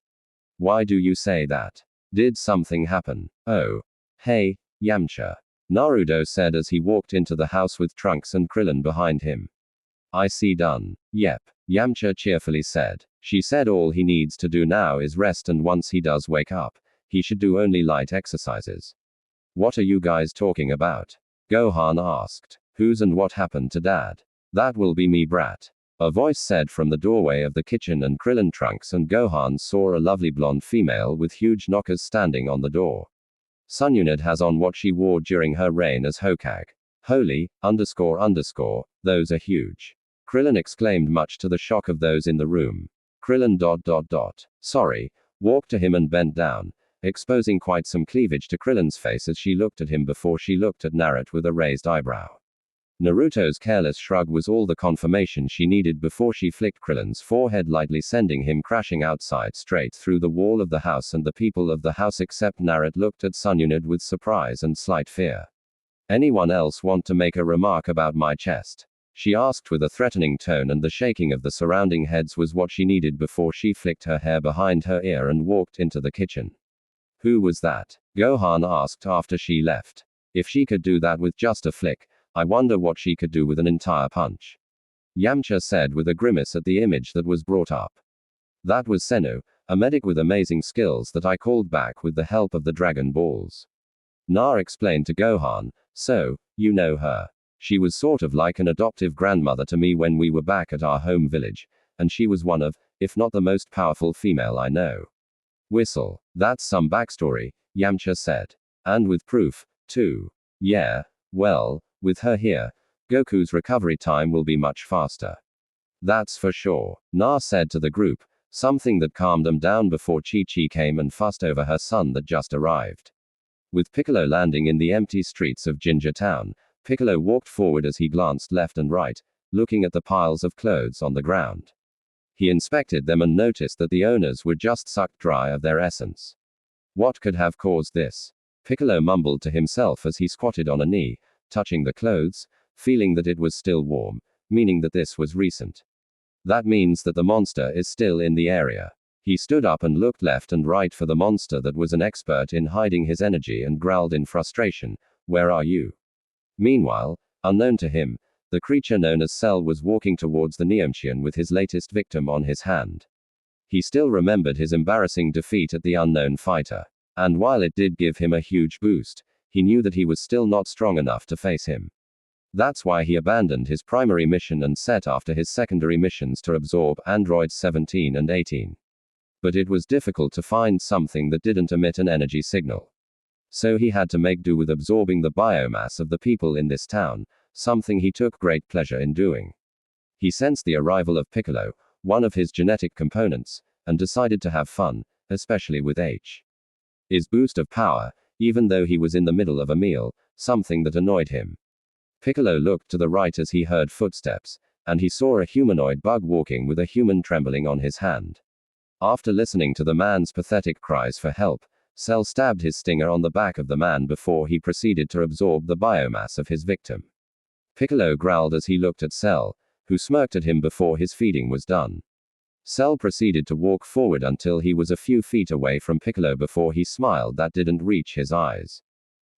A: Why do you say that? Did something happen? Oh. Hey, Yamcha. Naruto said as he walked into the house with Trunks and Krillin behind him. I see done. Yep, Yamcha cheerfully said. She said all he needs to do now is rest, and once he does wake up, he should do only light exercises. What are you guys talking about? Gohan asked. Who's and what happened to Dad? That will be me, brat. A voice said from the doorway of the kitchen, and Krillin, Trunks and Gohan saw a lovely blonde female with huge knockers standing on the door. Sun Yunit has on what she wore during her reign as Hokage. Holy, __, those are huge. Krillin exclaimed, much to the shock of those in the room. Krillin ... Sorry, walked to him and bent down, exposing quite some cleavage to Krillin's face as she looked at him before she looked at Naruto with a raised eyebrow. Naruto's careless shrug was all the confirmation she needed before she flicked Krillin's forehead lightly, sending him crashing outside straight through the wall of the house, and the people of the house except Naruto looked at Sun Yunit with surprise and slight fear. Anyone else want to make a remark about my chest? She asked with a threatening tone, and the shaking of the surrounding heads was what she needed before she flicked her hair behind her ear and walked into the kitchen. Who was that? Gohan asked after she left. If she could do that with just a flick, I wonder what she could do with an entire punch. Yamcha said with a grimace at the image that was brought up. That was Senu, a medic with amazing skills that I called back with the help of the Dragon Balls. Na explained to Gohan. So, you know her. She was sort of like an adoptive grandmother to me when we were back at our home village, and she was one of, if not the most powerful female I know. Whistle. That's some backstory, Yamcha said. And with proof, too. Yeah, well, with her here, Goku's recovery time will be much faster. That's for sure, Na said to the group, something that calmed them down before Chi-Chi came and fussed over her son that just arrived. With Piccolo landing in the empty streets of Ginger Town, Piccolo walked forward as he glanced left and right, looking at the piles of clothes on the ground. He inspected them and noticed that the owners were just sucked dry of their essence. What could have caused this? Piccolo mumbled to himself as he squatted on a knee, touching the clothes, feeling that it was still warm, meaning that this was recent. That means that the monster is still in the area. He stood up and looked left and right for the monster that was an expert in hiding his energy and growled in frustration, "Where are you?" Meanwhile, unknown to him, the creature known as Cell was walking towards the Neomchian with his latest victim on his hand. He still remembered his embarrassing defeat at the unknown fighter. And while it did give him a huge boost, he knew that he was still not strong enough to face him. That's why he abandoned his primary mission and set after his secondary missions to absorb androids 17 and 18. But it was difficult to find something that didn't emit an energy signal. So he had to make do with absorbing the biomass of the people in this town, something he took great pleasure in doing. He sensed the arrival of Piccolo, one of his genetic components, and decided to have fun, especially with his boost of power, even though he was in the middle of a meal, something that annoyed him. Piccolo looked to the right as he heard footsteps, and he saw a humanoid bug walking with a human trembling on his hand. After listening to the man's pathetic cries for help, Cell stabbed his stinger on the back of the man before he proceeded to absorb the biomass of his victim. Piccolo growled as he looked at Cell, who smirked at him before his feeding was done. Cell proceeded to walk forward until he was a few feet away from Piccolo before he smiled that didn't reach his eyes.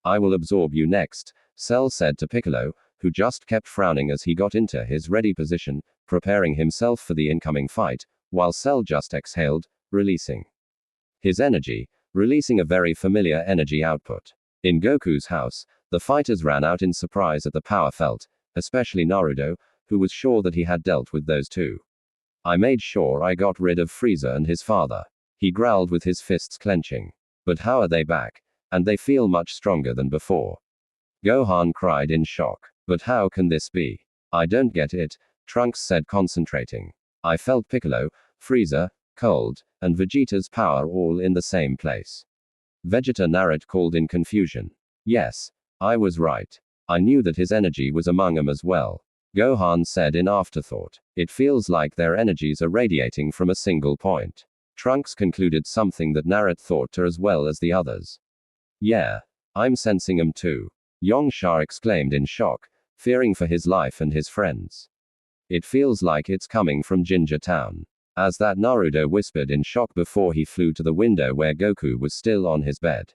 A: "I will absorb you next," Cell said to Piccolo, who just kept frowning as he got into his ready position, preparing himself for the incoming fight, while Cell just exhaled, releasing his energy, releasing a very familiar energy output. In Goku's house, the fighters ran out in surprise at the power felt, especially Naruto, who was sure that he had dealt with those two. "I made sure I got rid of Frieza and his father," he growled with his fists clenching. "But how are they back? And they feel much stronger than before." Gohan cried in shock. "But how can this be? I don't get it," Trunks said, concentrating. "I felt Piccolo, Frieza, Cold, and Vegeta's power all in the same place." Vegeta narrowed called in confusion. "Yes, I was right. I knew that his energy was among them as well," Gohan said in afterthought. "It feels like their energies are radiating from a single point." Trunks concluded something that Naruto thought to as well as the others. "Yeah, I'm sensing them too," Yongshar exclaimed in shock, fearing for his life and his friends. "It feels like it's coming from Ginger Town." As that Naruto whispered in shock before he flew to the window where Goku was still on his bed.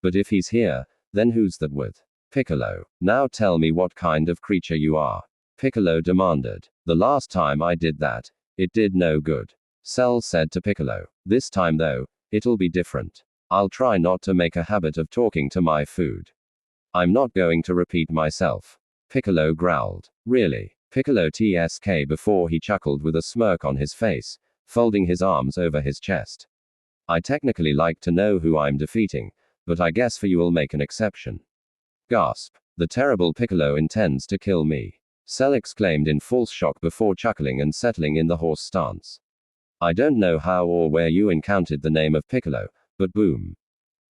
A: "But if he's here, then who's that with?" "Piccolo, now tell me what kind of creature you are," Piccolo demanded. "The last time I did that, it did no good," Cell said to Piccolo. "This time though, it'll be different. I'll try not to make a habit of talking to my food. I'm not going to repeat myself," Piccolo growled. "Really?" Piccolo tsk before he chuckled with a smirk on his face, folding his arms over his chest. "I technically like to know who I'm defeating, but I guess for you I'll make an exception." Gasp. "The terrible Piccolo intends to kill me," Cell exclaimed in false shock before chuckling and settling in the horse stance. "I don't know how or where you encountered the name of Piccolo, but boom.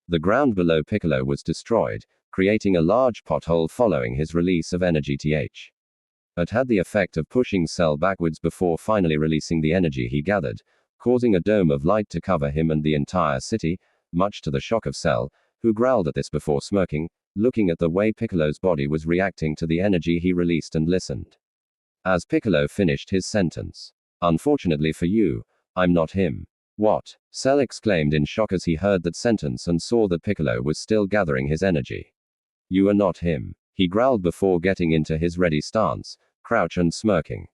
A: The ground below Piccolo was destroyed, creating a large pothole following his release of energy th. It had the effect of pushing Cell backwards before finally releasing the energy he gathered, causing a dome of light to cover him and the entire city, much to the shock of Cell, who growled at this before smirking, looking at the way Piccolo's body was reacting to the energy he released and listened. As Piccolo finished his sentence. "Unfortunately for you, I'm not him." "What?" Cell exclaimed in shock as he heard that sentence and saw that Piccolo was still gathering his energy. "You are not him," he growled before getting into his ready stance, crouch and smirking.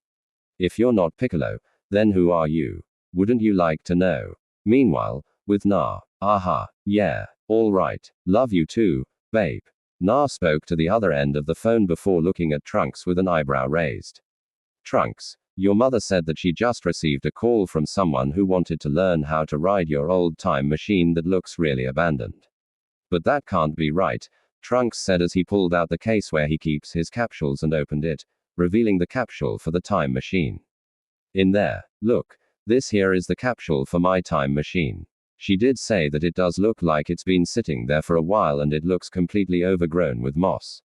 A: "If you're not Piccolo, then who are you? Wouldn't you like to know?" Meanwhile, with Na. "Aha, yeah, all right, love you too, babe." Na spoke to the other end of the phone before looking at Trunks with an eyebrow raised. "Trunks, your mother said that she just received a call from someone who wanted to learn how to ride your old time machine that looks really abandoned." "But that can't be right," Trunks said as he pulled out the case where he keeps his capsules and opened it, revealing the capsule for the time machine. "In there, look, this here is the capsule for my time machine. She did say that it does look like it's been sitting there for a while and it looks completely overgrown with moss."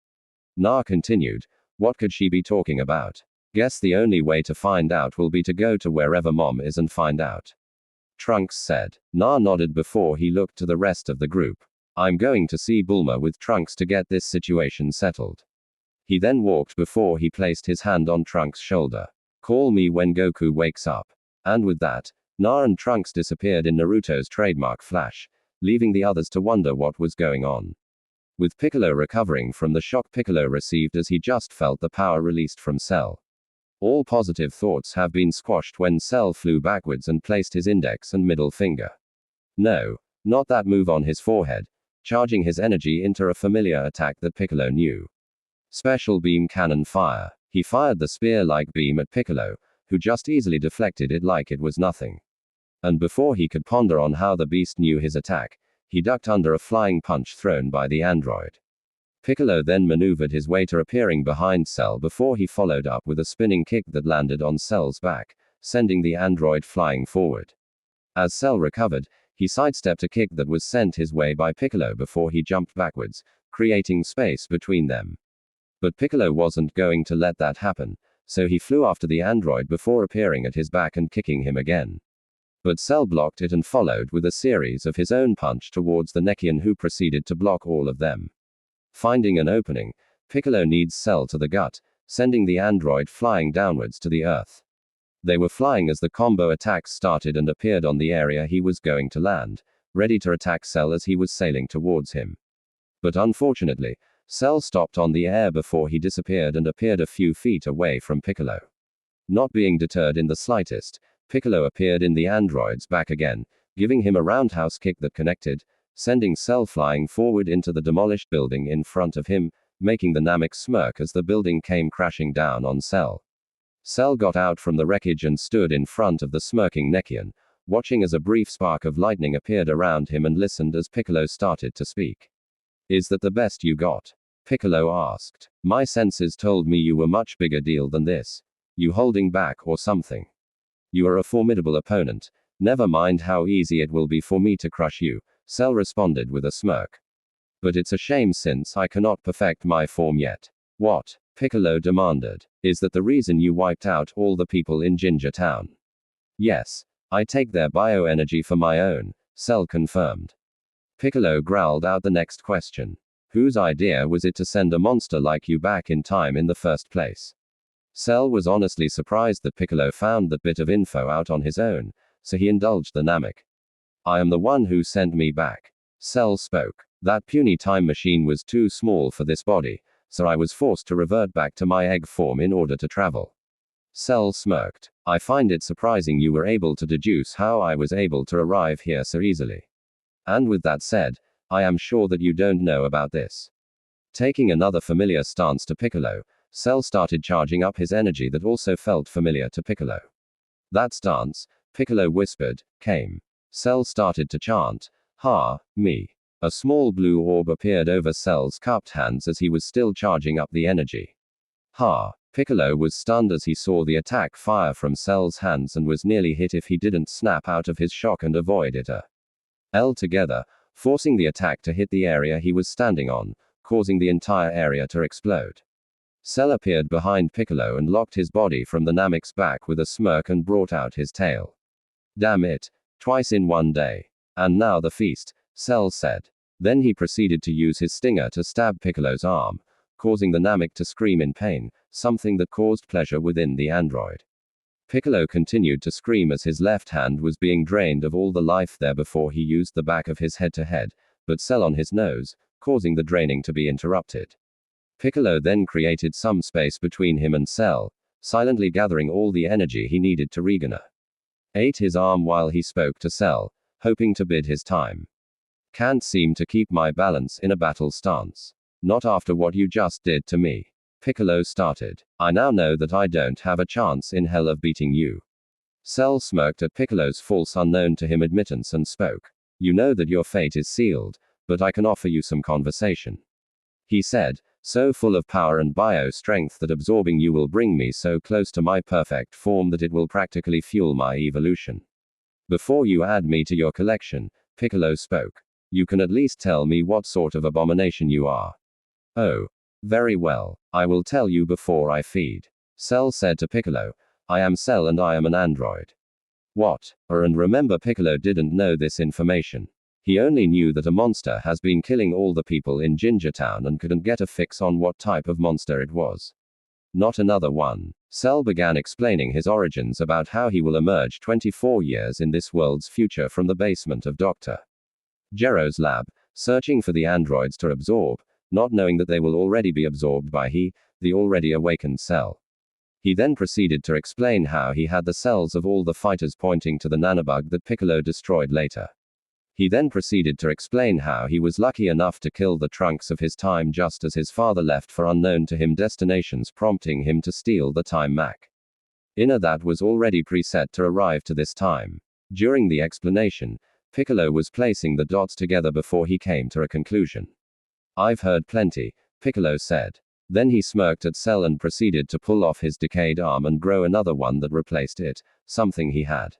A: Na continued, "What could she be talking about?" Guess the only way to find out will be to go to wherever Mom is and find out. Trunks said. Na nodded before he looked to the rest of the group. I'm going to see Bulma with Trunks to get this situation settled. He then walked before he placed his hand on Trunks' shoulder. Call me when Goku wakes up. And with that, Na and Trunks disappeared in Naruto's trademark flash, leaving the others to wonder what was going on. With Piccolo recovering from the shock Piccolo received as he just felt the power released from Cell. All positive thoughts have been squashed when Cell flew backwards and placed his index and middle finger. No, not that move on his forehead, charging his energy into a familiar attack that Piccolo knew. Special beam cannon fire. He fired the spear-like beam at Piccolo, who just easily deflected it like it was nothing. And before he could ponder on how the beast knew his attack, he ducked under a flying punch thrown by the android. Piccolo then maneuvered his way to appearing behind Cell before he followed up with a spinning kick that landed on Cell's back, sending the android flying forward. As Cell recovered, he sidestepped a kick that was sent his way by Piccolo before he jumped backwards, creating space between them. But Piccolo wasn't going to let that happen, so he flew after the android before appearing at his back and kicking him again. But Cell blocked it and followed with a series of his own punch towards the Nekian, who proceeded to block all of them. Finding an opening, Piccolo knees Cell to the gut, sending the android flying downwards to the earth. They were flying as the combo attacks started and appeared on the area he was going to land, ready to attack Cell as he was sailing towards him. But unfortunately, Cell stopped on the air before he disappeared and appeared a few feet away from Piccolo. Not being deterred in the slightest, Piccolo appeared in the android's back again, giving him a roundhouse kick that connected, sending Cell flying forward into the demolished building in front of him, making the Namek smirk as the building came crashing down on Cell. Cell got out from the wreckage and stood in front of the smirking Nekian, watching as a brief spark of lightning appeared around him and listened as Piccolo started to speak. Is that the best you got? Piccolo asked. My senses told me you were much bigger deal than this. You holding back or something? You are a formidable opponent. Never mind how easy it will be for me to crush you, Cell responded with a smirk. But it's a shame since I cannot perfect my form yet. What? Piccolo demanded. Is that the reason you wiped out all the people in Ginger Town? Yes. I take their bioenergy for my own, Cell confirmed. Piccolo growled out the next question. Whose idea was it to send a monster like you back in time in the first place? Cell was honestly surprised that Piccolo found that bit of info out on his own, so he indulged the Namek. I am the one who sent me back. Cell spoke. That puny time machine was too small for this body, so I was forced to revert back to my egg form in order to travel. Cell smirked. I find it surprising you were able to deduce how I was able to arrive here so easily. And with that said, I am sure that you don't know about this. Taking another familiar stance to Piccolo, Cell started charging up his energy that also felt familiar to Piccolo. That stance, Piccolo whispered, came. Cell started to chant, Ha, me. A small blue orb appeared over Cell's cupped hands as he was still charging up the energy. Ha. Piccolo was stunned as he saw the attack fire from Cell's hands and was nearly hit if he didn't snap out of his shock and avoid it together, forcing the attack to hit the area he was standing on, causing the entire area to explode. Cell appeared behind Piccolo and locked his body from the Namek's back with a smirk and brought out his tail. Damn it. Twice in one day. And now the feast, Cell said. Then he proceeded to use his stinger to stab Piccolo's arm, causing the Namek to scream in pain, something that caused pleasure within the android. Piccolo continued to scream as his left hand was being drained of all the life there before he used the back of his head to head, but Cell on his nose, causing the draining to be interrupted. Piccolo then created some space between him and Cell, silently gathering all the energy he needed to regenerate. Ate his arm while he spoke to Cell, hoping to bid his time. Can't seem to keep my balance in a battle stance. Not after what you just did to me. Piccolo started. I now know that I don't have a chance in hell of beating you. Cell smirked at Piccolo's false unknown to him admittance and spoke. You know that your fate is sealed, but I can offer you some conversation. He said, so full of power and bio-strength that absorbing you will bring me so close to my perfect form that it will practically fuel my evolution. Before you add me to your collection, Piccolo spoke. You can at least tell me what sort of abomination you are. Oh. Very well. I will tell you before I feed. Cell said to Piccolo, I am Cell and I am an android. What? And remember, Piccolo didn't know this information. He only knew that a monster has been killing all the people in Ginger Town and couldn't get a fix on what type of monster it was. Not another one. Cell began explaining his origins about how he will emerge 24 years in this world's future from the basement of Dr. Gero's lab, searching for the androids to absorb, not knowing that they will already be absorbed by the already awakened Cell. He then proceeded to explain how he had the cells of all the fighters pointing to the nanobug that Piccolo destroyed later. He then proceeded to explain how he was lucky enough to kill the Trunks of his time just as his father left for unknown to him destinations, prompting him to steal the time Mac Inner that was already preset to arrive to this time. During the explanation, Piccolo was placing the dots together before he came to a conclusion. I've heard plenty, Piccolo said. Then he smirked at Cell and proceeded to pull off his decayed arm and grow another one that replaced it, something he had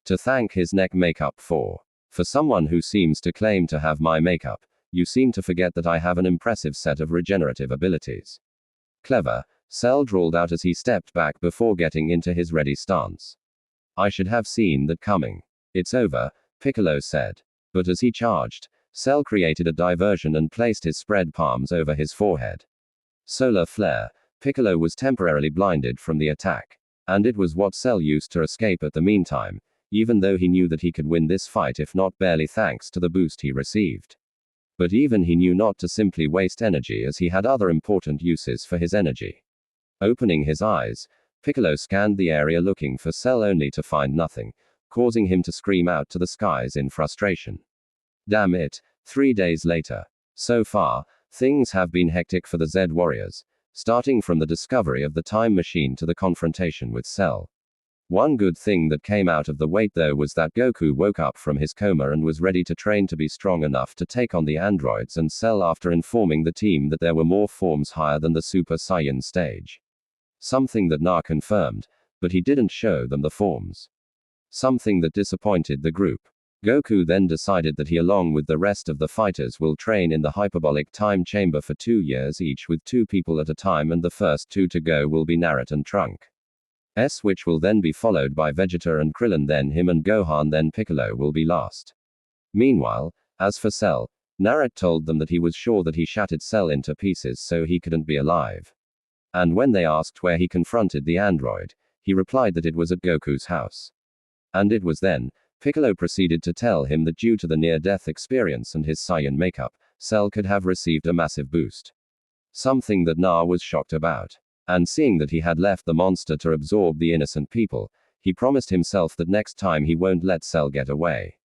A: to thank his neck makeup for. For someone who seems to claim to have my makeup, you seem to forget that I have an impressive set of regenerative abilities. Clever, Cell drawled out as he stepped back before getting into his ready stance. I should have seen that coming. It's over, Piccolo said. But as he charged, Cell created a diversion and placed his spread palms over his forehead. Solar flare. Piccolo was temporarily blinded from the attack. And it was what Cell used to escape at the meantime, even though he knew that he could win this fight if not barely thanks to the boost he received. But even he knew not to simply waste energy as he had other important uses for his energy. Opening his eyes, Piccolo scanned the area looking for Cell only to find nothing, causing him to scream out to the skies in frustration. Damn it, 3 days later. So far, things have been hectic for the Z Warriors, starting from the discovery of the time machine to the confrontation with Cell. One good thing that came out of the wait though was that Goku woke up from his coma and was ready to train to be strong enough to take on the androids and Cell after informing the team that there were more forms higher than the Super Saiyan stage. Something that Na confirmed, but he didn't show them the forms. Something that disappointed the group. Goku then decided that he along with the rest of the fighters will train in the hyperbolic time chamber for 2 years each with 2 people at a time, and the first 2 to go will be Naruto and Trunk. Which will then be followed by Vegeta and Krillin, then him and Gohan, then Piccolo will be last. Meanwhile, as for Cell, Naruto told them that he was sure that he shattered Cell into pieces so he couldn't be alive. And when they asked where he confronted the android, he replied that it was at Goku's house. And it was then, Piccolo proceeded to tell him that due to the near-death experience and his Saiyan makeup, Cell could have received a massive boost. Something that Na was shocked about. And seeing that he had left the monster to absorb the innocent people, he promised himself that next time he won't let Cell get away.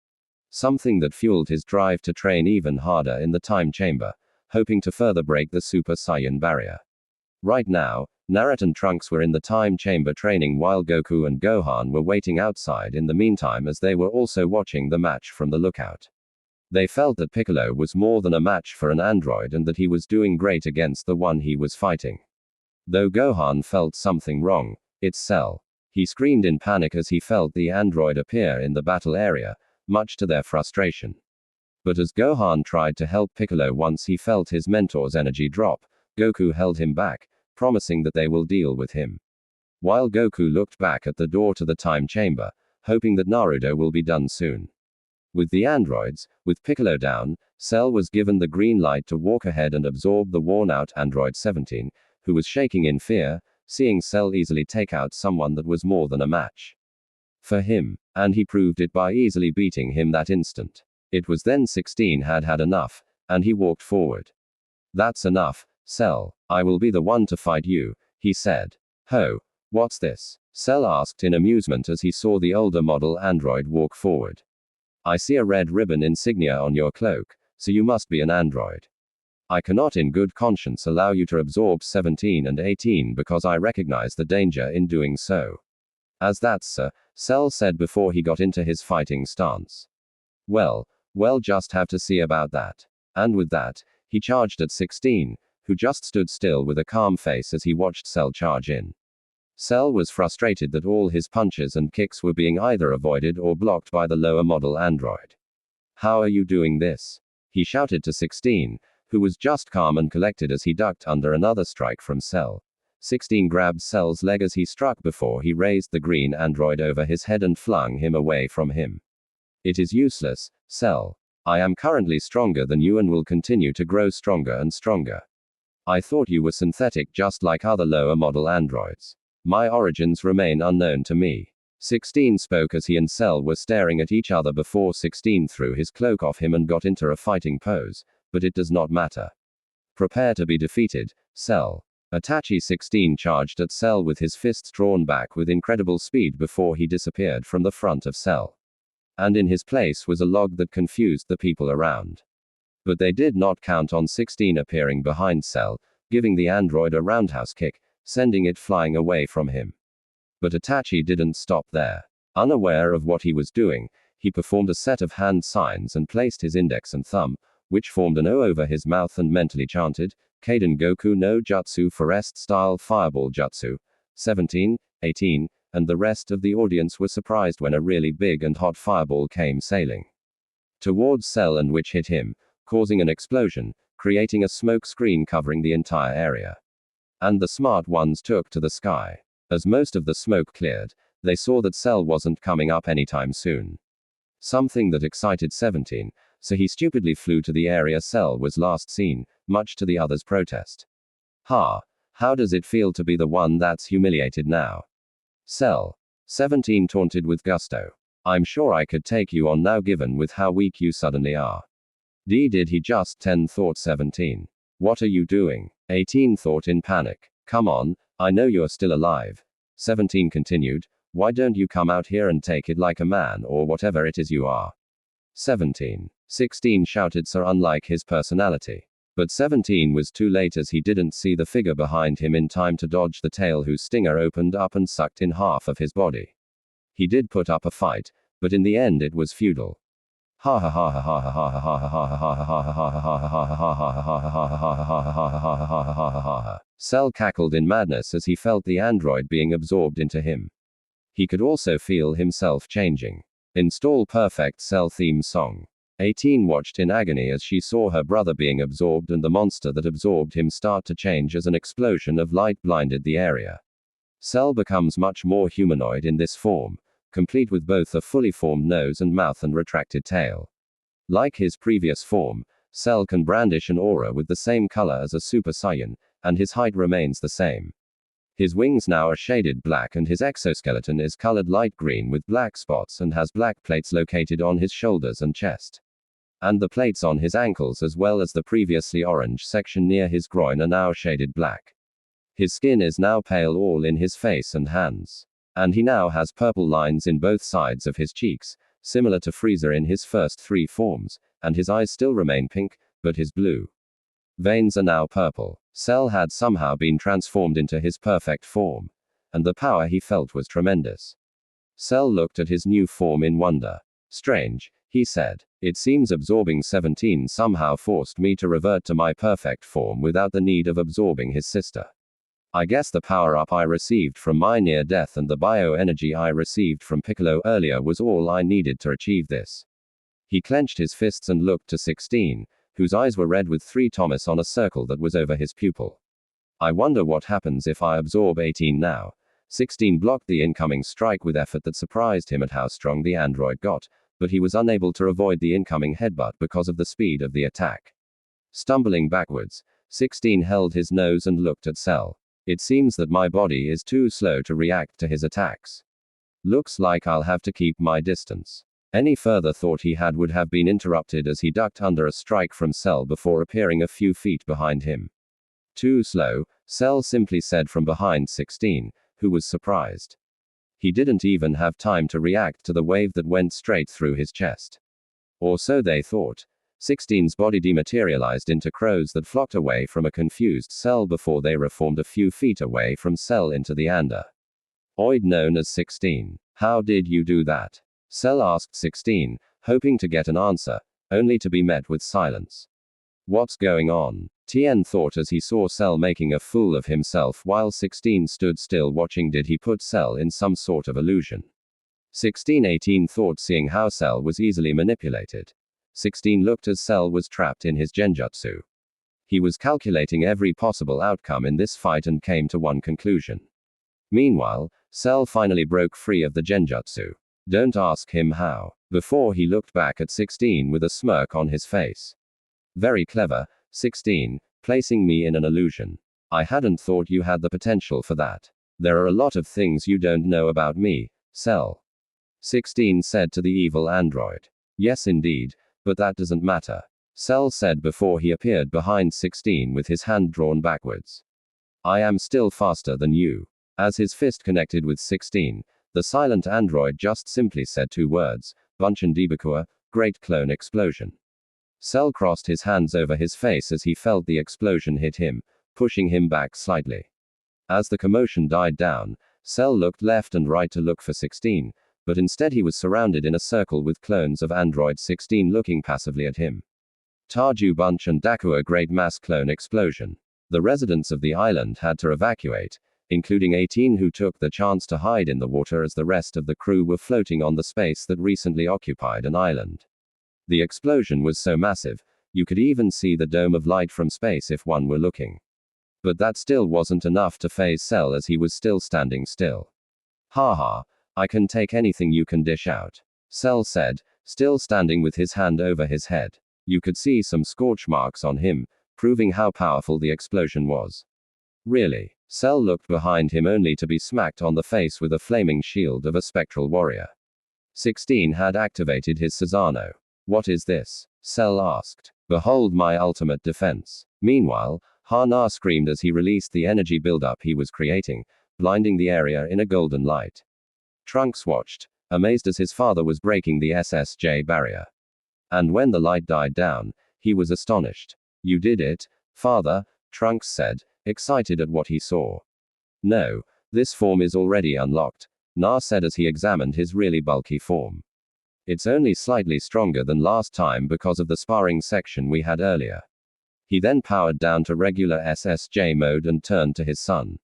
A: Something that fueled his drive to train even harder in the time chamber, hoping to further break the Super Saiyan barrier. Right now, Naruto and Trunks were in the time chamber training while Goku and Gohan were waiting outside in the meantime, as they were also watching the match from the lookout. They felt that Piccolo was more than a match for an android and that he was doing great against the one he was fighting. Though Gohan felt something wrong. It's Cell. He screamed in panic as he felt the android appear in the battle area, much to their frustration. But as Gohan tried to help Piccolo once he felt his mentor's energy drop, Goku held him back, promising that they will deal with him. While Goku looked back at the door to the time chamber, hoping that Naruto will be done soon. With the androids, with Piccolo down, Cell was given the green light to walk ahead and absorb the worn-out android 17, who was shaking in fear, seeing Cell easily take out someone that was more than a match for him, and he proved it by easily beating him that instant. It was then 16 had had enough, and he walked forward. That's enough, Cell. I will be the one to fight you, he said. Ho, what's this? Cell asked in amusement as he saw the older model android walk forward. I see a red ribbon insignia on your cloak, so you must be an android. I cannot in good conscience allow you to absorb 17 and 18 because I recognize the danger in doing so. As that's sir, Cell said before he got into his fighting stance. Well, just have to see about that. And with that, he charged at 16, who just stood still with a calm face as he watched Cell charge in. Cell was frustrated that all his punches and kicks were being either avoided or blocked by the lower model android. How are you doing this? He shouted to 16, who was just calm and collected as he ducked under another strike from Cell. 16 grabbed Cell's leg as he struck before he raised the green android over his head and flung him away from him. It is useless, Cell. I am currently stronger than you and will continue to grow stronger and stronger. I thought you were synthetic just like other lower model androids. My origins remain unknown to me. 16 spoke as he and Cell were staring at each other before 16 threw his cloak off him and got into a fighting pose, but it does not matter. Prepare to be defeated, Cell. Itachi 16 charged at Cell with his fists drawn back with incredible speed before he disappeared from the front of Cell. And in his place was a log that confused the people around. But they did not count on 16 appearing behind Cell, giving the android a roundhouse kick, sending it flying away from him. But Itachi didn't stop there. Unaware of what he was doing, he performed a set of hand signs and placed his index and thumb, which formed an O over his mouth, and mentally chanted, Kaiden Goku no Jutsu Forest Style Fireball Jutsu. 17, 18, and the rest of the audience were surprised when a really big and hot fireball came sailing towards Cell and which hit him, causing an explosion, creating a smoke screen covering the entire area. And the smart ones took to the sky. As most of the smoke cleared, they saw that Cell wasn't coming up anytime soon. Something that excited 17, so he stupidly flew to the area Cell was last seen, much to the others' protest. Ha! How does it feel to be the one that's humiliated now? Cell. 17 taunted with gusto. I'm sure I could take you on now given with how weak you suddenly are. Did he just 10 thought 17. What are you doing? 18 thought in panic. Come on, I know you're still alive. 17 continued, why don't you come out here and take it like a man or whatever it is you are? 17. 16 shouted so unlike his personality. But 17 was too late as he didn't see the figure behind him in time to dodge the tail whose stinger opened up and sucked in half of his body. He did put up a fight, but in the end it was futile. Ha ha ha ha ha ha ha ha ha ha ha ha ha ha. Cell cackled in madness as he felt the android being absorbed into him. He could also feel himself changing. Install perfect Cell theme song. 18 watched in agony as she saw her brother being absorbed and the monster that absorbed him start to change as an explosion of light blinded the area. Cell becomes much more humanoid in this form, complete with both a fully formed nose and mouth and retracted tail. Like his previous form, Cell can brandish an aura with the same color as a Super Saiyan, and his height remains the same. His wings now are shaded black and his exoskeleton is colored light green with black spots and has black plates located on his shoulders and chest. And the plates on his ankles as well as the previously orange section near his groin are now shaded black. His skin is now pale all in his face and hands. And he now has purple lines in both sides of his cheeks, similar to Frieza in his first 3 forms, and his eyes still remain pink, but his blue veins are now purple. Cell had somehow been transformed into his perfect form, and the power he felt was tremendous. Cell looked at his new form in wonder. Strange, he said. It seems absorbing 17 somehow forced me to revert to my perfect form without the need of absorbing his sister. I guess the power-up I received from my near-death and the bioenergy I received from Piccolo earlier was all I needed to achieve this. He clenched his fists and looked to 16, whose eyes were red with 3 Thomas on a circle that was over his pupil. I wonder what happens if I absorb 18 now. 16 blocked the incoming strike with effort that surprised him at how strong the android got, but he was unable to avoid the incoming headbutt because of the speed of the attack. Stumbling backwards, 16 held his nose and looked at Cell. It seems that my body is too slow to react to his attacks. Looks like I'll have to keep my distance. Any further thought he had would have been interrupted as he ducked under a strike from Cell before appearing a few feet behind him. Too slow, Cell simply said from behind 16, who was surprised. He didn't even have time to react to the wave that went straight through his chest. Or so they thought. 16's body dematerialized into crows that flocked away from a confused Cell before they reformed a few feet away from Cell into the Ander. Oid known as 16. How did you do that? Cell asked 16, hoping to get an answer, only to be met with silence. What's going on? Tien thought as he saw Cell making a fool of himself while 16 stood still watching. Did he put Cell in some sort of illusion? 16-18 thought seeing how Cell was easily manipulated. 16 looked as Cell was trapped in his genjutsu. He was calculating every possible outcome in this fight and came to one conclusion. Meanwhile, Cell finally broke free of the genjutsu. Don't ask him how. Before he looked back at 16 with a smirk on his face. Very clever, 16, placing me in an illusion. I hadn't thought you had the potential for that. There are a lot of things you don't know about me, Cell. 16 said to the evil android. Yes indeed, but that doesn't matter. Cell said before he appeared behind 16 with his hand drawn backwards. I am still faster than you. As his fist connected with 16, the silent android just simply said two words, Bunchen Debakua, Great Clone Explosion. Cell crossed his hands over his face as he felt the explosion hit him, pushing him back slightly. As the commotion died down, Cell looked left and right to look for 16, but instead he was surrounded in a circle with clones of Android 16 looking passively at him. Taju Bunch and Dakua Great Mass Clone Explosion. The residents of the island had to evacuate, including 18 who took the chance to hide in the water as the rest of the crew were floating on the space that recently occupied an island. The explosion was so massive, you could even see the dome of light from space if one were looking. But that still wasn't enough to faze Cell as he was still standing still. Haha, I can take anything you can dish out, Cell said, still standing with his hand over his head. You could see some scorch marks on him, proving how powerful the explosion was. Really? Cell looked behind him only to be smacked on the face with a flaming shield of a spectral warrior. 16 had activated his Susano. What is this? Cell asked. Behold my ultimate defense. Meanwhile, Hana screamed as he released the energy buildup he was creating, blinding the area in a golden light. Trunks watched, amazed as his father was breaking the SSJ barrier. And when the light died down, he was astonished. You did it, father, Trunks said, excited at what he saw. No, this form is already unlocked, Na said as he examined his really bulky form. It's only slightly stronger than last time because of the sparring section we had earlier. He then powered down to regular SSJ mode and turned to his son.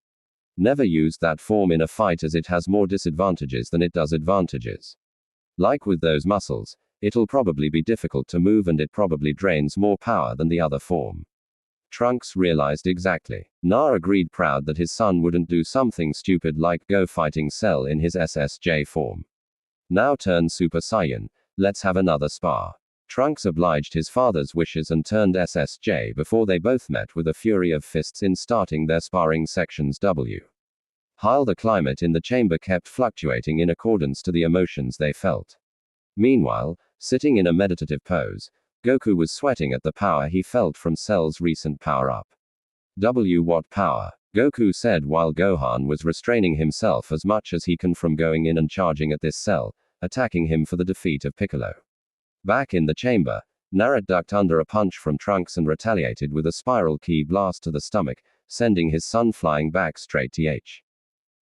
A: Never used that form in a fight as it has more disadvantages than it does advantages. Like with those muscles, it'll probably be difficult to move and it probably drains more power than the other form. Trunks realized exactly. Na agreed proud that his son wouldn't do something stupid like go fighting Cell in his SSJ form. Now turn Super Saiyan, let's have another spar. Trunks obliged his father's wishes and turned SSJ before they both met with a fury of fists in starting their sparring sections W. While the climate in the chamber kept fluctuating in accordance to the emotions they felt. Meanwhile, sitting in a meditative pose, Goku was sweating at the power he felt from Cell's recent power-up. What power? Goku said while Gohan was restraining himself as much as he can from going in and charging at this Cell, attacking him for the defeat of Piccolo. Back in the chamber, Naruto ducked under a punch from Trunks and retaliated with a spiral ki blast to the stomach, sending his son flying back straight to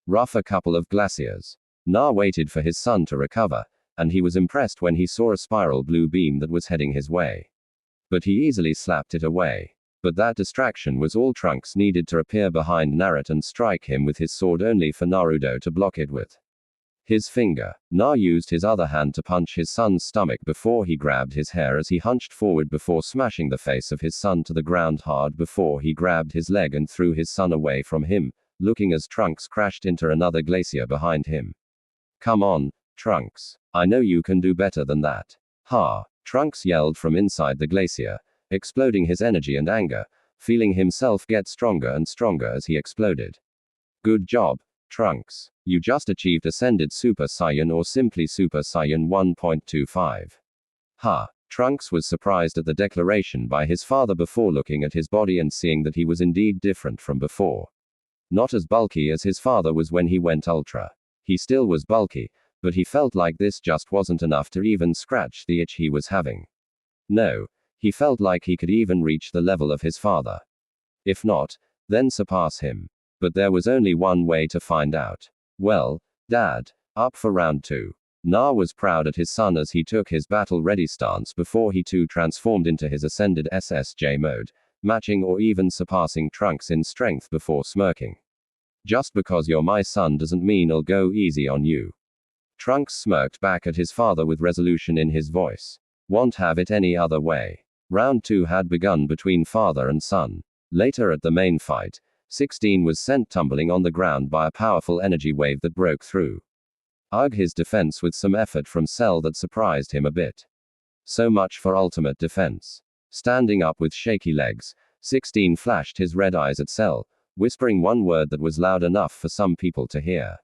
A: rough a couple of glaciers. Na waited for his son to recover, and he was impressed when he saw a spiral blue beam that was heading his way. But he easily slapped it away. But that distraction was all Trunks needed to appear behind Naruto and strike him with his sword only for Naruto to block it with his finger. Na used his other hand to punch his son's stomach before he grabbed his hair as he hunched forward before smashing the face of his son to the ground hard before he grabbed his leg and threw his son away from him, looking as Trunks crashed into another glacier behind him. Come on, Trunks. I know you can do better than that. Ha! Trunks yelled from inside the glacier, exploding his energy and anger, feeling himself get stronger and stronger as he exploded. Good job, Trunks. You just achieved Ascended Super Saiyan or simply Super Saiyan 1.25. Ha! Trunks was surprised at the declaration by his father before looking at his body and seeing that he was indeed different from before. Not as bulky as his father was when he went Ultra. He still was bulky, but he felt like this just wasn't enough to even scratch the itch he was having. No, he felt like he could even reach the level of his father. If not, then surpass him. But there was only one way to find out. Well, Dad, up for round 2. Na was proud at his son as he took his battle-ready stance before he too transformed into his ascended SSJ mode, matching or even surpassing Trunks in strength before smirking. Just because you're my son doesn't mean I'll go easy on you. Trunks smirked back at his father with resolution in his voice. Won't have it any other way. Round 2 had begun between father and son. Later at the main fight, 16 was sent tumbling on the ground by a powerful energy wave that broke through. His defense with some effort from Cell that surprised him a bit. So much for ultimate defense. Standing up with shaky legs, 16 flashed his red eyes at Cell, whispering one word that was loud enough for some people to hear.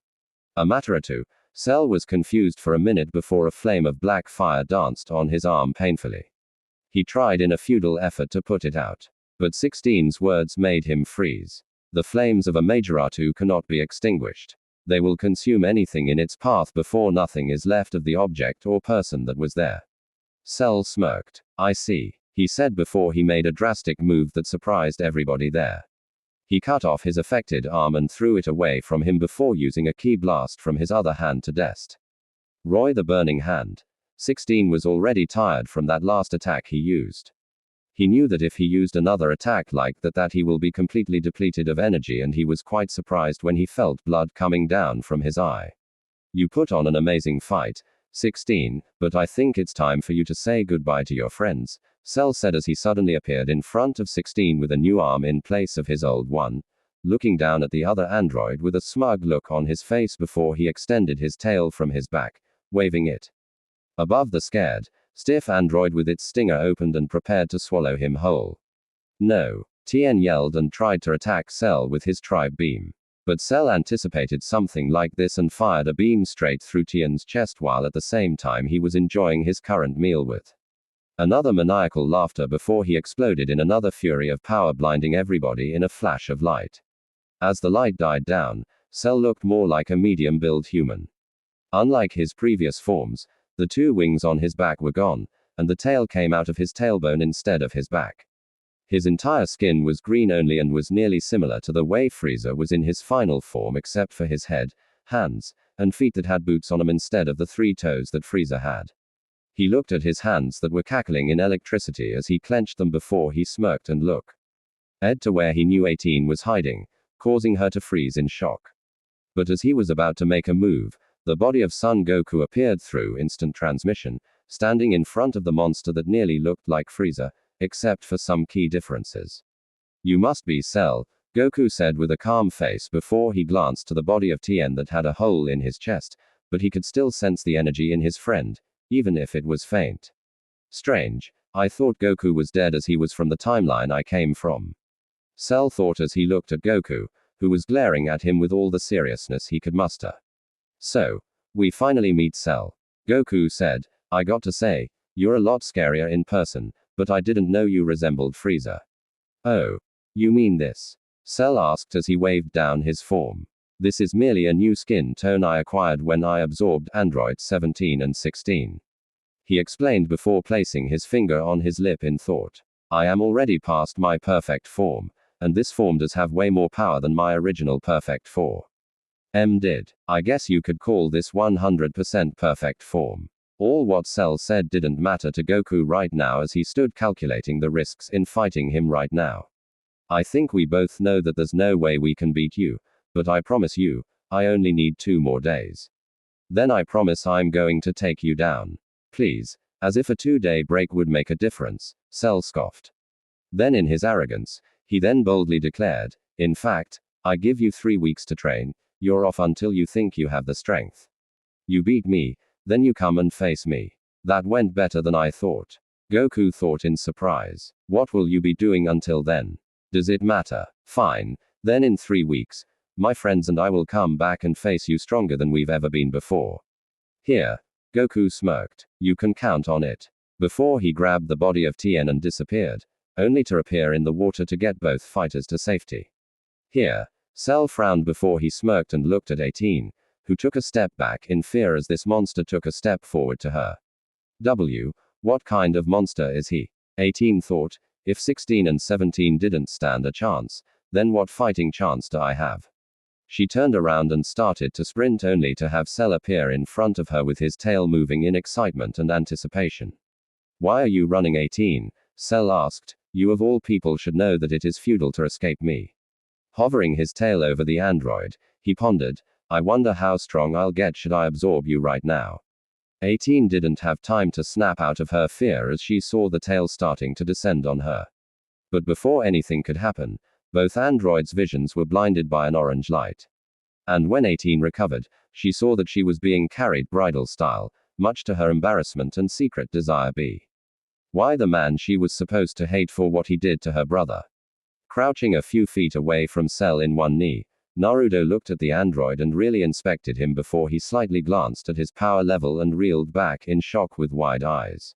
A: Amaterasu. Cell was confused for a minute before a flame of black fire danced on his arm painfully. He tried in a futile effort to put it out. But 16's words made him freeze. The flames of Amaterasu cannot be extinguished. They will consume anything in its path before nothing is left of the object or person that was there. Cell smirked. I see, he said before he made a drastic move that surprised everybody there. He cut off his affected arm and threw it away from him before using a ki blast from his other hand to dest. Roy the burning hand. 16 was already tired from that last attack he used. He knew that if he used another attack like that he will be completely depleted of energy, and he was quite surprised when he felt blood coming down from his eye. You put on an amazing fight, 16, but I think it's time for you to say goodbye to your friends, Cell said as he suddenly appeared in front of 16 with a new arm in place of his old one, looking down at the other android with a smug look on his face before he extended his tail from his back, waving it. Above the scared, stiff android with its stinger opened and prepared to swallow him whole. No. Tien yelled and tried to attack Cell with his tribe beam. But Cell anticipated something like this and fired a beam straight through Tien's chest while at the same time he was enjoying his current meal with. Another maniacal laughter before he exploded in another fury of power, blinding everybody in a flash of light. As the light died down, Cell looked more like a medium-build human. Unlike his previous forms, the two wings on his back were gone, and the tail came out of his tailbone instead of his back. His entire skin was green only and was nearly similar to the way Frieza was in his final form, except for his head, hands, and feet that had boots on them instead of the 3 toes that Frieza had. He looked at his hands that were cackling in electricity as he clenched them before he smirked and looked to where he knew 18 was hiding, causing her to freeze in shock. But as he was about to make a move, the body of Son Goku appeared through instant transmission, standing in front of the monster that nearly looked like Frieza, except for some key differences. You must be Cell, Goku said with a calm face before he glanced to the body of Tien that had a hole in his chest, but he could still sense the energy in his friend, even if it was faint. Strange, I thought Goku was dead as he was from the timeline I came from. Cell thought as he looked at Goku, who was glaring at him with all the seriousness he could muster. So, we finally meet Cell. Goku said, I got to say, you're a lot scarier in person, but I didn't know you resembled Frieza. Oh. You mean this? Cell asked as he waved down his form. This is merely a new skin tone I acquired when I absorbed androids 17 and 16. He explained before placing his finger on his lip in thought. I am already past my perfect form, and this form does have way more power than my original perfect form. Did. I guess you could call this 100% perfect form. All what Cell said didn't matter to Goku right now as he stood calculating the risks in fighting him right now. I think we both know that there's no way we can beat you, but I promise you, I only need 2 more days. Then I promise I'm going to take you down. Please, as if a 2-day break would make a difference, Cell scoffed. Then in his arrogance, he then boldly declared, in fact, I give you 3 weeks to train, you're off until you think you have the strength. You beat me, then you come and face me. That went better than I thought. Goku thought in surprise. What will you be doing until then? Does it matter? Fine, then in 3 weeks, my friends and I will come back and face you stronger than we've ever been before. Here, Goku smirked. You can count on it. Before he grabbed the body of Tien and disappeared, only to appear in the water to get both fighters to safety. Here, Cell frowned before he smirked and looked at 18, who took a step back in fear as this monster took a step forward to her. What kind of monster is he? 18 thought, if 16 and 17 didn't stand a chance, then what fighting chance do I have? She turned around and started to sprint only to have Cell appear in front of her with his tail moving in excitement and anticipation. Why are you running 18? Cell asked. You of all people should know that it is futile to escape me. Hovering his tail over the android, he pondered, I wonder how strong I'll get should I absorb you right now. 18 didn't have time to snap out of her fear as she saw the tail starting to descend on her. But before anything could happen, both androids' visions were blinded by an orange light. And when 18 recovered, she saw that she was being carried bridal style, much to her embarrassment and secret desire. Why the man she was supposed to hate for what he did to her brother? Crouching a few feet away from Cell in one knee, Naruto looked at the android and really inspected him before he slightly glanced at his power level and reeled back in shock with wide eyes.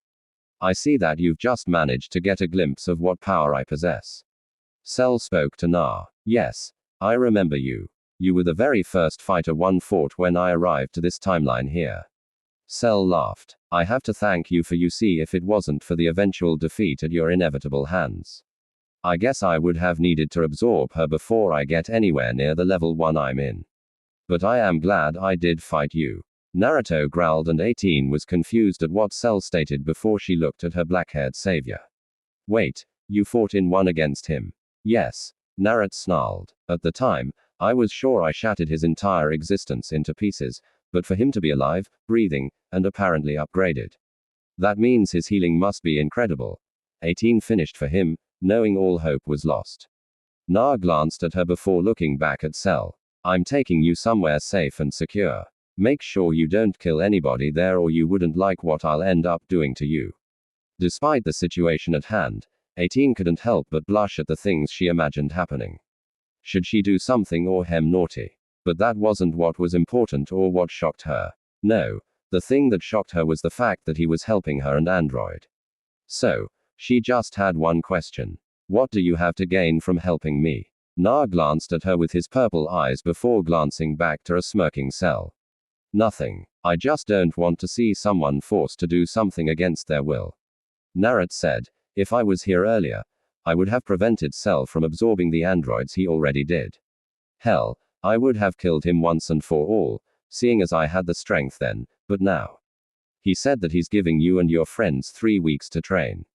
A: I see that you've just managed to get a glimpse of what power I possess. Cell spoke to Na. Yes, I remember you. You were the very first fighter one fought when I arrived to this timeline here. Cell laughed. I have to thank you for you see if it wasn't for the eventual defeat at your inevitable hands. I guess I would have needed to absorb her before I get anywhere near the level 1 I'm in. But I am glad I did fight you. Naruto growled and 18 was confused at what Cell stated before she looked at her black-haired savior. Wait, you fought in one against him? Yes, Naruto snarled. At the time, I was sure I shattered his entire existence into pieces, but for him to be alive, breathing, and apparently upgraded. That means his healing must be incredible. 18 finished for him, knowing all hope was lost. Na glanced at her before looking back at Cell. I'm taking you somewhere safe and secure. Make sure you don't kill anybody there or you wouldn't like what I'll end up doing to you. Despite the situation at hand, 18 couldn't help but blush at the things she imagined happening. Should she do something or hem naughty? But that wasn't what was important or what shocked her. No, the thing that shocked her was the fact that he was helping her and Android. So, she just had one question. What do you have to gain from helping me? Na glanced at her with his purple eyes before glancing back to a smirking Cell. Nothing. I just don't want to see someone forced to do something against their will. Naruto said, if I was here earlier, I would have prevented Cell from absorbing the androids he already did. Hell, I would have killed him once and for all, seeing as I had the strength then, but now. He said that he's giving you and your friends 3 weeks to train.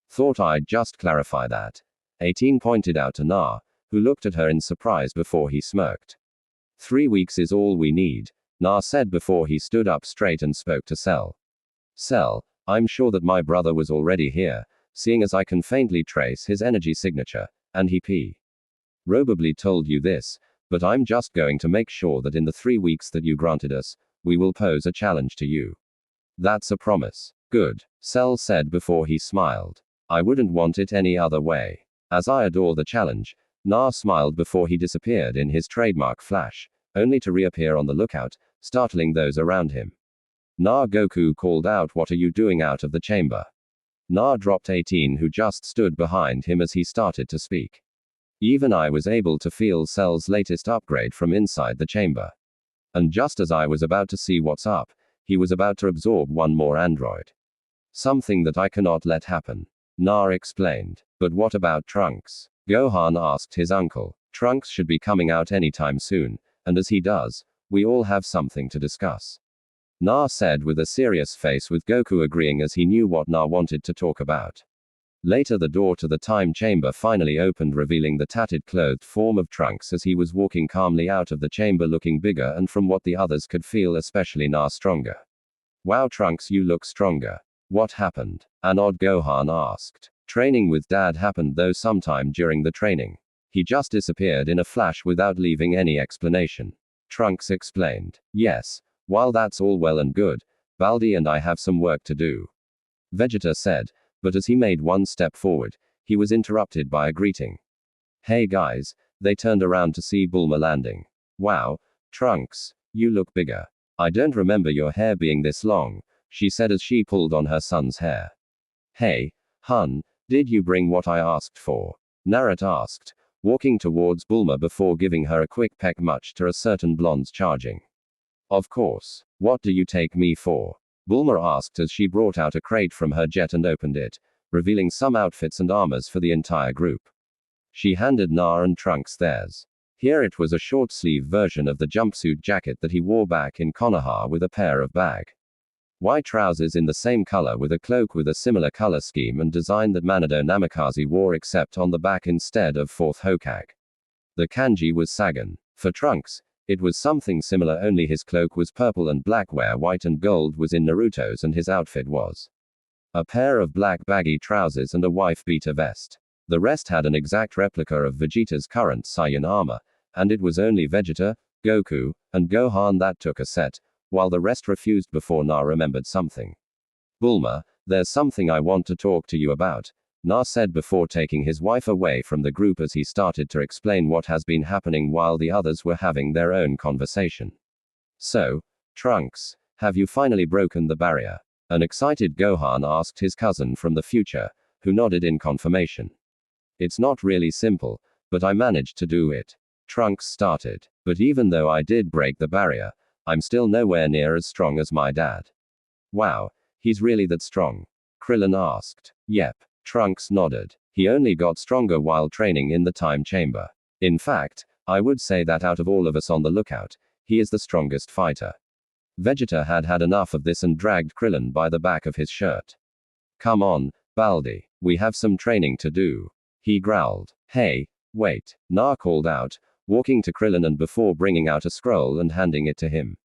A: Thought I'd just clarify that. 18 pointed out to Na, who looked at her in surprise before he smirked. 3 weeks is all we need, Na said before he stood up straight and spoke to Cell. Cell, I'm sure that my brother was already here, seeing as I can faintly trace his energy signature, and he probably told you this, but I'm just going to make sure that in the 3 weeks that you granted us, we will pose a challenge to you. That's a promise. Good, Cell said before he smiled. I wouldn't want it any other way. As I adore the challenge, Na smiled before he disappeared in his trademark flash, only to reappear on the lookout, startling those around him. Na Goku called out, what are you doing out of the chamber? Na dropped 18 who just stood behind him as he started to speak. Even I was able to feel Cell's latest upgrade from inside the chamber. And just as I was about to see what's up, he was about to absorb one more android. Something that I cannot let happen. Na explained. But what about Trunks? Gohan asked his uncle. Trunks should be coming out anytime soon, and as he does, we all have something to discuss. Na said with a serious face, with Goku agreeing as he knew what Na wanted to talk about. Later the door to the time chamber finally opened, revealing the tattered clothed form of Trunks as he was walking calmly out of the chamber, looking bigger and from what the others could feel, especially Na, stronger. Wow Trunks, you look stronger. What happened? An odd Gohan asked. Training with Dad happened though sometime during the training. He just disappeared in a flash without leaving any explanation. Trunks explained. Yes, while that's all well and good, Baldi and I have some work to do. Vegeta said, but as he made one step forward, he was interrupted by a greeting. Hey guys, they turned around to see Bulma landing. Wow, Trunks, you look bigger. I don't remember your hair being this long, she said as she pulled on her son's hair. Hey, hun, did you bring what I asked for? Naruto asked, walking towards Bulma before giving her a quick peck, much to a certain blonde's charging. Of course. What do you take me for? Bulma asked as she brought out a crate from her jet and opened it, revealing some outfits and armors for the entire group. She handed Na and Trunks theirs. Here it was a short-sleeve version of the jumpsuit jacket that he wore back in Konoha with a pair of white trousers in the same color with a cloak with a similar color scheme and design that Manado Namikaze wore, except on the back instead of fourth Hokage. The kanji was Sagan. For Trunks, It was something similar, only his cloak was purple and black where white and gold was in Naruto's, and his outfit was a pair of black baggy trousers and a wife-beater vest. The rest had an exact replica of Vegeta's current Saiyan armor, and it was only Vegeta, Goku, and Gohan that took a set, while the rest refused before Na remembered something. Bulma, there's something I want to talk to you about, Na said before taking his wife away from the group as he started to explain what has been happening while the others were having their own conversation. So, Trunks, have you finally broken the barrier? An excited Gohan asked his cousin from the future, who nodded in confirmation. It's not really simple, but I managed to do it. Trunks started. But even though I did break the barrier, I'm still nowhere near as strong as my dad. Wow, he's really that strong? Krillin asked. Yep. Trunks nodded. He only got stronger while training in the time chamber. In fact, I would say that out of all of us on the lookout, he is the strongest fighter. Vegeta had had enough of this and dragged Krillin by the back of his shirt. Come on, Baldy, we have some training to do. He growled. Hey, wait, Na called out, walking to Krillin and before bringing out a scroll and handing it to him.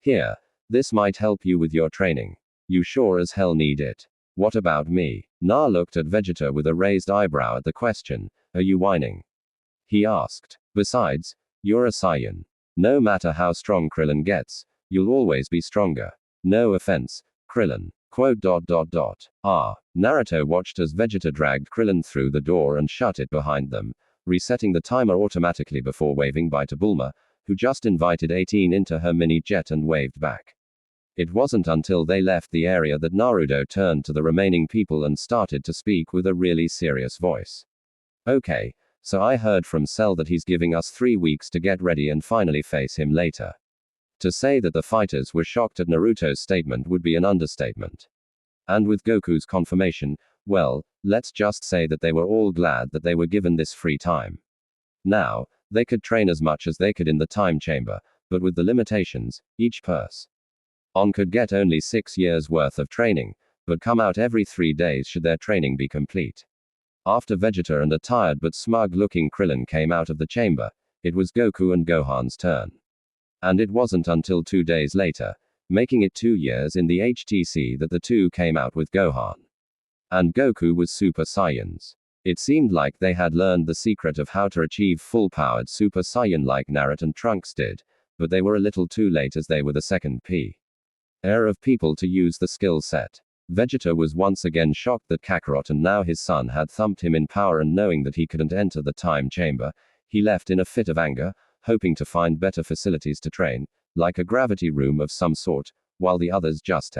A: Here, this might help you with your training. You sure as hell need it. What about me? Na looked at Vegeta with a raised eyebrow at the question. Are you whining? He asked. Besides, you're a Saiyan. No matter how strong Krillin gets, you'll always be stronger. No offense, Krillin. Quote. Naruto watched as Vegeta dragged Krillin through the door and shut it behind them, resetting the timer automatically before waving bye to Bulma, who just invited 18 into her mini jet and waved back. It wasn't until they left the area that Naruto turned to the remaining people and started to speak with a really serious voice. Okay, so I heard from Cell that he's giving us 3 weeks to get ready and finally face him later. To say that the fighters were shocked at Naruto's statement would be an understatement. And with Goku's confirmation, well, let's just say that they were all glad that they were given this free time. Now, they could train as much as they could in the time chamber, but with the limitations, each person could get only 6 years worth of training, but come out every 3 days should their training be complete. After Vegeta and a tired but smug-looking Krillin came out of the chamber, it was Goku and Gohan's turn. And it wasn't until 2 days later, making it 2 years in the HTC, that the two came out with Gohan and Goku was Super Saiyans. It seemed like they had learned the secret of how to achieve full-powered Super Saiyan like Naruto and Trunks did, but they were a little too late as they were the second pair of people to use the skill set. Vegeta was once again shocked that Kakarot and now his son had thumped him in power, and knowing that he couldn't enter the time chamber, he left in a fit of anger, hoping to find better facilities to train, like a gravity room of some sort, while the others just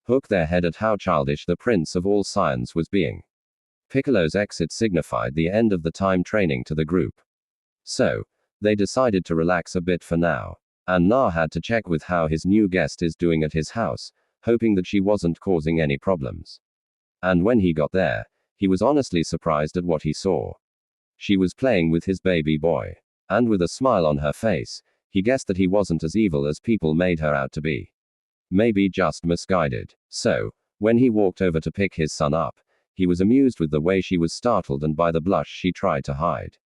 A: hook their head at how childish the Prince of all Saiyans was being. Piccolo's exit signified the end of the time training to the group. So, they decided to relax a bit for now. And Na had to check with how his new guest is doing at his house, hoping that she wasn't causing any problems. And when he got there, he was honestly surprised at what he saw. She was playing with his baby boy. And with a smile on her face, he guessed that he wasn't as evil as people made her out to be. Maybe just misguided. So, when he walked over to pick his son up, he was amused with the way she was startled and by the blush she tried to hide.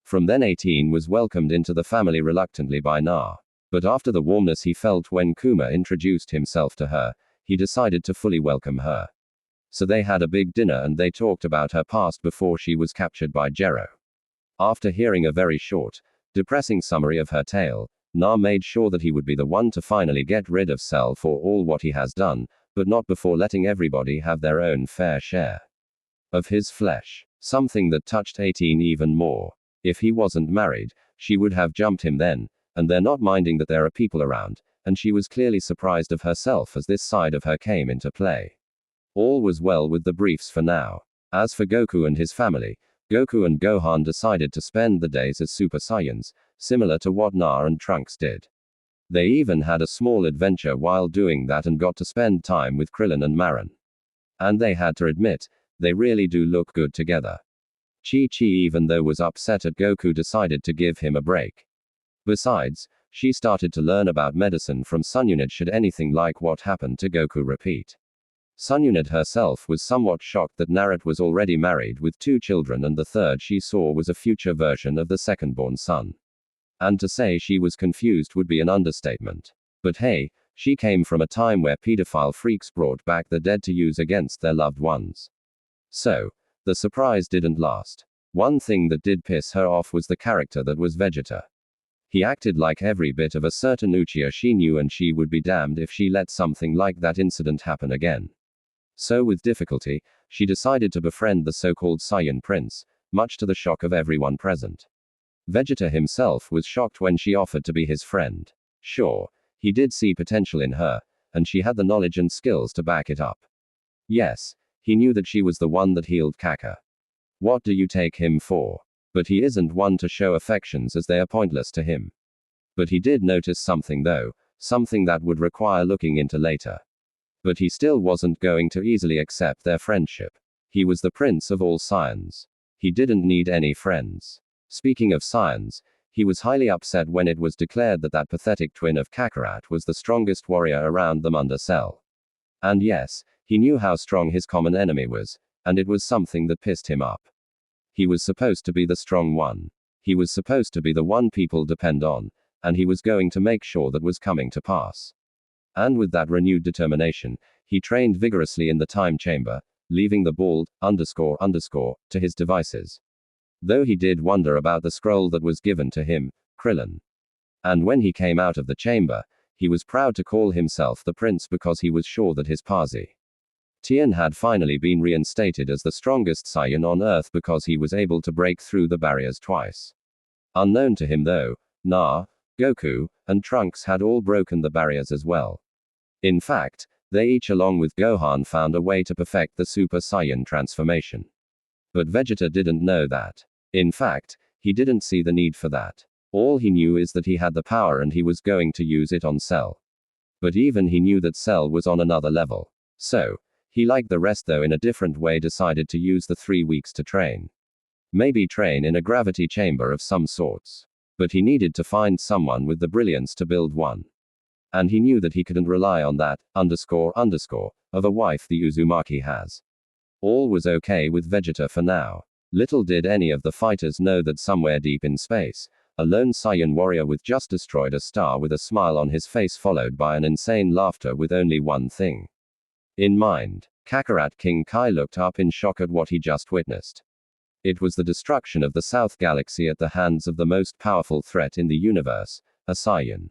A: From then 18 was welcomed into the family reluctantly by Na. But after the warmness he felt when Kuma introduced himself to her, he decided to fully welcome her. So they had a big dinner and they talked about her past before she was captured by Gero. After hearing a very short, depressing summary of her tale, Na made sure that he would be the one to finally get rid of Cell for all what he has done, but not before letting everybody have their own fair share of his flesh. Something that touched 18 even more. If he wasn't married, she would have jumped him then, and they're not minding that there are people around, and she was clearly surprised of herself as this side of her came into play. All was well with the briefs for now. As for Goku and his family, Goku and Gohan decided to spend the days as Super Saiyans, similar to what Na and Trunks did. They even had a small adventure while doing that and got to spend time with Krillin and Marin. And they had to admit, they really do look good together. Chi-Chi, even though was upset at Goku, decided to give him a break. Besides, she started to learn about medicine from Sunyunit should anything like what happened to Goku repeat. Sunyunit herself was somewhat shocked that Naruto was already married with 2 children, and the third she saw was a future version of the second-born son. And to say she was confused would be an understatement. But hey, she came from a time where pedophile freaks brought back the dead to use against their loved ones. So, the surprise didn't last. One thing that did piss her off was the character that was Vegeta. He acted like every bit of a certain Uchiha she knew, and she would be damned if she let something like that incident happen again. So with difficulty, she decided to befriend the so-called Saiyan prince, much to the shock of everyone present. Vegeta himself was shocked when she offered to be his friend. Sure, he did see potential in her, and she had the knowledge and skills to back it up. Yes, he knew that she was the one that healed Kaka. What do you take him for? But he isn't one to show affections, as they are pointless to him. But he did notice something though, something that would require looking into later. But he still wasn't going to easily accept their friendship. He was the prince of all Saiyans. He didn't need any friends. Speaking of Saiyans, he was highly upset when it was declared that that pathetic twin of Kakarot was the strongest warrior around them under Cell. And yes, he knew how strong his common enemy was, and it was something that pissed him up. He was supposed to be the strong one. He was supposed to be the one people depend on, and he was going to make sure that was coming to pass. And with that renewed determination, he trained vigorously in the time chamber, leaving the bald, to his devices. Though he did wonder about the scroll that was given to him, Krillin. And when he came out of the chamber, he was proud to call himself the prince because he was sure that his Parsi Tien had finally been reinstated as the strongest Saiyan on Earth because he was able to break through the barriers twice. Unknown to him though, Na, Goku, and Trunks had all broken the barriers as well. In fact, they each along with Gohan found a way to perfect the Super Saiyan transformation. But Vegeta didn't know that. In fact, he didn't see the need for that. All he knew is that he had the power and he was going to use it on Cell. But even he knew that Cell was on another level. So, he, like the rest though in a different way, decided to use the 3 weeks to train. Maybe train in a gravity chamber of some sorts. But he needed to find someone with the brilliance to build one. And he knew that he couldn't rely on that, of a wife the Uzumaki has. All was okay with Vegeta for now. Little did any of the fighters know that somewhere deep in space, a lone Saiyan warrior with just destroyed a star with a smile on his face followed by an insane laughter with only one thing in mind. Kakarot King Kai looked up in shock at what he just witnessed. It was the destruction of the South Galaxy at the hands of the most powerful threat in the universe, a Saiyan.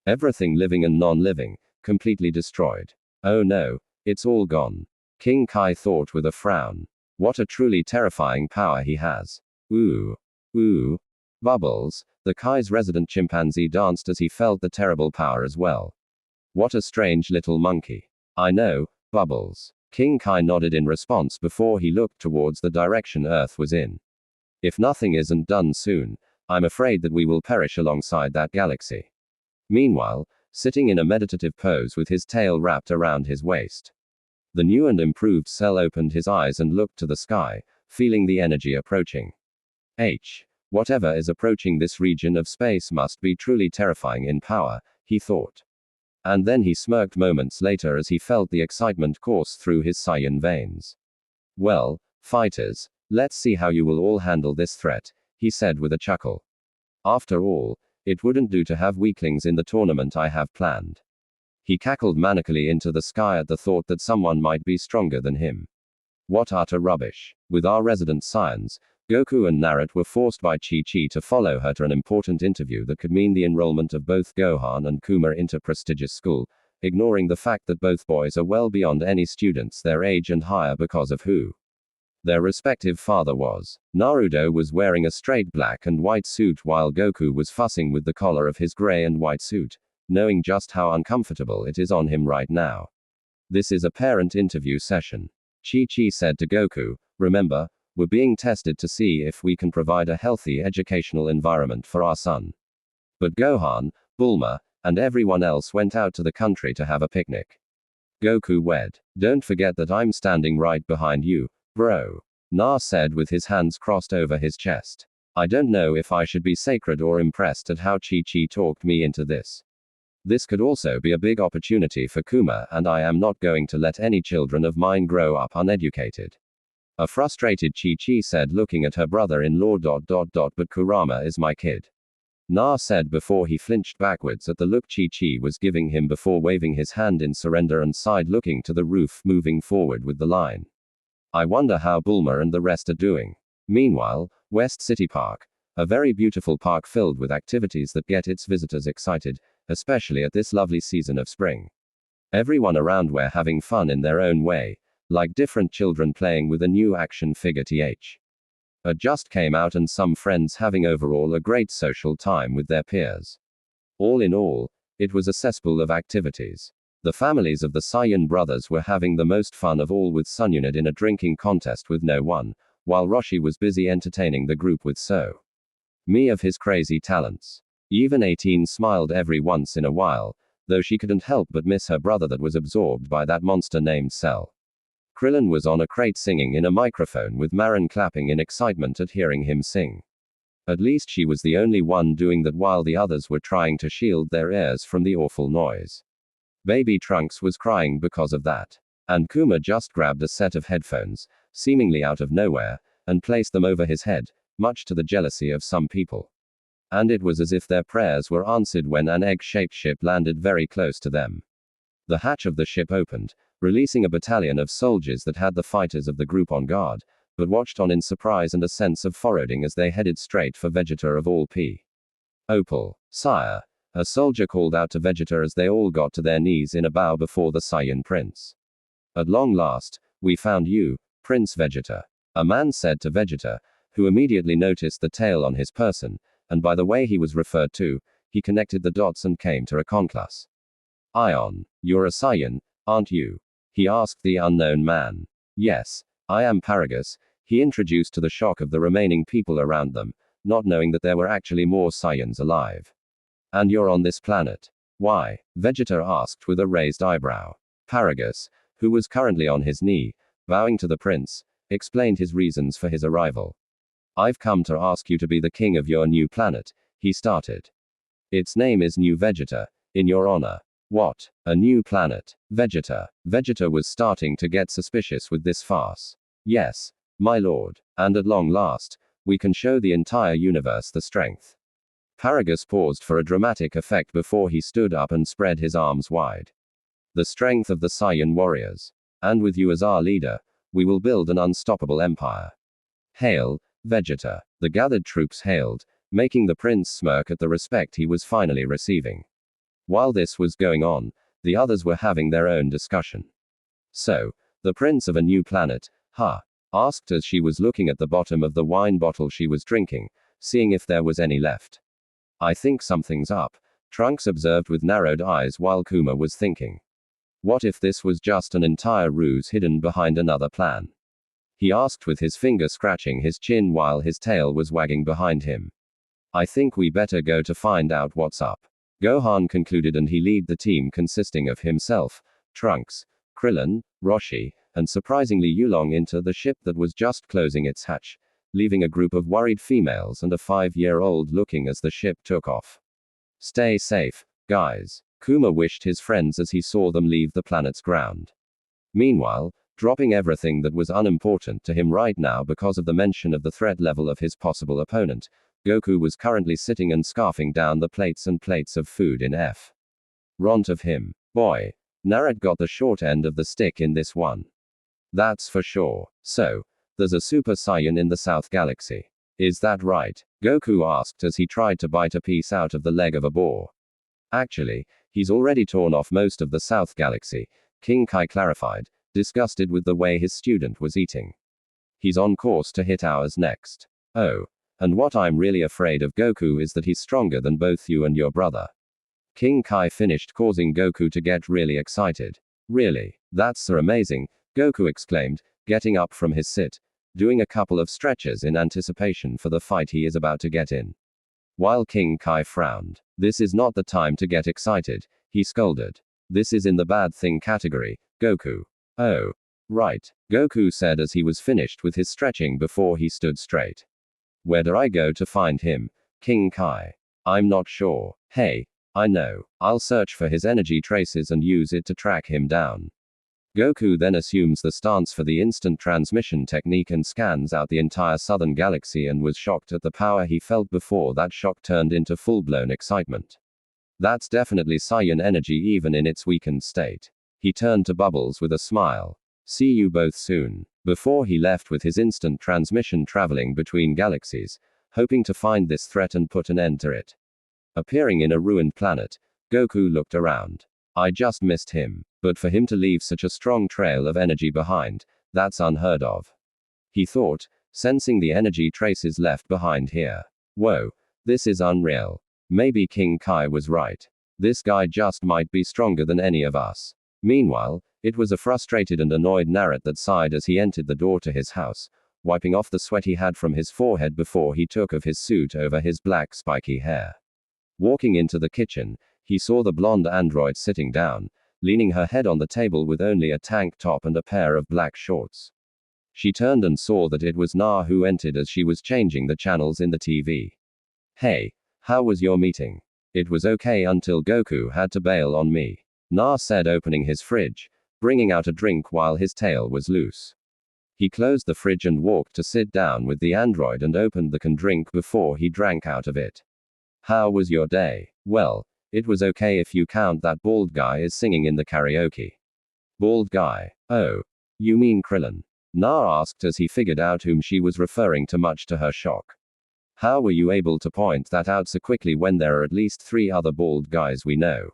A: Everything living and non-living, completely destroyed. Oh no, it's all gone. King Kai thought with a frown. What a truly terrifying power he has. Ooh. Ooh. Bubbles, the Kai's resident chimpanzee, danced as he felt the terrible power as well. What a strange little monkey. I know, Bubbles. King Kai nodded in response before he looked towards the direction Earth was in. If nothing isn't done soon, I'm afraid that we will perish alongside that galaxy. Meanwhile, sitting in a meditative pose with his tail wrapped around his waist, the new and improved Cell opened his eyes and looked to the sky, feeling the energy approaching. Whatever is approaching this region of space must be truly terrifying in power, he thought. And then he smirked moments later as he felt the excitement course through his Saiyan veins. Well, fighters, let's see how you will all handle this threat, he said with a chuckle. After all, it wouldn't do to have weaklings in the tournament I have planned. He cackled manically into the sky at the thought that someone might be stronger than him. What utter rubbish. With our resident Saiyans, Goku and Naruto were forced by Chi-Chi to follow her to an important interview that could mean the enrollment of both Gohan and Kuma into prestigious school, ignoring the fact that both boys are well beyond any students their age and higher because of who their respective father was. Naruto was wearing a straight black and white suit while Goku was fussing with the collar of his gray and white suit, knowing just how uncomfortable it is on him right now. This is a parent interview session. Chi-Chi said to Goku, remember, we're being tested to see if we can provide a healthy educational environment for our son. But Gohan, Bulma, and everyone else went out to the country to have a picnic. Goku wed. Don't forget that I'm standing right behind you, bro. Na said with his hands crossed over his chest. I don't know if I should be sacred or impressed at how Chi-Chi talked me into this. This could also be a big opportunity for Kuma, and I am not going to let any children of mine grow up uneducated. A frustrated Chi-Chi said, looking at her brother-in-law. But Kurama is my kid. Na said before he flinched backwards at the look Chi-Chi was giving him before waving his hand in surrender and sighed, looking to the roof, moving forward with the line. I wonder how Bulma and the rest are doing. Meanwhile, West City Park. A very beautiful park filled with activities that get its visitors excited, especially at this lovely season of spring. Everyone around were having fun in their own way, like different children playing with a new action figure just came out and some friends having overall a great social time with their peers. All in all, it was a cesspool of activities. The families of the Saiyan brothers were having the most fun of all, with Sunyunit in a drinking contest with no one, while Roshi was busy entertaining the group with me of his crazy talents. Even 18 smiled every once in a while, though she couldn't help but miss her brother that was absorbed by that monster named Cell. Krillin was on a crate singing in a microphone, with Marin clapping in excitement at hearing him sing. At least she was the only one doing that while the others were trying to shield their ears from the awful noise. Baby Trunks was crying because of that. And Kuma just grabbed a set of headphones, seemingly out of nowhere, and placed them over his head, much to the jealousy of some people. And it was as if their prayers were answered when an egg-shaped ship landed very close to them. The hatch of the ship opened, releasing a battalion of soldiers that had the fighters of the group on guard, but watched on in surprise and a sense of foreboding as they headed straight for Vegeta of all Opal. Sire. A soldier called out to Vegeta as they all got to their knees in a bow before the Saiyan prince. At long last, we found you, Prince Vegeta. A man said to Vegeta, who immediately noticed the tail on his person, and by the way he was referred to, he connected the dots and came to a conclus. Ion, you're a Saiyan, aren't you? He asked the unknown man. Yes, I am Paragus, he introduced to the shock of the remaining people around them, not knowing that there were actually more Saiyans alive. And you're on this planet? Why? Vegeta asked with a raised eyebrow. Paragus, who was currently on his knee, bowing to the prince, explained his reasons for his arrival. I've come to ask you to be the king of your new planet, he started. Its name is New Vegeta, in your honor. What? A new planet? Vegeta. Vegeta was starting to get suspicious with this farce. Yes, my lord, and at long last, we can show the entire universe the strength. Paragus paused for a dramatic effect before he stood up and spread his arms wide. The strength of the Saiyan warriors. And with you as our leader, we will build an unstoppable empire. Hail, Vegeta. The gathered troops hailed, making the prince smirk at the respect he was finally receiving. While this was going on, the others were having their own discussion. So, the prince of a new planet, asked as she was looking at the bottom of the wine bottle she was drinking, seeing if there was any left. I think something's up, Trunks observed with narrowed eyes while Kuma was thinking. What if this was just an entire ruse hidden behind another plan? He asked with his finger scratching his chin while his tail was wagging behind him. I think we better go to find out what's up. Gohan concluded, and he led the team consisting of himself, Trunks, Krillin, Roshi, and surprisingly Yulong into the ship that was just closing its hatch, leaving a group of worried females and a 5-year-old looking as the ship took off. Stay safe, guys, Kuma wished his friends as he saw them leave the planet's ground. Meanwhile, dropping everything that was unimportant to him right now because of the mention of the threat level of his possible opponent, Goku was currently sitting and scarfing down the plates and plates of food in front of him. Boy, Naruto got the short end of the stick in this one. That's for sure. So, there's a Super Saiyan in the South Galaxy. Is that right? Goku asked as he tried to bite a piece out of the leg of a boar. Actually, he's already torn off most of the South Galaxy, King Kai clarified, disgusted with the way his student was eating. He's on course to hit ours next. Oh. And what I'm really afraid of, Goku, is that he's stronger than both you and your brother. King Kai finished, causing Goku to get really excited. Really? That's so amazing, Goku exclaimed, getting up from his sit, doing a couple of stretches in anticipation for the fight he is about to get in. While King Kai frowned. This is not the time to get excited, he scolded. This is in the bad thing category, Goku. Oh. Right, Goku said as he was finished with his stretching before he stood straight. Where do I go to find him? King Kai. I'm not sure. Hey, I know. I'll search for his energy traces and use it to track him down. Goku then assumes the stance for the instant transmission technique and scans out the entire southern galaxy and was shocked at the power he felt before that shock turned into full-blown excitement. That's definitely Saiyan energy even in its weakened state. He turned to Bubbles with a smile. See you both soon. Before he left with his instant transmission traveling between galaxies, hoping to find this threat and put an end to it. Appearing in a ruined planet, Goku looked around. I just missed him. But for him to leave such a strong trail of energy behind, that's unheard of. He thought, sensing the energy traces left behind here. Whoa, this is unreal. Maybe King Kai was right. This guy just might be stronger than any of us. Meanwhile, it was a frustrated and annoyed Naruto that sighed as he entered the door to his house, wiping off the sweat he had from his forehead before he took off his suit over his black spiky hair. Walking into the kitchen, he saw the blonde android sitting down, leaning her head on the table with only a tank top and a pair of black shorts. She turned and saw that it was Na who entered as she was changing the channels in the TV. Hey, how was your meeting? It was okay until Goku had to bail on me, Na said, opening his fridge, bringing out a drink while his tail was loose. He closed the fridge and walked to sit down with the android and opened the can drink before he drank out of it. How was your day? Well, it was okay if you count that bald guy is singing in the karaoke. Bald guy? Oh, you mean Krillin? Na asked as he figured out whom she was referring to, much to her shock. How were you able to point that out so quickly when there are at least 3 other bald guys we know?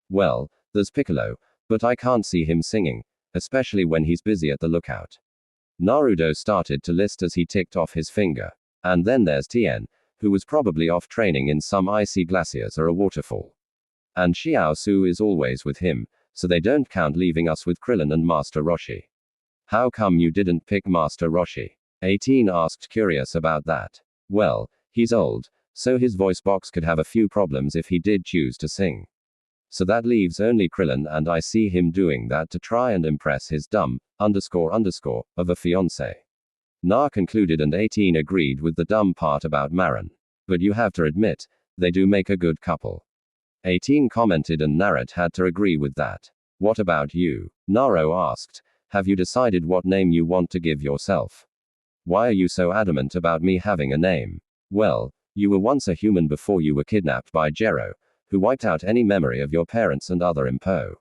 A: Well, there's Piccolo, but I can't see him singing, especially when he's busy at the lookout. Naruto started to list as he ticked off his finger. And then there's Tien, who was probably off training in some icy glaciers or a waterfall. And Xiao Su is always with him, so they don't count, leaving us with Krillin and Master Roshi. How come you didn't pick Master Roshi? 18 asked, curious about that. Well, he's old, so his voice box could have a few problems if he did choose to sing. So that leaves only Krillin, and I see him doing that to try and impress his dumb, of a fiancé. Na concluded, and 18 agreed with the dumb part about Marin. But you have to admit, they do make a good couple. 18 commented, and Naruto had to agree with that. What about you? Naro asked. Have you decided what name you want to give yourself? Why are you so adamant about me having a name? Well, you were once a human before you were kidnapped by Jero, who wiped out any memory of your parents and other important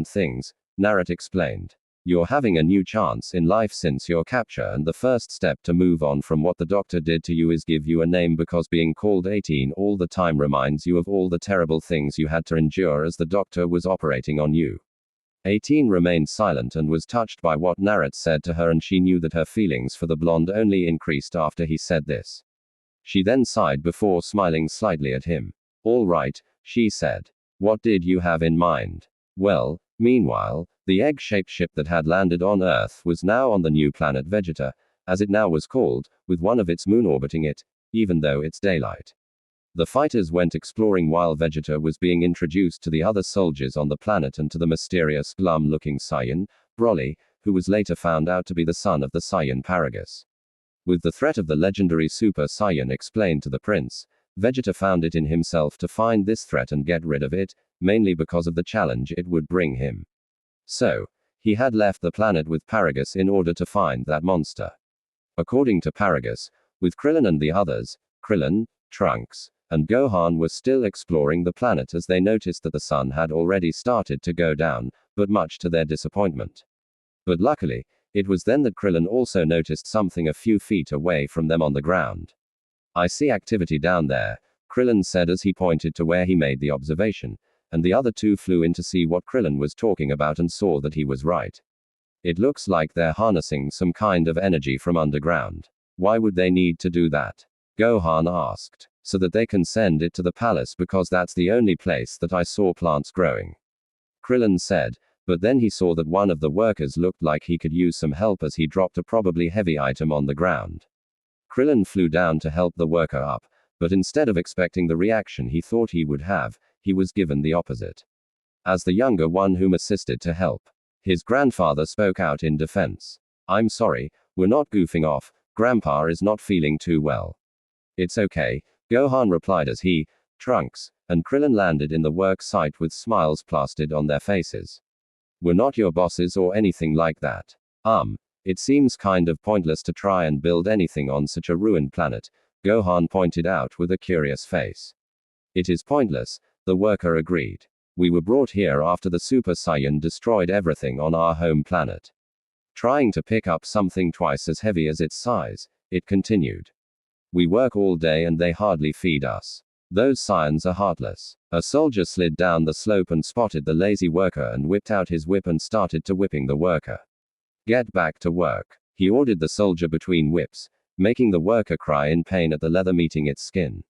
A: things, Naruto explained. You're having a new chance in life since your capture, and the first step to move on from what the doctor did to you is give you a name, because being called 18 all the time reminds you of all the terrible things you had to endure as the doctor was operating on you. 18 remained silent and was touched by what Naruto said to her, and she knew that her feelings for the blonde only increased after he said this. She then sighed before smiling slightly at him. All right, she said. What did you have in mind? Well, meanwhile, the egg-shaped ship that had landed on Earth was now on the new planet Vegeta, as it now was called, with one of its moon orbiting it, even though it's daylight. The fighters went exploring while Vegeta was being introduced to the other soldiers on the planet and to the mysterious, glum-looking Saiyan, Broly, who was later found out to be the son of the Saiyan Paragus. With the threat of the legendary Super Saiyan explained to the prince, Vegeta found it in himself to find this threat and get rid of it, mainly because of the challenge it would bring him. So, he had left the planet with Paragus in order to find that monster. According to Paragus, with Krillin and the others, Krillin, Trunks, and Gohan were still exploring the planet as they noticed that the sun had already started to go down, but much to their disappointment. But luckily, it was then that Krillin also noticed something a few feet away from them on the ground. I see activity down there, Krillin said as he pointed to where he made the observation, and the other two flew in to see what Krillin was talking about and saw that he was right. It looks like they're harnessing some kind of energy from underground. Why would they need to do that? Gohan asked. So that they can send it to the palace, because that's the only place that I saw plants growing. Krillin said, but then he saw that one of the workers looked like he could use some help as he dropped a probably heavy item on the ground. Krillin flew down to help the worker up, but instead of expecting the reaction he thought he would have, he was given the opposite. As the younger one whom assisted to help, his grandfather spoke out in defense. I'm sorry, we're not goofing off, Grandpa is not feeling too well. It's okay, Gohan replied as he, Trunks, and Krillin landed in the work site with smiles plastered on their faces. We're not your bosses or anything like that. It seems kind of pointless to try and build anything on such a ruined planet, Gohan pointed out with a curious face. It is pointless, the worker agreed. We were brought here after the Super Saiyan destroyed everything on our home planet. Trying to pick up something twice as heavy as its size, it continued. We work all day and they hardly feed us. Those Saiyans are heartless. A soldier slid down the slope and spotted the lazy worker and whipped out his whip and started to whipping the worker. Get back to work, he ordered the soldier between whips, making the worker cry in pain at the leather meeting its skin.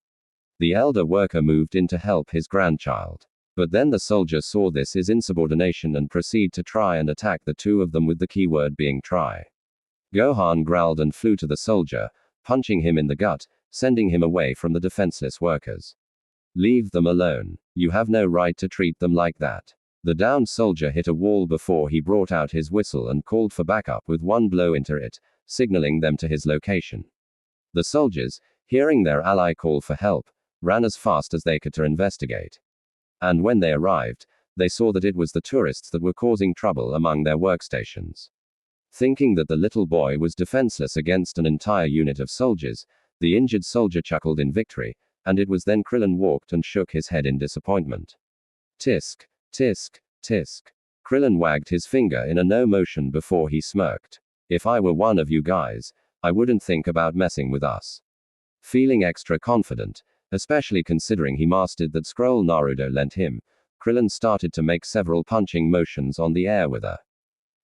A: The elder worker moved in to help his grandchild. But then the soldier saw this as insubordination and proceeded to try and attack the two of them with the keyword being try. Gohan growled and flew to the soldier, punching him in the gut, sending him away from the defenseless workers. Leave them alone. You have no right to treat them like that. The downed soldier hit a wall before he brought out his whistle and called for backup with one blow into it, signaling them to his location. The soldiers, hearing their ally call for help, ran as fast as they could to investigate. And when they arrived, they saw that it was the tourists that were causing trouble among their workstations. Thinking that the little boy was defenseless against an entire unit of soldiers, the injured soldier chuckled in victory, and it was then Krillin walked and shook his head in disappointment. Tisk, tisk, tisk. Krillin wagged his finger in a no motion before he smirked. If I were one of you guys, I wouldn't think about messing with us. Feeling extra confident, especially considering he mastered that scroll Naruto lent him, Krillin started to make several punching motions on the air with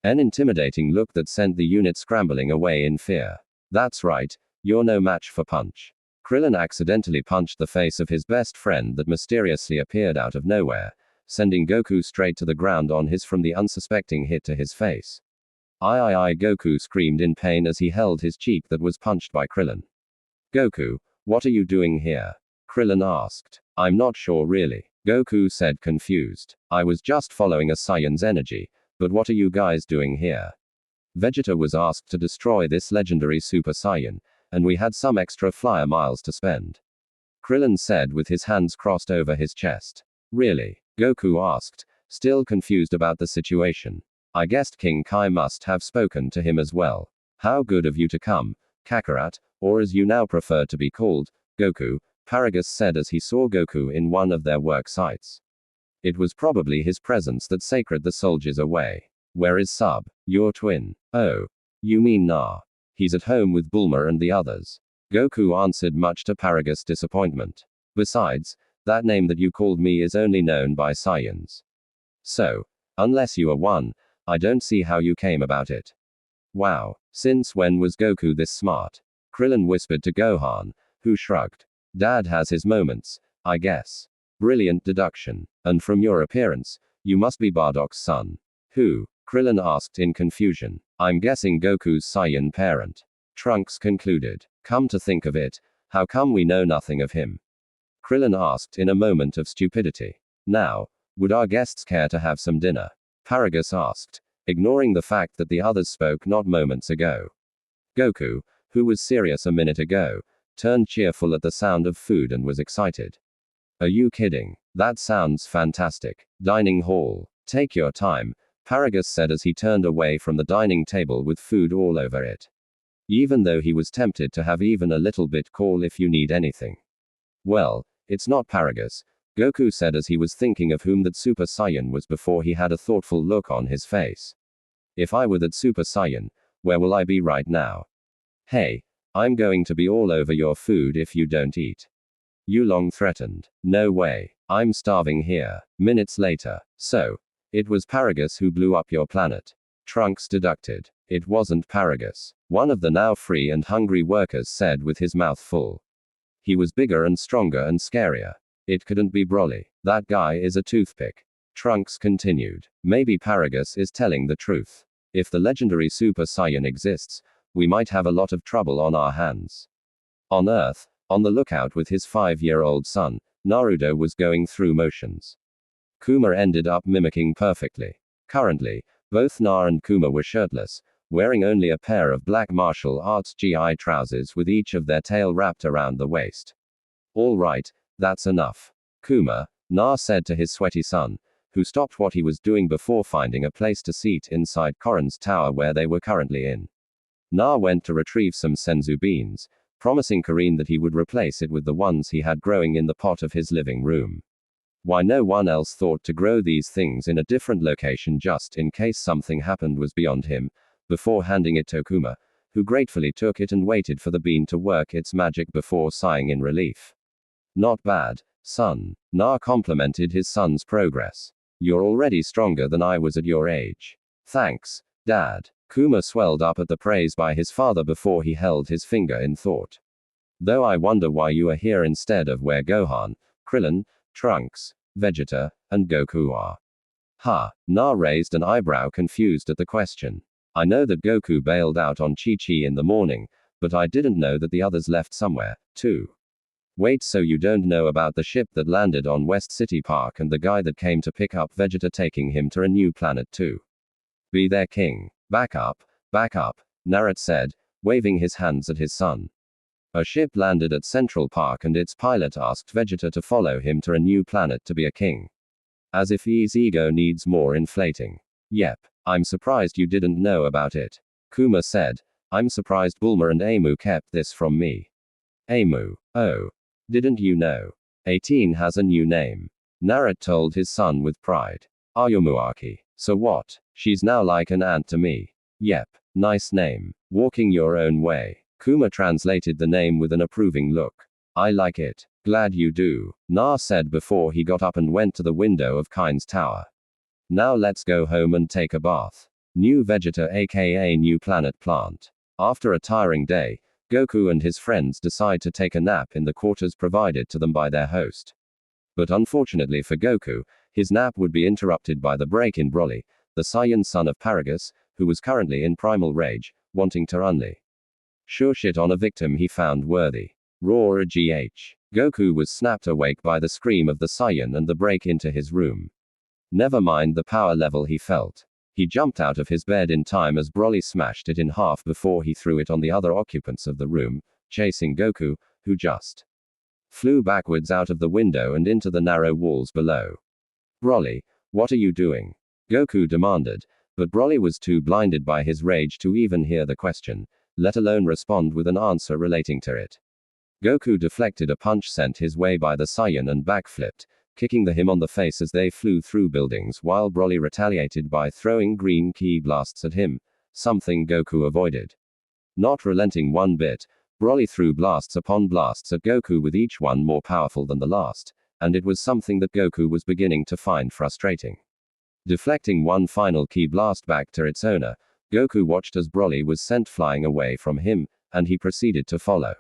A: an intimidating look that sent the unit scrambling away in fear. That's right, you're no match for punch. Krillin accidentally punched the face of his best friend that mysteriously appeared out of nowhere, sending Goku straight to the ground on his from the unsuspecting hit to his face. I, Goku screamed in pain as he held his cheek that was punched by Krillin. Goku, what are you doing here? Krillin asked. I'm not sure really. Goku said confused. I was just following a Saiyan's energy, but what are you guys doing here? Vegeta was asked to destroy this legendary Super Saiyan, and we had some extra flyer miles to spend. Krillin said with his hands crossed over his chest. Really? Goku asked, still confused about the situation. I guessed King Kai must have spoken to him as well. How good of you to come, Kakarot, or as you now prefer to be called, Goku, Paragus said as he saw Goku in one of their work sites. It was probably his presence that sacred the soldiers away. Where is Sub, your twin? Oh. You mean Nah? He's at home with Bulma and the others. Goku answered much to Paragus' disappointment. Besides, that name that you called me is only known by Saiyans. So, unless you are one, I don't see how you came about it. Wow, since when was Goku this smart? Krillin whispered to Gohan, who shrugged. Dad has his moments, I guess. Brilliant deduction. And from your appearance, you must be Bardock's son. Who? Krillin asked in confusion. I'm guessing Goku's Saiyan parent. Trunks concluded. Come to think of it, how come we know nothing of him? Krillin asked in a moment of stupidity. Now, would our guests care to have some dinner? Paragus asked, ignoring the fact that the others spoke not moments ago. Goku, who was serious a minute ago, turned cheerful at the sound of food and was excited. Are you kidding? That sounds fantastic. Dining hall. Take your time, Paragus said as he turned away from the dining table with food all over it. Even though he was tempted to have even a little bit call if you need anything. Well, it's not Paragus, Goku said as he was thinking of whom that Super Saiyan was before he had a thoughtful look on his face. If I were that Super Saiyan, where will I be right now? Hey, I'm going to be all over your food if you don't eat. Yulong threatened. No way. I'm starving here. Minutes later. So, it was Paragus who blew up your planet. Trunks deducted. It wasn't Paragus. One of the now free and hungry workers said with his mouth full. He was bigger and stronger and scarier. It couldn't be Broly. That guy is a toothpick. Trunks continued. Maybe Paragus is telling the truth. If the legendary Super Saiyan exists, we might have a lot of trouble on our hands. On Earth, on the lookout with his 5-year-old son, Naruto was going through motions. Kuma ended up mimicking perfectly. Currently, both Na and Kuma were shirtless, wearing only a pair of black martial arts GI trousers with each of their tail wrapped around the waist. All right, that's enough. Kuma, Na said to his sweaty son, who stopped what he was doing before finding a place to seat inside Korin's tower where they were currently in. Na went to retrieve some senzu beans, promising Karin that he would replace it with the ones he had growing in the pot of his living room. Why no one else thought to grow these things in a different location just in case something happened was beyond him, before handing it to Kuma, who gratefully took it and waited for the bean to work its magic before sighing in relief. Not bad, son. Na complimented his son's progress. You're already stronger than I was at your age. Thanks, Dad. Kuma swelled up at the praise by his father before he held his finger in thought. Though I wonder why you are here instead of where Gohan, Krillin, Trunks, Vegeta, and Goku are. Ha, Na raised an eyebrow confused at the question. I know that Goku bailed out on Chi-Chi in the morning, but I didn't know that the others left somewhere, too. Wait, so you don't know about the ship that landed on West City Park and the guy that came to pick up Vegeta taking him to a new planet too? Be their king. Back up, Naruto said, waving his hands at his son. A ship landed at Central Park and its pilot asked Vegeta to follow him to a new planet to be a king. As if his ego needs more inflating. Yep, I'm surprised you didn't know about it. Kuma said, I'm surprised Bulma and Amu kept this from me. Amu, oh. Didn't you know? 18 has a new name. Naruto told his son with pride. Ayumuaki. So what? She's now like an aunt to me. Yep, nice name. Walking your own way. Kuma translated the name with an approving look. I like it. Glad you do, Na said before he got up and went to the window of Kain's tower. Now let's go home and take a bath. New Vegeta aka New Planet Plant. After a tiring day, Goku and his friends decide to take a nap in the quarters provided to them by their host. But unfortunately for Goku, his nap would be interrupted by the break in Broly, the Saiyan son of Paragus, who was currently in primal rage, wanting to only sure shit on a victim he found worthy. Roar GH. Goku was snapped awake by the scream of the Saiyan and the break into his room. Never mind the power level he felt. He jumped out of his bed in time as Broly smashed it in half before he threw it on the other occupants of the room, chasing Goku, who just flew backwards out of the window and into the narrow walls below. Broly, what are you doing? Goku demanded, but Broly was too blinded by his rage to even hear the question, let alone respond with an answer relating to it. Goku deflected a punch sent his way by the Saiyan and backflipped, kicking him on the face as they flew through buildings while Broly retaliated by throwing green ki blasts at him, something Goku avoided. Not relenting one bit, Broly threw blasts upon blasts at Goku with each one more powerful than the last, and it was something that Goku was beginning to find frustrating. Deflecting one final ki blast back to its owner, Goku watched as Broly was sent flying away from him, and he proceeded to follow.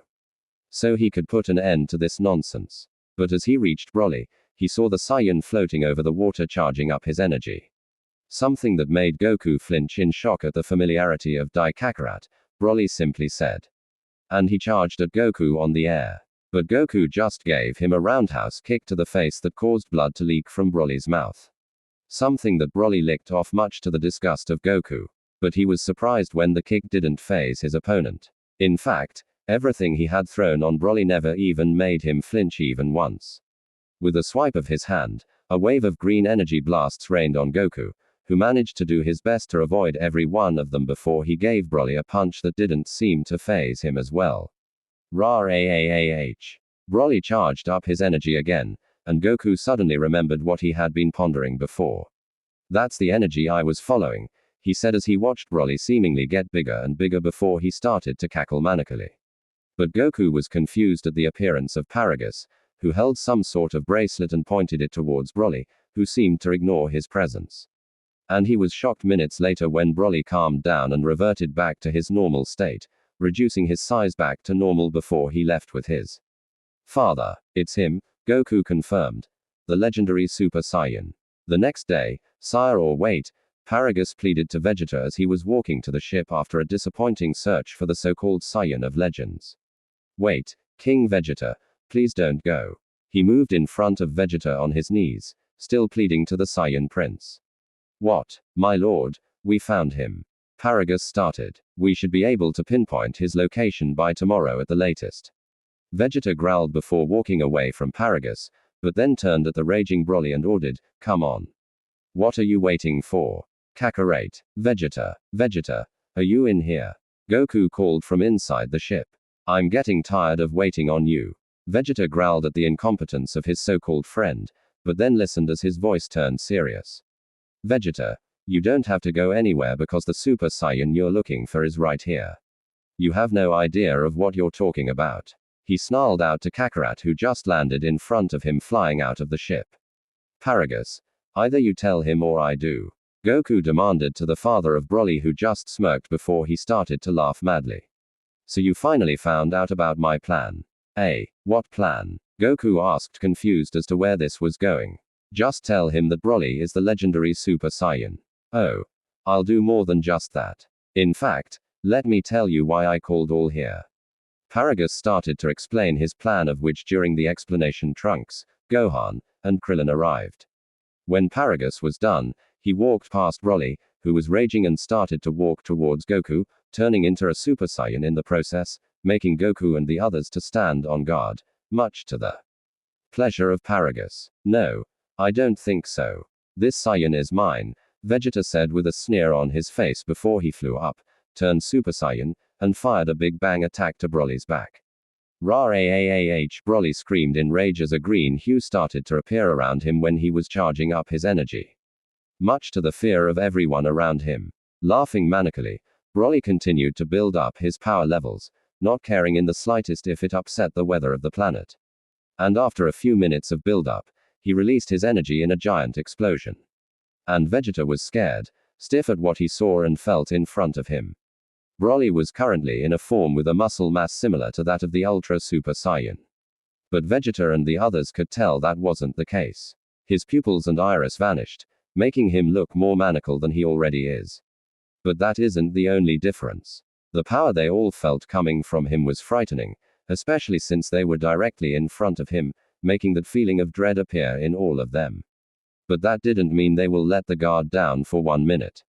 A: So he could put an end to this nonsense. But as he reached Broly, he saw the Saiyan floating over the water charging up his energy. Something that made Goku flinch in shock at the familiarity of Dai Kakarot, Broly simply said. And he charged at Goku on the air. But Goku just gave him a roundhouse kick to the face that caused blood to leak from Broly's mouth. Something that Broly licked off much to the disgust of Goku. But he was surprised when the kick didn't faze his opponent. In fact, everything he had thrown on Broly never even made him flinch even once. With a swipe of his hand, a wave of green energy blasts rained on Goku, who managed to do his best to avoid every one of them before he gave Broly a punch that didn't seem to faze him as well. Rar AAAH. Broly charged up his energy again, and Goku suddenly remembered what he had been pondering before. That's the energy I was following, he said as he watched Broly seemingly get bigger and bigger before he started to cackle manically. But Goku was confused at the appearance of Paragus, who held some sort of bracelet and pointed it towards Broly, who seemed to ignore his presence. And he was shocked minutes later when Broly calmed down and reverted back to his normal state, reducing his size back to normal before he left with his father. It's him, Goku confirmed. The legendary Super Saiyan. The next day, sire or wait, Paragus pleaded to Vegeta as he was walking to the ship after a disappointing search for the so-called Saiyan of Legends. Wait, King Vegeta, please don't go. He moved in front of Vegeta on his knees, still pleading to the Saiyan prince. What, my lord, we found him. Paragus started. We should be able to pinpoint his location by tomorrow at the latest. Vegeta growled before walking away from Paragus, but then turned at the raging Broly and ordered, come on. What are you waiting for? Kakarot. Vegeta. Vegeta. Are you in here? Goku called from inside the ship. I'm getting tired of waiting on you. Vegeta growled at the incompetence of his so-called friend, but then listened as his voice turned serious. Vegeta, you don't have to go anywhere because the Super Saiyan you're looking for is right here. You have no idea of what you're talking about. He snarled out to Kakarot, who just landed in front of him flying out of the ship. Paragus, either you tell him or I do. Goku demanded to the father of Broly, who just smirked before he started to laugh madly. So you finally found out about my plan. What plan? Goku asked, confused as to where this was going. Just tell him that Broly is the legendary Super Saiyan. Oh. I'll do more than just that. In fact, let me tell you why I called all here. Paragus started to explain his plan, of which during the explanation Trunks, Gohan, and Krillin arrived. When Paragus was done, he walked past Broly, who was raging, and started to walk towards Goku, turning into a Super Saiyan in the process, making Goku and the others to stand on guard, much to the pleasure of Paragus. No, I don't think so. This Saiyan is mine, Vegeta said with a sneer on his face before he flew up, turned Super Saiyan, and fired a big bang attack to Broly's back. Rawr! Broly screamed in rage as a green hue started to appear around him when he was charging up his energy. Much to the fear of everyone around him. Laughing manically, Broly continued to build up his power levels, not caring in the slightest if it upset the weather of the planet. And after a few minutes of build-up, he released his energy in a giant explosion. And Vegeta was scared, stiff at what he saw and felt in front of him. Broly was currently in a form with a muscle mass similar to that of the Ultra Super Saiyan. But Vegeta and the others could tell that wasn't the case. His pupils and iris vanished, making him look more maniacal than he already is. But that isn't the only difference. The power they all felt coming from him was frightening, especially since they were directly in front of him, making that feeling of dread appear in all of them. But that didn't mean they will let the guard down for 1 minute.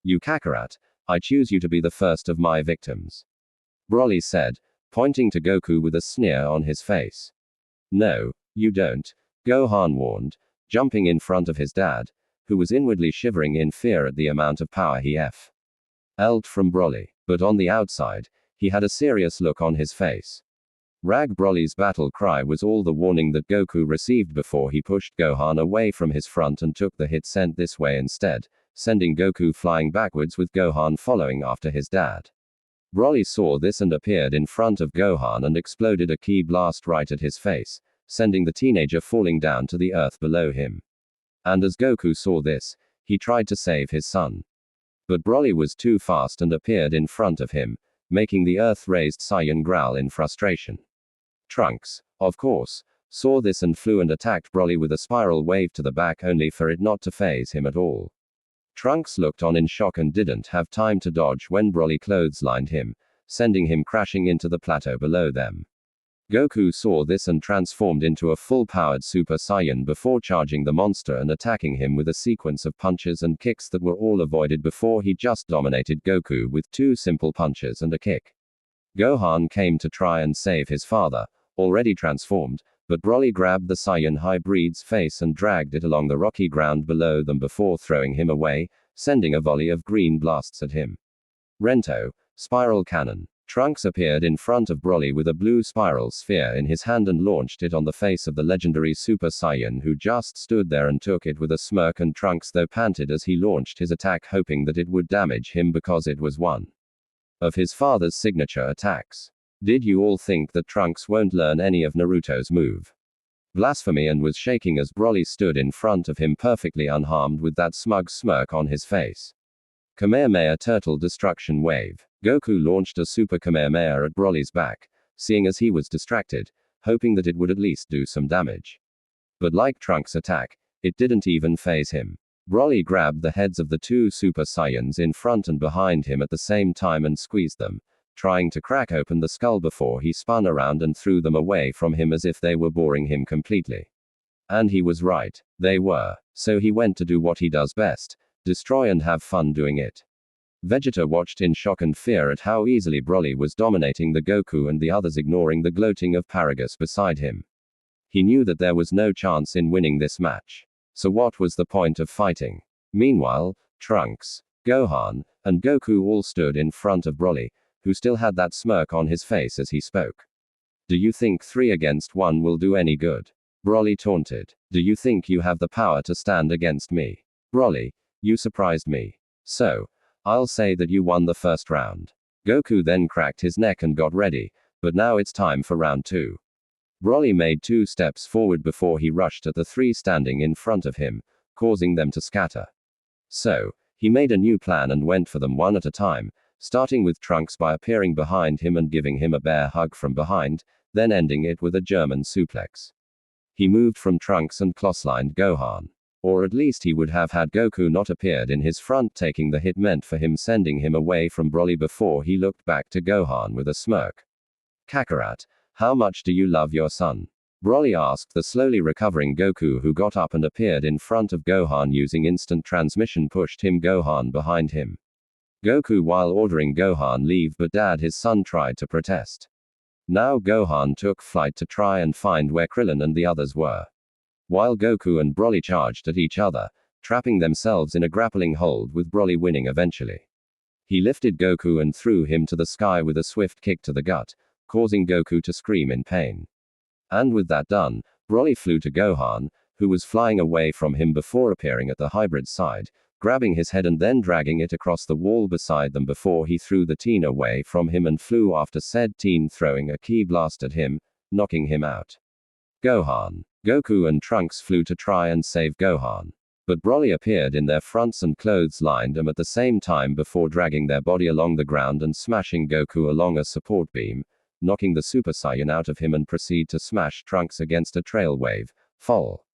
A: You Kakarot, I choose you to be the first of my victims. Broly said, pointing to Goku with a sneer on his face. No, you don't, Gohan warned, jumping in front of his dad, who was inwardly shivering in fear at the amount of power he felt from Broly, but on the outside, he had a serious look on his face. Rag Broly's battle cry was all the warning that Goku received before he pushed Gohan away from his front and took the hit sent this way instead, sending Goku flying backwards with Gohan following after his dad. Broly saw this and appeared in front of Gohan and exploded a ki blast right at his face, sending the teenager falling down to the earth below him. And as Goku saw this, he tried to save his son. But Broly was too fast and appeared in front of him, making the earth-raised Saiyan growl in frustration. Trunks, of course, saw this and flew and attacked Broly with a spiral wave to the back, only for it not to faze him at all. Trunks looked on in shock and didn't have time to dodge when Broly clotheslined him, sending him crashing into the plateau below them. Goku saw this and transformed into a full-powered Super Saiyan before charging the monster and attacking him with a sequence of punches and kicks that were all avoided before he just dominated Goku with 2 simple punches and a kick. Gohan came to try and save his father, already transformed, but Broly grabbed the Saiyan hybrid's face and dragged it along the rocky ground below them before throwing him away, sending a volley of green blasts at him. Rento, Spiral Cannon. Trunks appeared in front of Broly with a blue spiral sphere in his hand and launched it on the face of the legendary Super Saiyan, who just stood there and took it with a smirk, and Trunks though panted as he launched his attack, hoping that it would damage him because it was one of his father's signature attacks. Did you all think that Trunks won't learn any of Naruto's move? Blasphemy, and was shaking as Broly stood in front of him perfectly unharmed with that smug smirk on his face. Kamehameha Turtle Destruction Wave. Goku launched a Super Kamehameha at Broly's back, seeing as he was distracted, hoping that it would at least do some damage. But like Trunks' attack, it didn't even faze him. Broly grabbed the heads of the 2 Super Saiyans in front and behind him at the same time and squeezed them, trying to crack open the skull before he spun around and threw them away from him as if they were boring him completely. And he was right, they were. So he went to do what he does best, destroy and have fun doing it. Vegeta watched in shock and fear at how easily Broly was dominating the Goku and the others, ignoring the gloating of Paragus beside him. He knew that there was no chance in winning this match. So what was the point of fighting? Meanwhile, Trunks, Gohan, and Goku all stood in front of Broly, who still had that smirk on his face as he spoke. Do you think 3 against 1 will do any good? Broly taunted. Do you think you have the power to stand against me? Broly, you surprised me. So, I'll say that you won the first round. Goku then cracked his neck and got ready, but now it's time for round 2. Broly made 2 steps forward before he rushed at the 3 standing in front of him, causing them to scatter. So, he made a new plan and went for them one at a time, starting with Trunks by appearing behind him and giving him a bear hug from behind, then ending it with a German suplex. He moved from Trunks and clotheslined Gohan. Or at least he would have had Goku not appeared in his front, taking the hit meant for him, sending him away from Broly before he looked back to Gohan with a smirk. Kakarot, how much do you love your son? Broly asked the slowly recovering Goku, who got up and appeared in front of Gohan using instant transmission, pushed him Gohan behind him. Goku while ordering Gohan leave, but his son tried to protest. Now Gohan took flight to try and find where Krillin and the others were. While Goku and Broly charged at each other, trapping themselves in a grappling hold, with Broly winning eventually. He lifted Goku and threw him to the sky with a swift kick to the gut, causing Goku to scream in pain. And with that done, Broly flew to Gohan, who was flying away from him before appearing at the hybrid's side, grabbing his head and then dragging it across the wall beside them before he threw the teen away from him and flew after said teen, throwing a ki blast at him, knocking him out. Gohan, Goku and Trunks flew to try and save Gohan. But Broly appeared in their fronts and clotheslined them at the same time before dragging their body along the ground and smashing Goku along a support beam, knocking the Super Saiyan out of him, and proceed to smash Trunks against a trail wave, fall.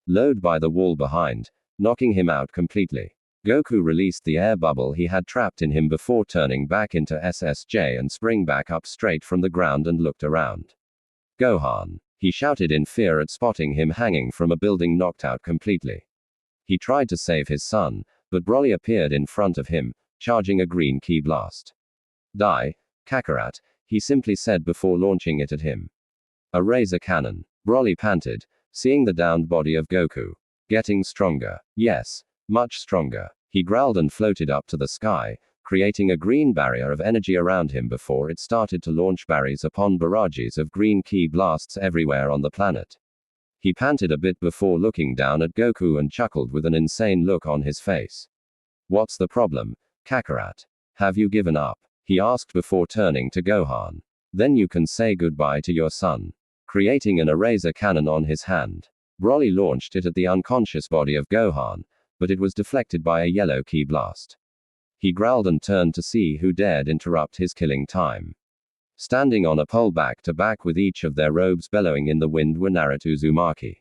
A: Load by the wall behind, knocking him out completely. Goku released the air bubble he had trapped in him before turning back into SSJ and spring back up straight from the ground and looked around. Gohan, he shouted in fear at spotting him hanging from a building, knocked out completely. He tried to save his son, but Broly appeared in front of him, charging a green ki blast. Die, Kakarot, he simply said before launching it at him. A razor cannon. Broly panted, seeing the downed body of Goku. Getting stronger. Yes, much stronger. He growled and floated up to the sky, creating a green barrier of energy around him before it started to launch barrages upon barrages of green ki blasts everywhere on the planet. He panted a bit before looking down at Goku and chuckled with an insane look on his face. What's the problem, Kakarot? Have you given up? He asked before turning to Gohan. Then you can say goodbye to your son. Creating an eraser cannon on his hand, Broly launched it at the unconscious body of Gohan, but it was deflected by a yellow ki blast. He growled and turned to see who dared interrupt his killing time. Standing on a pole back to back with each of their robes bellowing in the wind were Naruto Uzumaki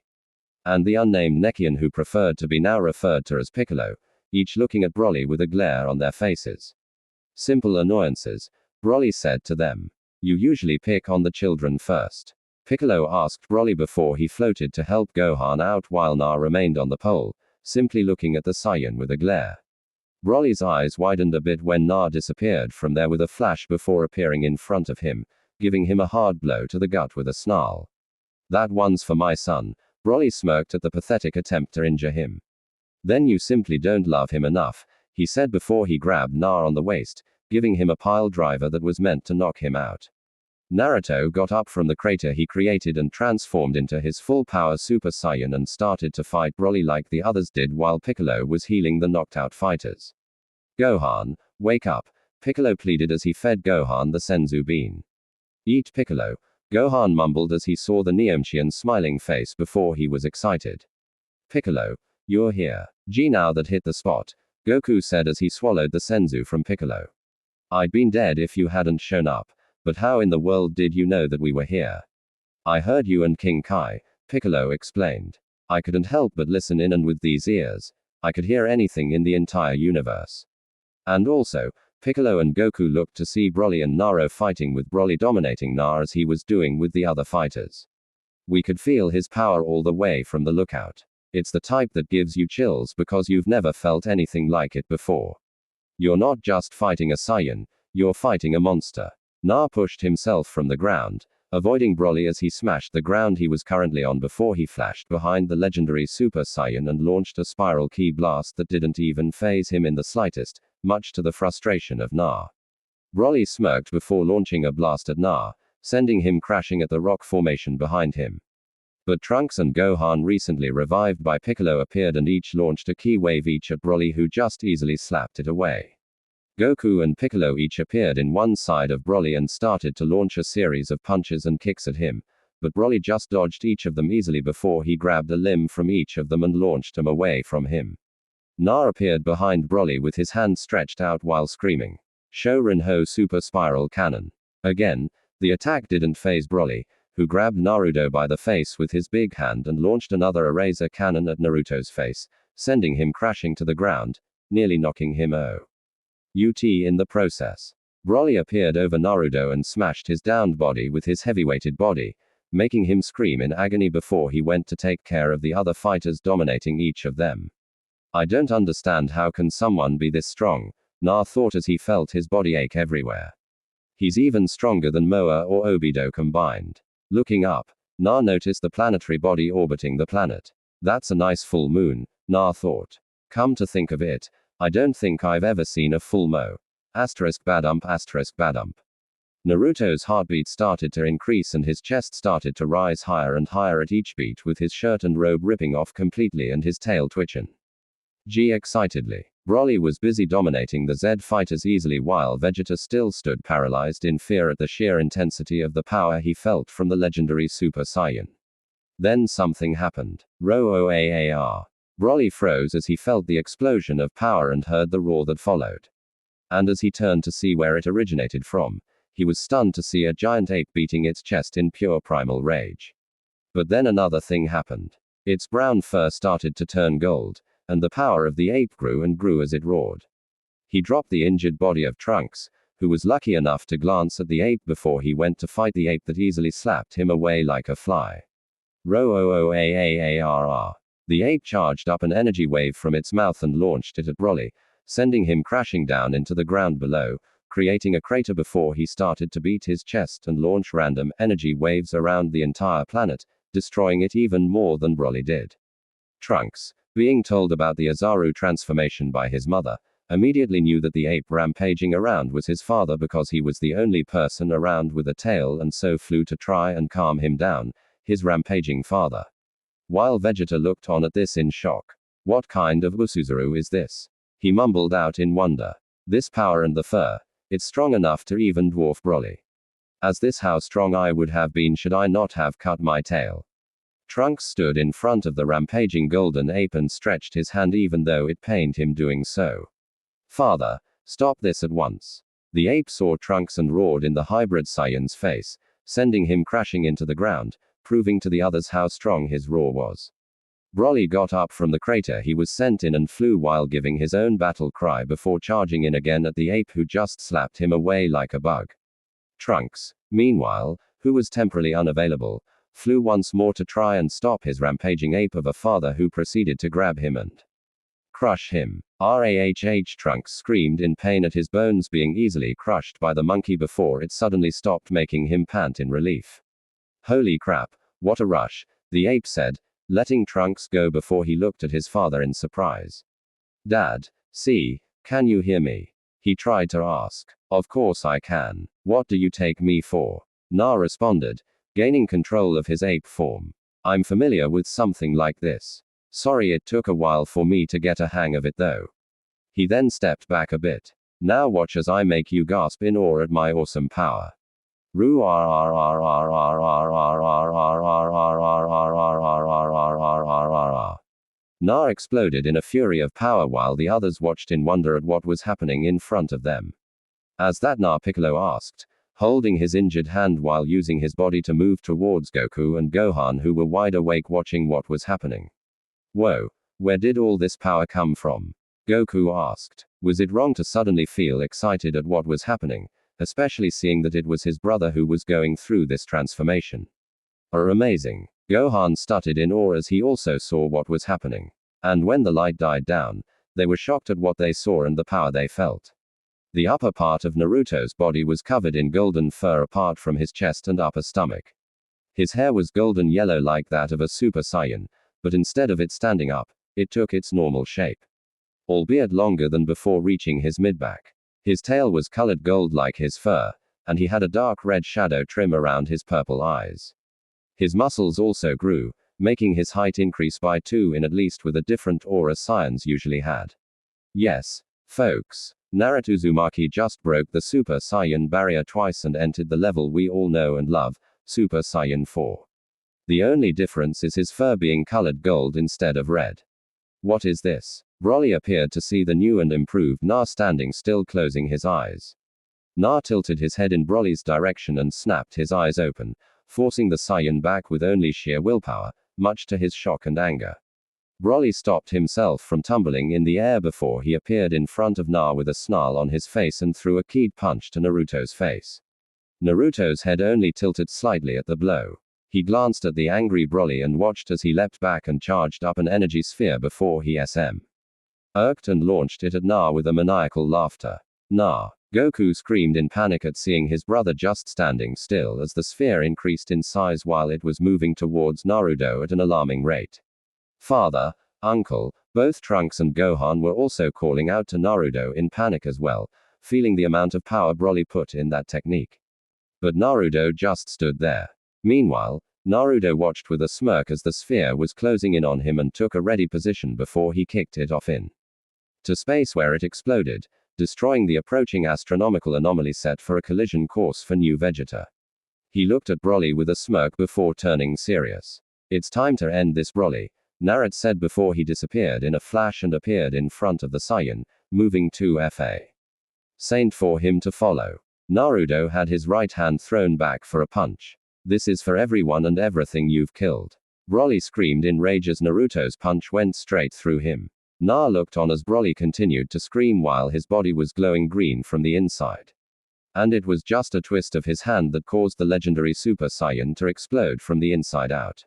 A: and the unnamed Nekian, who preferred to be now referred to as Piccolo, each looking at Broly with a glare on their faces. Simple annoyances, Broly said to them. You usually pick on the children first. Piccolo asked Broly before he floated to help Gohan out while Na remained on the pole, simply looking at the Saiyan with a glare. Broly's eyes widened a bit when Na disappeared from there with a flash before appearing in front of him, giving him a hard blow to the gut with a snarl. That one's for my son. Broly smirked at the pathetic attempt to injure him. Then you simply don't love him enough, he said before he grabbed Na on the waist, giving him a pile driver that was meant to knock him out. Naruto got up from the crater he created and transformed into his full power Super Saiyan and started to fight Broly like the others did while Piccolo was healing the knocked out fighters. Gohan, wake up, Piccolo pleaded as he fed Gohan the Senzu bean. Eat Piccolo, Gohan mumbled as he saw the Neomshian's smiling face before he was excited. Piccolo, you're here. G now that hit the spot, Goku said as he swallowed the Senzu from Piccolo. I'd been dead if you hadn't shown up, but how in the world did you know that we were here? I heard you and King Kai, Piccolo explained. I couldn't help but listen in, and with these ears, I could hear anything in the entire universe. And also, Piccolo and Goku looked to see Broly and Naruto fighting, with Broly dominating Na as he was doing with the other fighters. We could feel his power all the way from the lookout. It's the type that gives you chills because you've never felt anything like it before. You're not just fighting a Saiyan, you're fighting a monster. Na pushed himself from the ground, avoiding Broly as he smashed the ground he was currently on before he flashed behind the legendary Super Saiyan and launched a spiral ki blast that didn't even phase him in the slightest, much to the frustration of Na. Broly smirked before launching a blast at Na, sending him crashing at the rock formation behind him. But Trunks and Gohan, recently revived by Piccolo, appeared and each launched a ki wave each at Broly, who just easily slapped it away. Goku and Piccolo each appeared in one side of Broly and started to launch a series of punches and kicks at him, but Broly just dodged each of them easily before he grabbed a limb from each of them and launched them away from him. Na appeared behind Broly with his hand stretched out while screaming, "Sho Rin Ho Super Spiral Cannon." Again, the attack didn't phase Broly, who grabbed Naruto by the face with his big hand and launched another Eraser Cannon at Naruto's face, sending him crashing to the ground, nearly knocking him out in the process. Broly appeared over Naruto and smashed his downed body with his heavy-weighted body, making him scream in agony before he went to take care of the other fighters, dominating each of them. "I don't understand how can someone be this strong," Na thought as he felt his body ache everywhere. "He's even stronger than Moa or Obito combined." Looking up, Na noticed the planetary body orbiting the planet. "That's a nice full moon," Na thought. "Come to think of it, I don't think I've ever seen a full mo. *badump*. Naruto's heartbeat started to increase and his chest started to rise higher and higher at each beat, with his shirt and robe ripping off completely and his tail twitching. Excitedly. Broly was busy dominating the Z fighters easily while Vegeta still stood paralyzed in fear at the sheer intensity of the power he felt from the legendary Super Saiyan. Then something happened. Roar. Broly froze as he felt the explosion of power and heard the roar that followed. And as he turned to see where it originated from, he was stunned to see a giant ape beating its chest in pure primal rage. But then another thing happened. Its brown fur started to turn gold, and the power of the ape grew and grew as it roared. He dropped the injured body of Trunks, who was lucky enough to glance at the ape before he went to fight the ape that easily slapped him away like a fly. Roar. The ape charged up an energy wave from its mouth and launched it at Broly, sending him crashing down into the ground below, creating a crater before he started to beat his chest and launch random energy waves around the entire planet, destroying it even more than Broly did. Trunks, being told about the Azaru transformation by his mother, immediately knew that the ape rampaging around was his father because he was the only person around with a tail, and so flew to try and calm him down, his rampaging father. While Vegeta looked on at this in shock. "What kind of Usuzaru is this?" he mumbled out in wonder. "This power and the fur, it's strong enough to even dwarf Broly. As this how strong I would have been should I not have cut my tail." Trunks stood in front of the rampaging golden ape and stretched his hand even though it pained him doing so. "Father, stop this at once." The ape saw Trunks and roared in the hybrid Saiyan's face, sending him crashing into the ground, proving to the others how strong his roar was. Broly got up from the crater he was sent in and flew while giving his own battle cry before charging in again at the ape who just slapped him away like a bug. Trunks, meanwhile, who was temporarily unavailable, flew once more to try and stop his rampaging ape of a father who proceeded to grab him and crush him. Trunks screamed in pain at his bones being easily crushed by the monkey before it suddenly stopped, making him pant in relief. "Holy crap, what a rush," the ape said, letting Trunks go before he looked at his father in surprise. "Dad, see, can you hear me?" he tried to ask. "Of course I can. What do you take me for?" Na responded, gaining control of his ape form. "I'm familiar with something like this. Sorry it took a while for me to get a hang of it though." He then stepped back a bit. "Now watch as I make you gasp in awe at my awesome power." Na exploded in a fury of power while the others watched in wonder at what was happening in front of them. As that Na, Piccolo asked, holding his injured hand while using his body to move towards Goku and Gohan, who were wide awake watching what was happening. "Whoa, where did all this power come from?" Goku asked. Was it wrong to suddenly feel excited at what was happening, especially seeing that it was his brother who was going through this transformation? Amazing. Gohan stuttered in awe as he also saw what was happening. And when the light died down, they were shocked at what they saw and the power they felt. The upper part of Naruto's body was covered in golden fur apart from his chest and upper stomach. His hair was golden yellow like that of a Super Saiyan, but instead of it standing up, it took its normal shape, albeit longer than before reaching his mid-back. His tail was colored gold like his fur, and he had a dark red shadow trim around his purple eyes. His muscles also grew, making his height increase by 2 in at least with a different aura Saiyans usually had. Yes, folks, Naruto Uzumaki just broke the Super Saiyan barrier twice and entered the level we all know and love, Super Saiyan 4. The only difference is his fur being colored gold instead of red. What is this? Broly appeared to see the new and improved Na standing still, closing his eyes. Na tilted his head in Broly's direction and snapped his eyes open, forcing the Saiyan back with only sheer willpower, much to his shock and anger. Broly stopped himself from tumbling in the air before he appeared in front of Na with a snarl on his face and threw a keyed punch to Naruto's face. Naruto's head only tilted slightly at the blow. He glanced at the angry Broly and watched as he leapt back and charged up an energy sphere before he irked and launched it at Na with a maniacal laughter. Na! Goku screamed in panic at seeing his brother just standing still as the sphere increased in size while it was moving towards Naruto at an alarming rate. Father, uncle, both Trunks and Gohan were also calling out to Naruto in panic as well, feeling the amount of power Broly put in that technique. But Naruto just stood there. Meanwhile, Naruto watched with a smirk as the sphere was closing in on him and took a ready position before he kicked it off into space where it exploded, destroying the approaching astronomical anomaly set for a collision course for New Vegeta. He looked at Broly with a smirk before turning serious. It's time to end this, Broly, Naruto said before he disappeared in a flash and appeared in front of the Saiyan, moving to Fa. Saint for him to follow. Naruto had his right hand thrown back for a punch. This is for everyone and everything you've killed. Broly screamed in rage as Naruto's punch went straight through him. Na looked on as Broly continued to scream while his body was glowing green from the inside. And it was just a twist of his hand that caused the legendary Super Saiyan to explode from the inside out.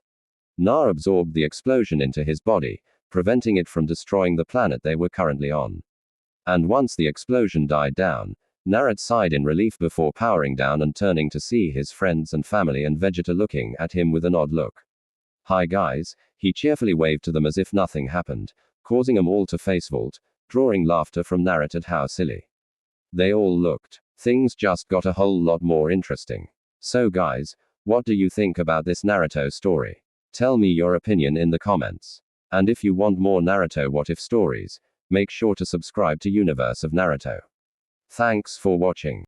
A: Na absorbed the explosion into his body, preventing it from destroying the planet they were currently on. And once the explosion died down, Naruto sighed in relief before powering down and turning to see his friends and family and Vegeta looking at him with an odd look. Hi guys, he cheerfully waved to them as if nothing happened, causing them all to face vault, drawing laughter from Naruto at how silly they all looked. Things just got a whole lot more interesting. So guys, what do you think about this Naruto story? Tell me your opinion in the comments. And if you want more Naruto what if stories, make sure to subscribe to Universe of Naruto. Thanks for watching.